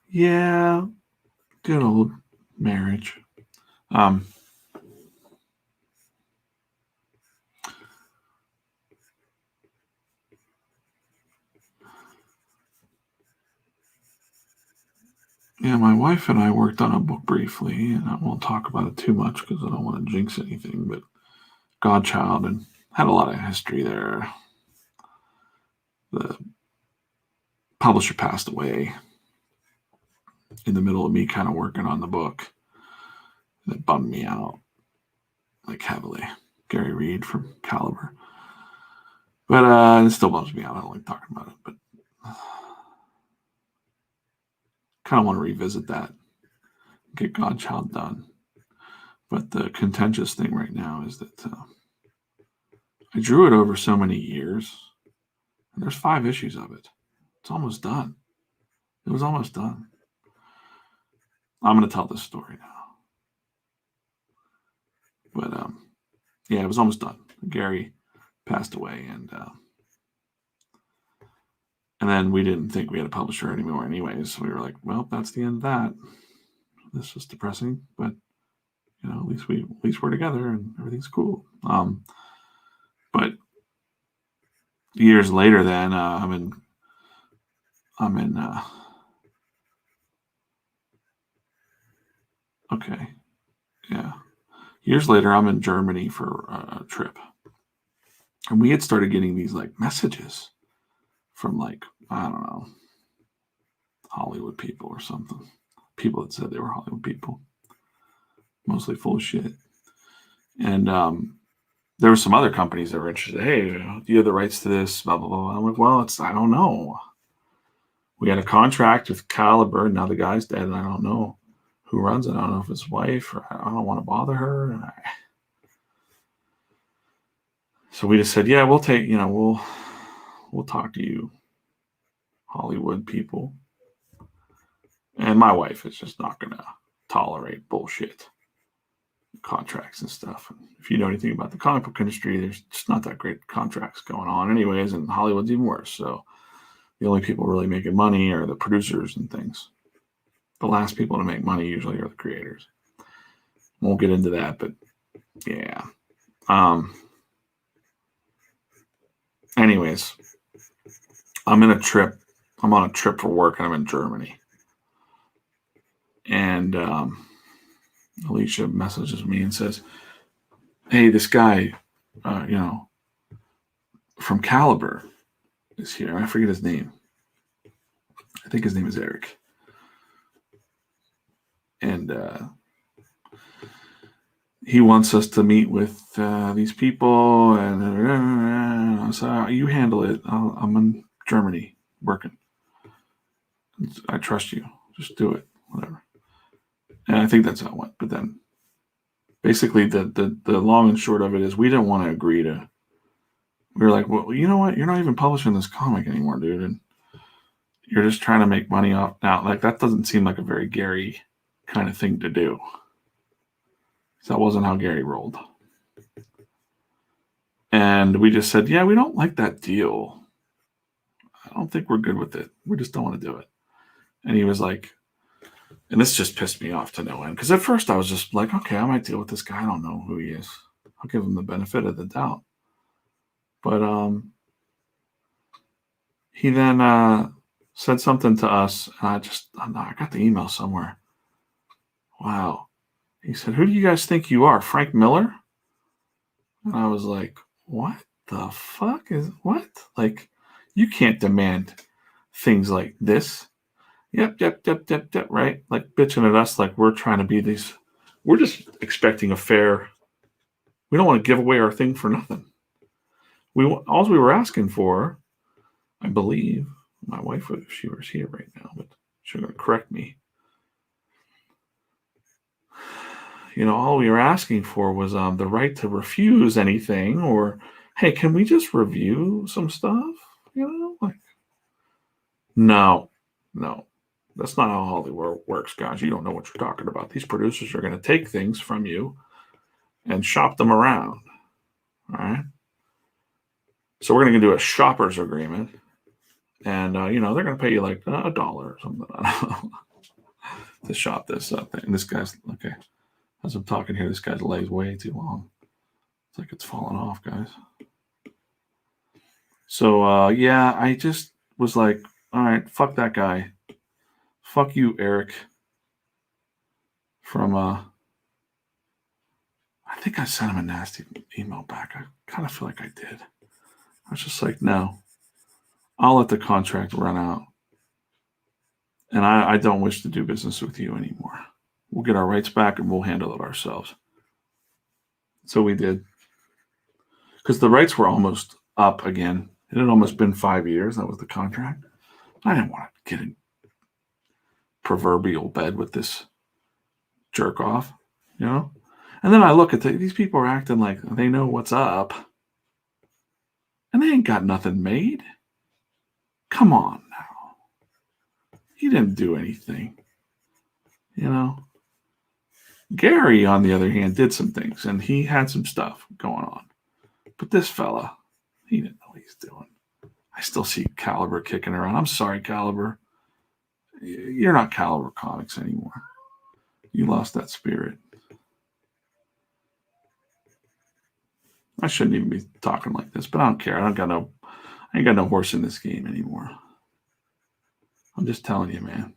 Yeah. Good old marriage. Yeah, my wife and I worked on a book briefly, and I won't talk about it too much because I don't want to jinx anything, but Godchild, and had a lot of history there. The publisher passed away in the middle of me kind of working on the book. That bummed me out, like heavily. Gary Reed from Caliber. But it still bums me out. I don't like talking about it, but kind of want to revisit that, get Godchild done. But the contentious thing right now is that I drew it over so many years, and there's 5 issues of it. It's almost done. It was almost done. I'm going to tell this story now. But yeah, it was almost done. Gary passed away, and then we didn't think we had a publisher anymore anyways. So we were like, well, that's the end of that. This was depressing, but at least we're together and everything's cool. But years later, then I'm in okay, yeah. Years later, I'm in Germany for a trip, and we had started getting these like messages from like, I don't know, Hollywood people or something. People that said they were Hollywood people, mostly full of shit. And there were some other companies that were interested. Hey, do you have the rights to this? Blah, blah, blah. I'm like, well, I don't know. We had a contract with Caliber. Now the guy's dead, and I don't know who runs it. I don't know if it's his wife, or I don't want to bother her. So we just said, yeah, we'll take, we'll talk to you, Hollywood people. And my wife is just not going to tolerate bullshit contracts and stuff. If you know anything about the comic book industry, there's just not that great contracts going on anyways, and Hollywood's even worse. So the only people really making money are the producers and things. The last people to make money usually are the creators. Won't get into that, but yeah. Anyways, I'm on a trip for work, and I'm in Germany. And Alicia messages me and says, hey, this guy, from Caliber is here. I forget his name. I think his name is Eric. And he wants us to meet with these people. And so you handle it. I'm in Germany working. I trust you. Just do it. Whatever. And I think that's how it went. But then basically the long and short of it is we didn't want to agree to. We were like, well, you know what? You're not even publishing this comic anymore, dude. And you're just trying to make money off now. Like, that doesn't seem like a very Gary kind of thing to do. So that wasn't how Gary rolled. And we just said, yeah, we don't like that deal. I don't think we're good with it. We just don't want to do it. And he was like, and this just pissed me off to no end. Because at first I was just like, okay, I might deal with this guy. I don't know who he is. I'll give him the benefit of the doubt. But he then said something to us, and I got the email somewhere. Wow. He said, "Who do you guys think you are, Frank Miller?" And I was like, "What the fuck is what? Like, you can't demand things like this." Yep, right? Like bitching at us like we're trying to be these. We're just expecting a fair. We don't want to give away our thing for nothing. All we were asking for, I believe, my wife, if she was here right now, but she's going to correct me. All we were asking for was the right to refuse anything, or hey, can we just review some stuff? Like no, that's not how Hollywood works, guys. You don't know what you're talking about. These producers are going to take things from you and shop them around. All right. So we're going to do a shopper's agreement, and they're going to pay you like $1 or something to shop this thing. And this guy's okay. As I'm talking here, this guy's legs way too long. It's like it's falling off, guys. So yeah, I just was like, all right, fuck that guy. Fuck you, Eric. From I think I sent him a nasty email back. I kind of feel like I did. I was just like, no, I'll let the contract run out. And I don't wish to do business with you anymore. We'll get our rights back and we'll handle it ourselves. So we did. Because the rights were almost up again. It had almost been 5 years. That was the contract. I didn't want to get in proverbial bed with this jerk off, And then I look at these people are acting like they know what's up. And they ain't got nothing made. Come on now. He didn't do anything. Gary, on the other hand, did some things, and he had some stuff going on. But this fella, he didn't know what he's doing. I still see Caliber kicking around. I'm sorry, Caliber. You're not Caliber Comics anymore. You lost that spirit. I shouldn't even be talking like this, but I don't care. I ain't got no horse in this game anymore. I'm just telling you, man.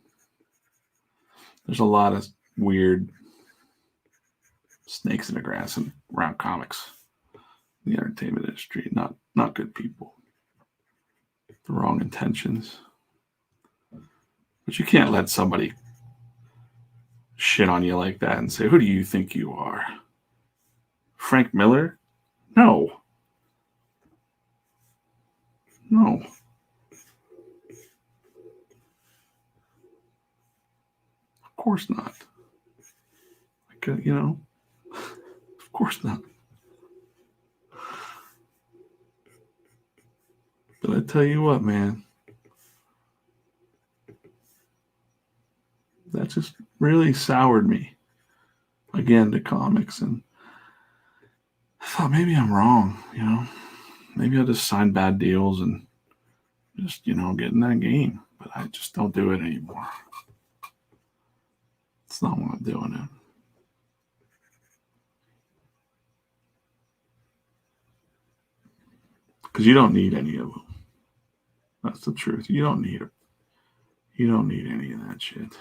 There's a lot of weird snakes in the grass and around comics, the entertainment industry. Not good people. The wrong intentions. But you can't let somebody shit on you like that and say, "Who do you think you are? Frank Miller?" No. Of course not. Of course not. But I tell you what, man, that just really soured me again to comics. And I thought maybe I'm wrong, Maybe I'll just sign bad deals and just, get in that game. But I just don't do it anymore. It's not what I'm doing it. Because you don't need any of them. That's the truth. You don't need it. You don't need any of that shit.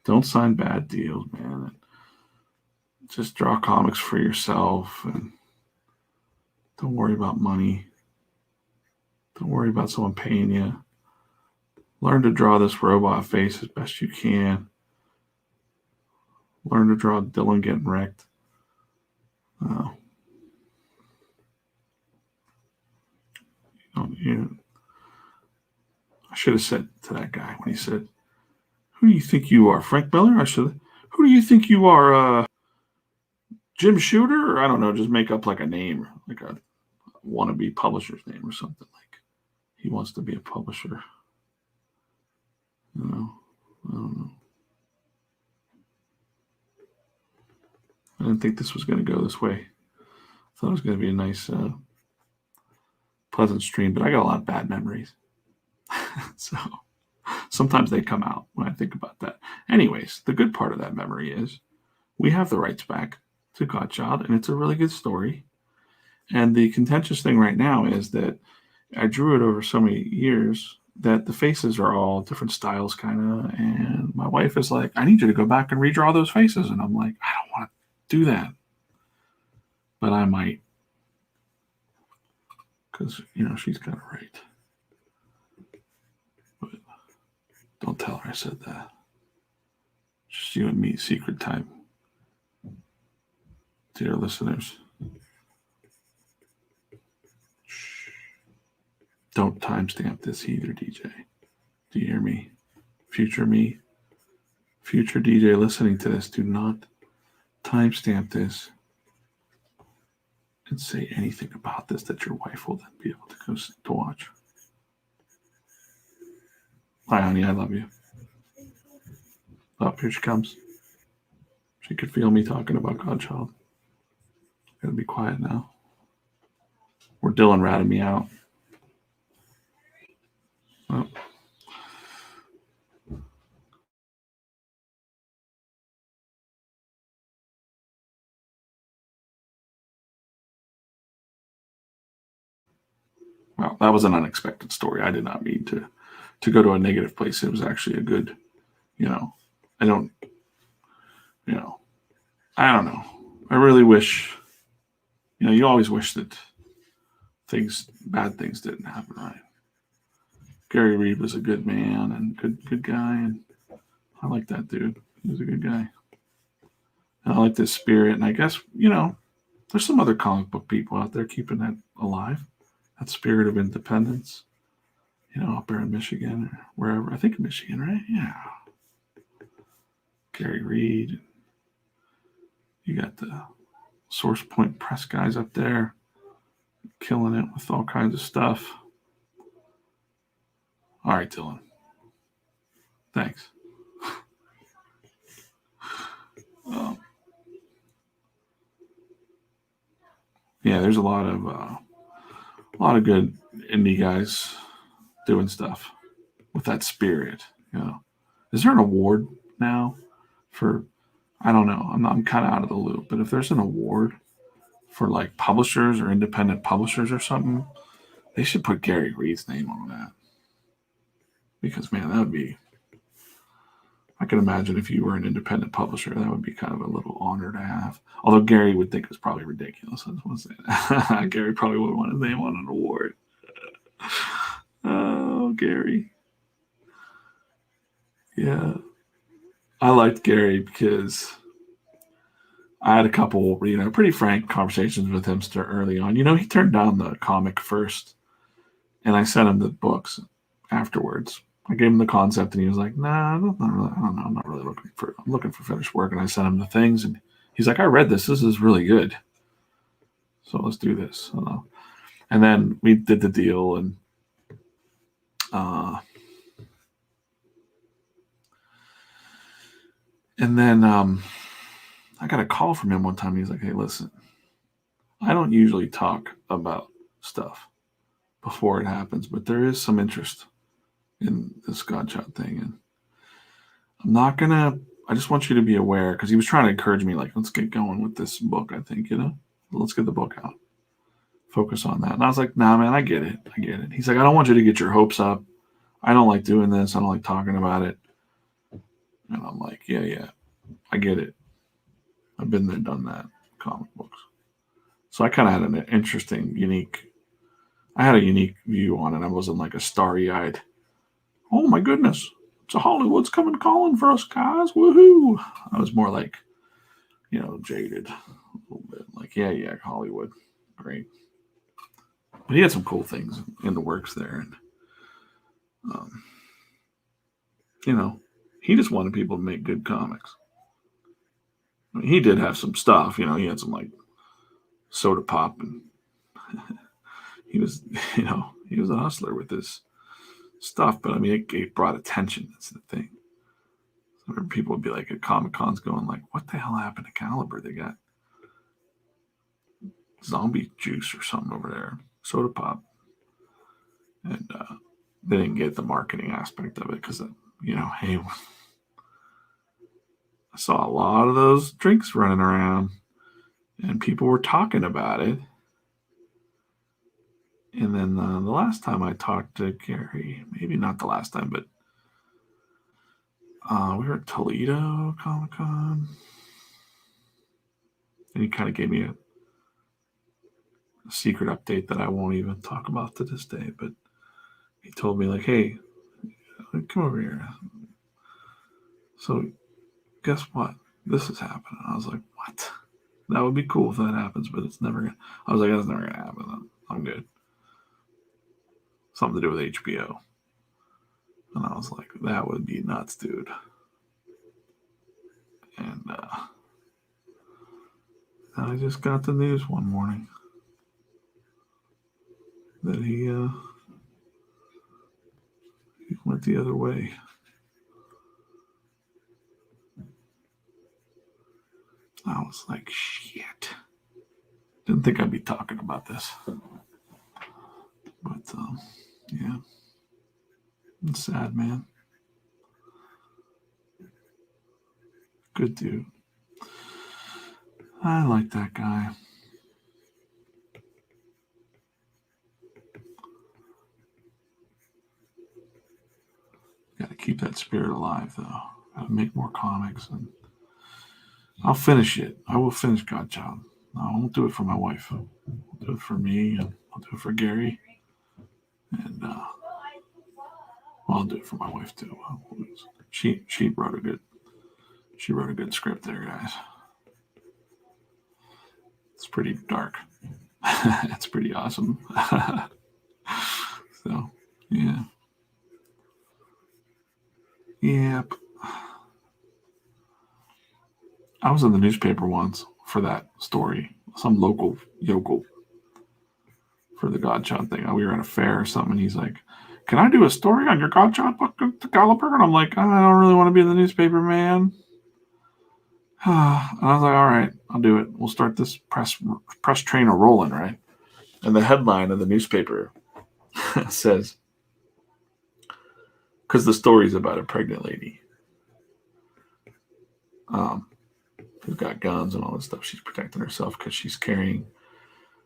Don't sign bad deals, man. Just draw comics for yourself and don't worry about money. Don't worry about someone paying you. Learn to draw this robot face as best you can. Learn to draw Dylan getting wrecked. I should have said to that guy when he said, "Who do you think you are, Frank Miller?" Who do you think you are, Jim Shooter? Or I don't know, just make up like a name, like a wannabe publisher's name or something. Like he wants to be a publisher. I don't know. I didn't think this was going to go this way. I thought it was going to be a nice, pleasant stream, but I got a lot of bad memories. So sometimes they come out when I think about that. Anyways, the good part of that memory is we have the rights back to Godchild, and it's a really good story. And the contentious thing right now is that I drew it over so many years that the faces are all different styles, kind of. And my wife is like, I need you to go back and redraw those faces. And I'm like, I don't want to do that, but I might, because, she's kind of right. But don't tell her I said that. Just you and me, secret time. Dear listeners, shh. Don't timestamp this either, DJ. Do you hear me? Future DJ listening to this, do not timestamp this and say anything about this that your wife will then be able to go to watch. Hi, honey, I love you. Oh, here she comes. She could feel me talking about Godchild. Gotta be quiet now. Or Dylan ratted me out. Oh. Well, that was an unexpected story. I did not mean to go to a negative place. It was actually a good, I don't know. I really wish, you always wish that bad things didn't happen, right? Gary Reed was a good man and good guy, and I like that dude. He was a good guy. And I like this spirit, and I guess, there's some other comic book people out there keeping that alive, that spirit of independence, up there in Michigan or wherever. I think in Michigan, right? Yeah. Gary Reed. You got the Source Point Press guys up there killing it with all kinds of stuff. All right, Dylan. Thanks. Yeah, there's a lot of good indie guys doing stuff with that spirit. Is there an award now for? I don't know. I'm kind of out of the loop. But if there's an award for like publishers or independent publishers or something, they should put Gary Reed's name on that. Because man, that would be. I can imagine if you were an independent publisher, that would be kind of a little honor to have. Although Gary would think it was probably ridiculous. I just want to say that. Gary probably would want his name on an award. Oh, Gary. Yeah. I liked Gary because I had a couple, pretty frank conversations with him early on. He turned down the comic first, and I sent him the books afterwards. I gave him the concept, and he was like, "Nah, not really. I don't know. I'm not really looking for. I'm looking for finished work." And I sent him the things, and he's like, "I read this. This is really good. So let's do this." And then we did the deal, and then I got a call from him one time. He's like, "Hey, listen, I don't usually talk about stuff before it happens, but there is some interest in this Godchild thing, and I'm not gonna. I just want you to be aware," because he was trying to encourage me, like, "Let's get going with this book. I think let's get the book out. Focus on that." And I was like, "Nah, man, I get it. He's like, "I don't want you to get your hopes up. I don't like doing this. I don't like talking about it." And I'm like, "Yeah, I get it. I've been there, done that. Comic books." So I kind of had an interesting, I had a unique view on it. I wasn't like a starry-eyed, "Oh my goodness, it's a Hollywood's coming calling for us, guys. Woohoo." I was more like, jaded a little bit. Like, yeah, Hollywood. Great. But he had some cool things in the works there. And, he just wanted people to make good comics. I mean, he did have some stuff, he had some like soda pop, and he was, he was a hustler with this stuff. But I mean, it brought attention. That's the thing. So people would be like at Comic Cons going like, "What the hell happened to Caliber? They got zombie juice or something over there, soda pop." And they didn't get the marketing aspect of it because, hey, I saw a lot of those drinks running around and people were talking about it. And then the last time I talked to Gary, maybe not the last time, but we were at Toledo Comic Con, and he kind of gave me a secret update that I won't even talk about to this day. But he told me, like, hey, come over here. So guess what? This is happening. I was like, what? That would be cool if that happens, but it's never gonna. I was like, that's never gonna happen. I'm good. Something to do with HBO. And I was like, that would be nuts, dude. And I just got the news one morning that he went the other way. I was like, shit. Didn't think I'd be talking about this. But, yeah. It's sad, man. Good dude. I like that guy. Got to keep that spirit alive, though. Got to make more comics, and I'll finish it. I will finish Godchild. I won't do it for my wife. I'll do it for me, and I'll do it for Gary, and well, I'll do it for my wife too. She wrote a good script there, guys. It's pretty dark. It's pretty awesome. So, yeah. Yep. I was in the newspaper once for that story. Some local yokel for the Godchild thing. We were at a fair or something, and he's like, can I do a story on your Godchild book, the Galloper? And I'm like, I don't really want to be in the newspaper, man. And I was like, all right, I'll do it. We'll start this press train a rolling, right? And the headline of the newspaper says, because the story's about a pregnant lady who's got guns and all this stuff. She's protecting herself because she's carrying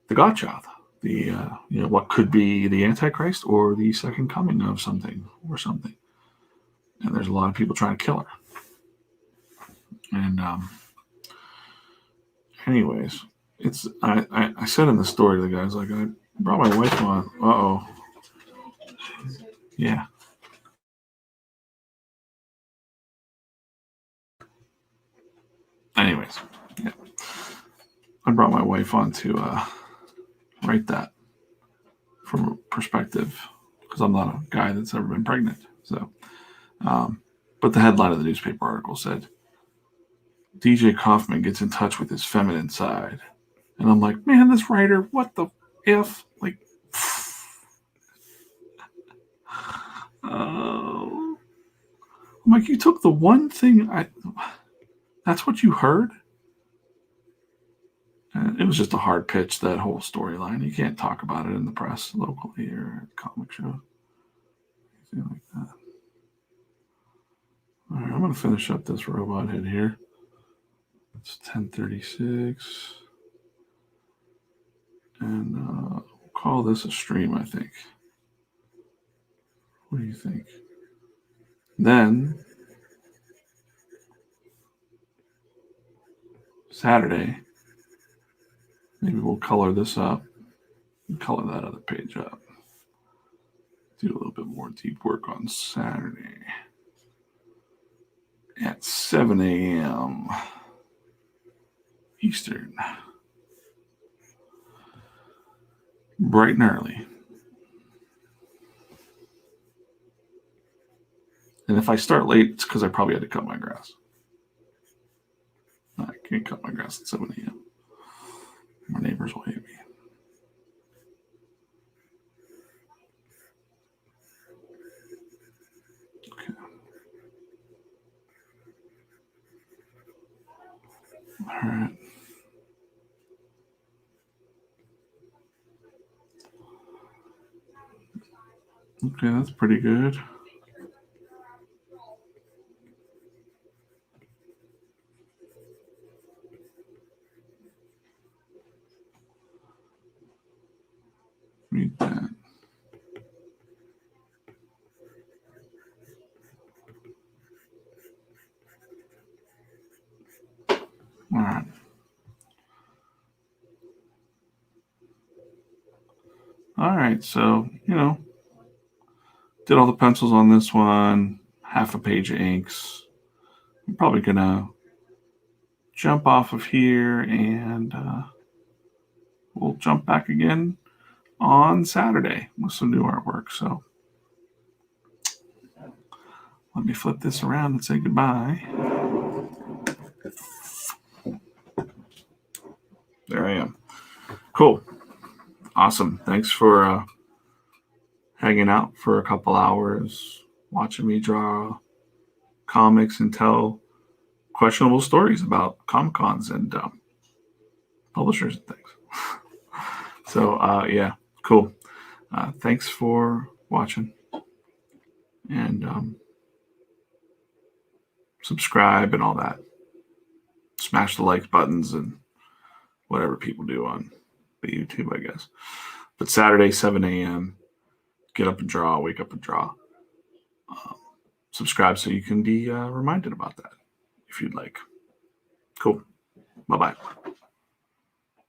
the Godchild, the what could be the Antichrist or the second coming of something or something. And there's a lot of people trying to kill her. And anyways, it's I said in the story to the guys, like, I brought my wife on. Uh-oh. Yeah. Anyways, yeah. I brought my wife on to write that from a perspective, because I'm not a guy that's ever been pregnant. So, but the headline of the newspaper article said, DJ Kaufman gets in touch with his feminine side. And I'm like, man, this writer, what the F? Like, I'm like, you took the one thing that's what you heard? And it was just a hard pitch, that whole storyline. You can't talk about it in the press locally or at comic show. Anything like that. All right, I'm going to finish up this robot head here. It's 10:36. And we'll call this a stream, I think. What do you think? Then, Saturday, maybe we'll color this up and color that other page up. Do a little bit more deep work on Saturday at 7 a.m. Eastern. Bright and early. And if I start late, it's because I probably had to cut my grass. I can't cut my grass at 7 a.m. My neighbors will hate me. Okay. All right. Okay, that's pretty good. Let me that. All right. All right. So, did all the pencils on this one, half a page of inks. I'm probably going to jump off of here and we'll jump back again on Saturday with some new artwork. So let me flip this around and say goodbye. There I am. Cool. Awesome. Thanks for hanging out for a couple hours, watching me draw comics and tell questionable stories about Comic Cons and publishers and things. So, yeah, cool. Thanks for watching. And subscribe and all that. Smash the like buttons and whatever people do on the YouTube, I guess. But Saturday, 7 a.m., get up and draw, wake up and draw. Subscribe so you can be reminded about that if you'd like. Cool. Bye-bye.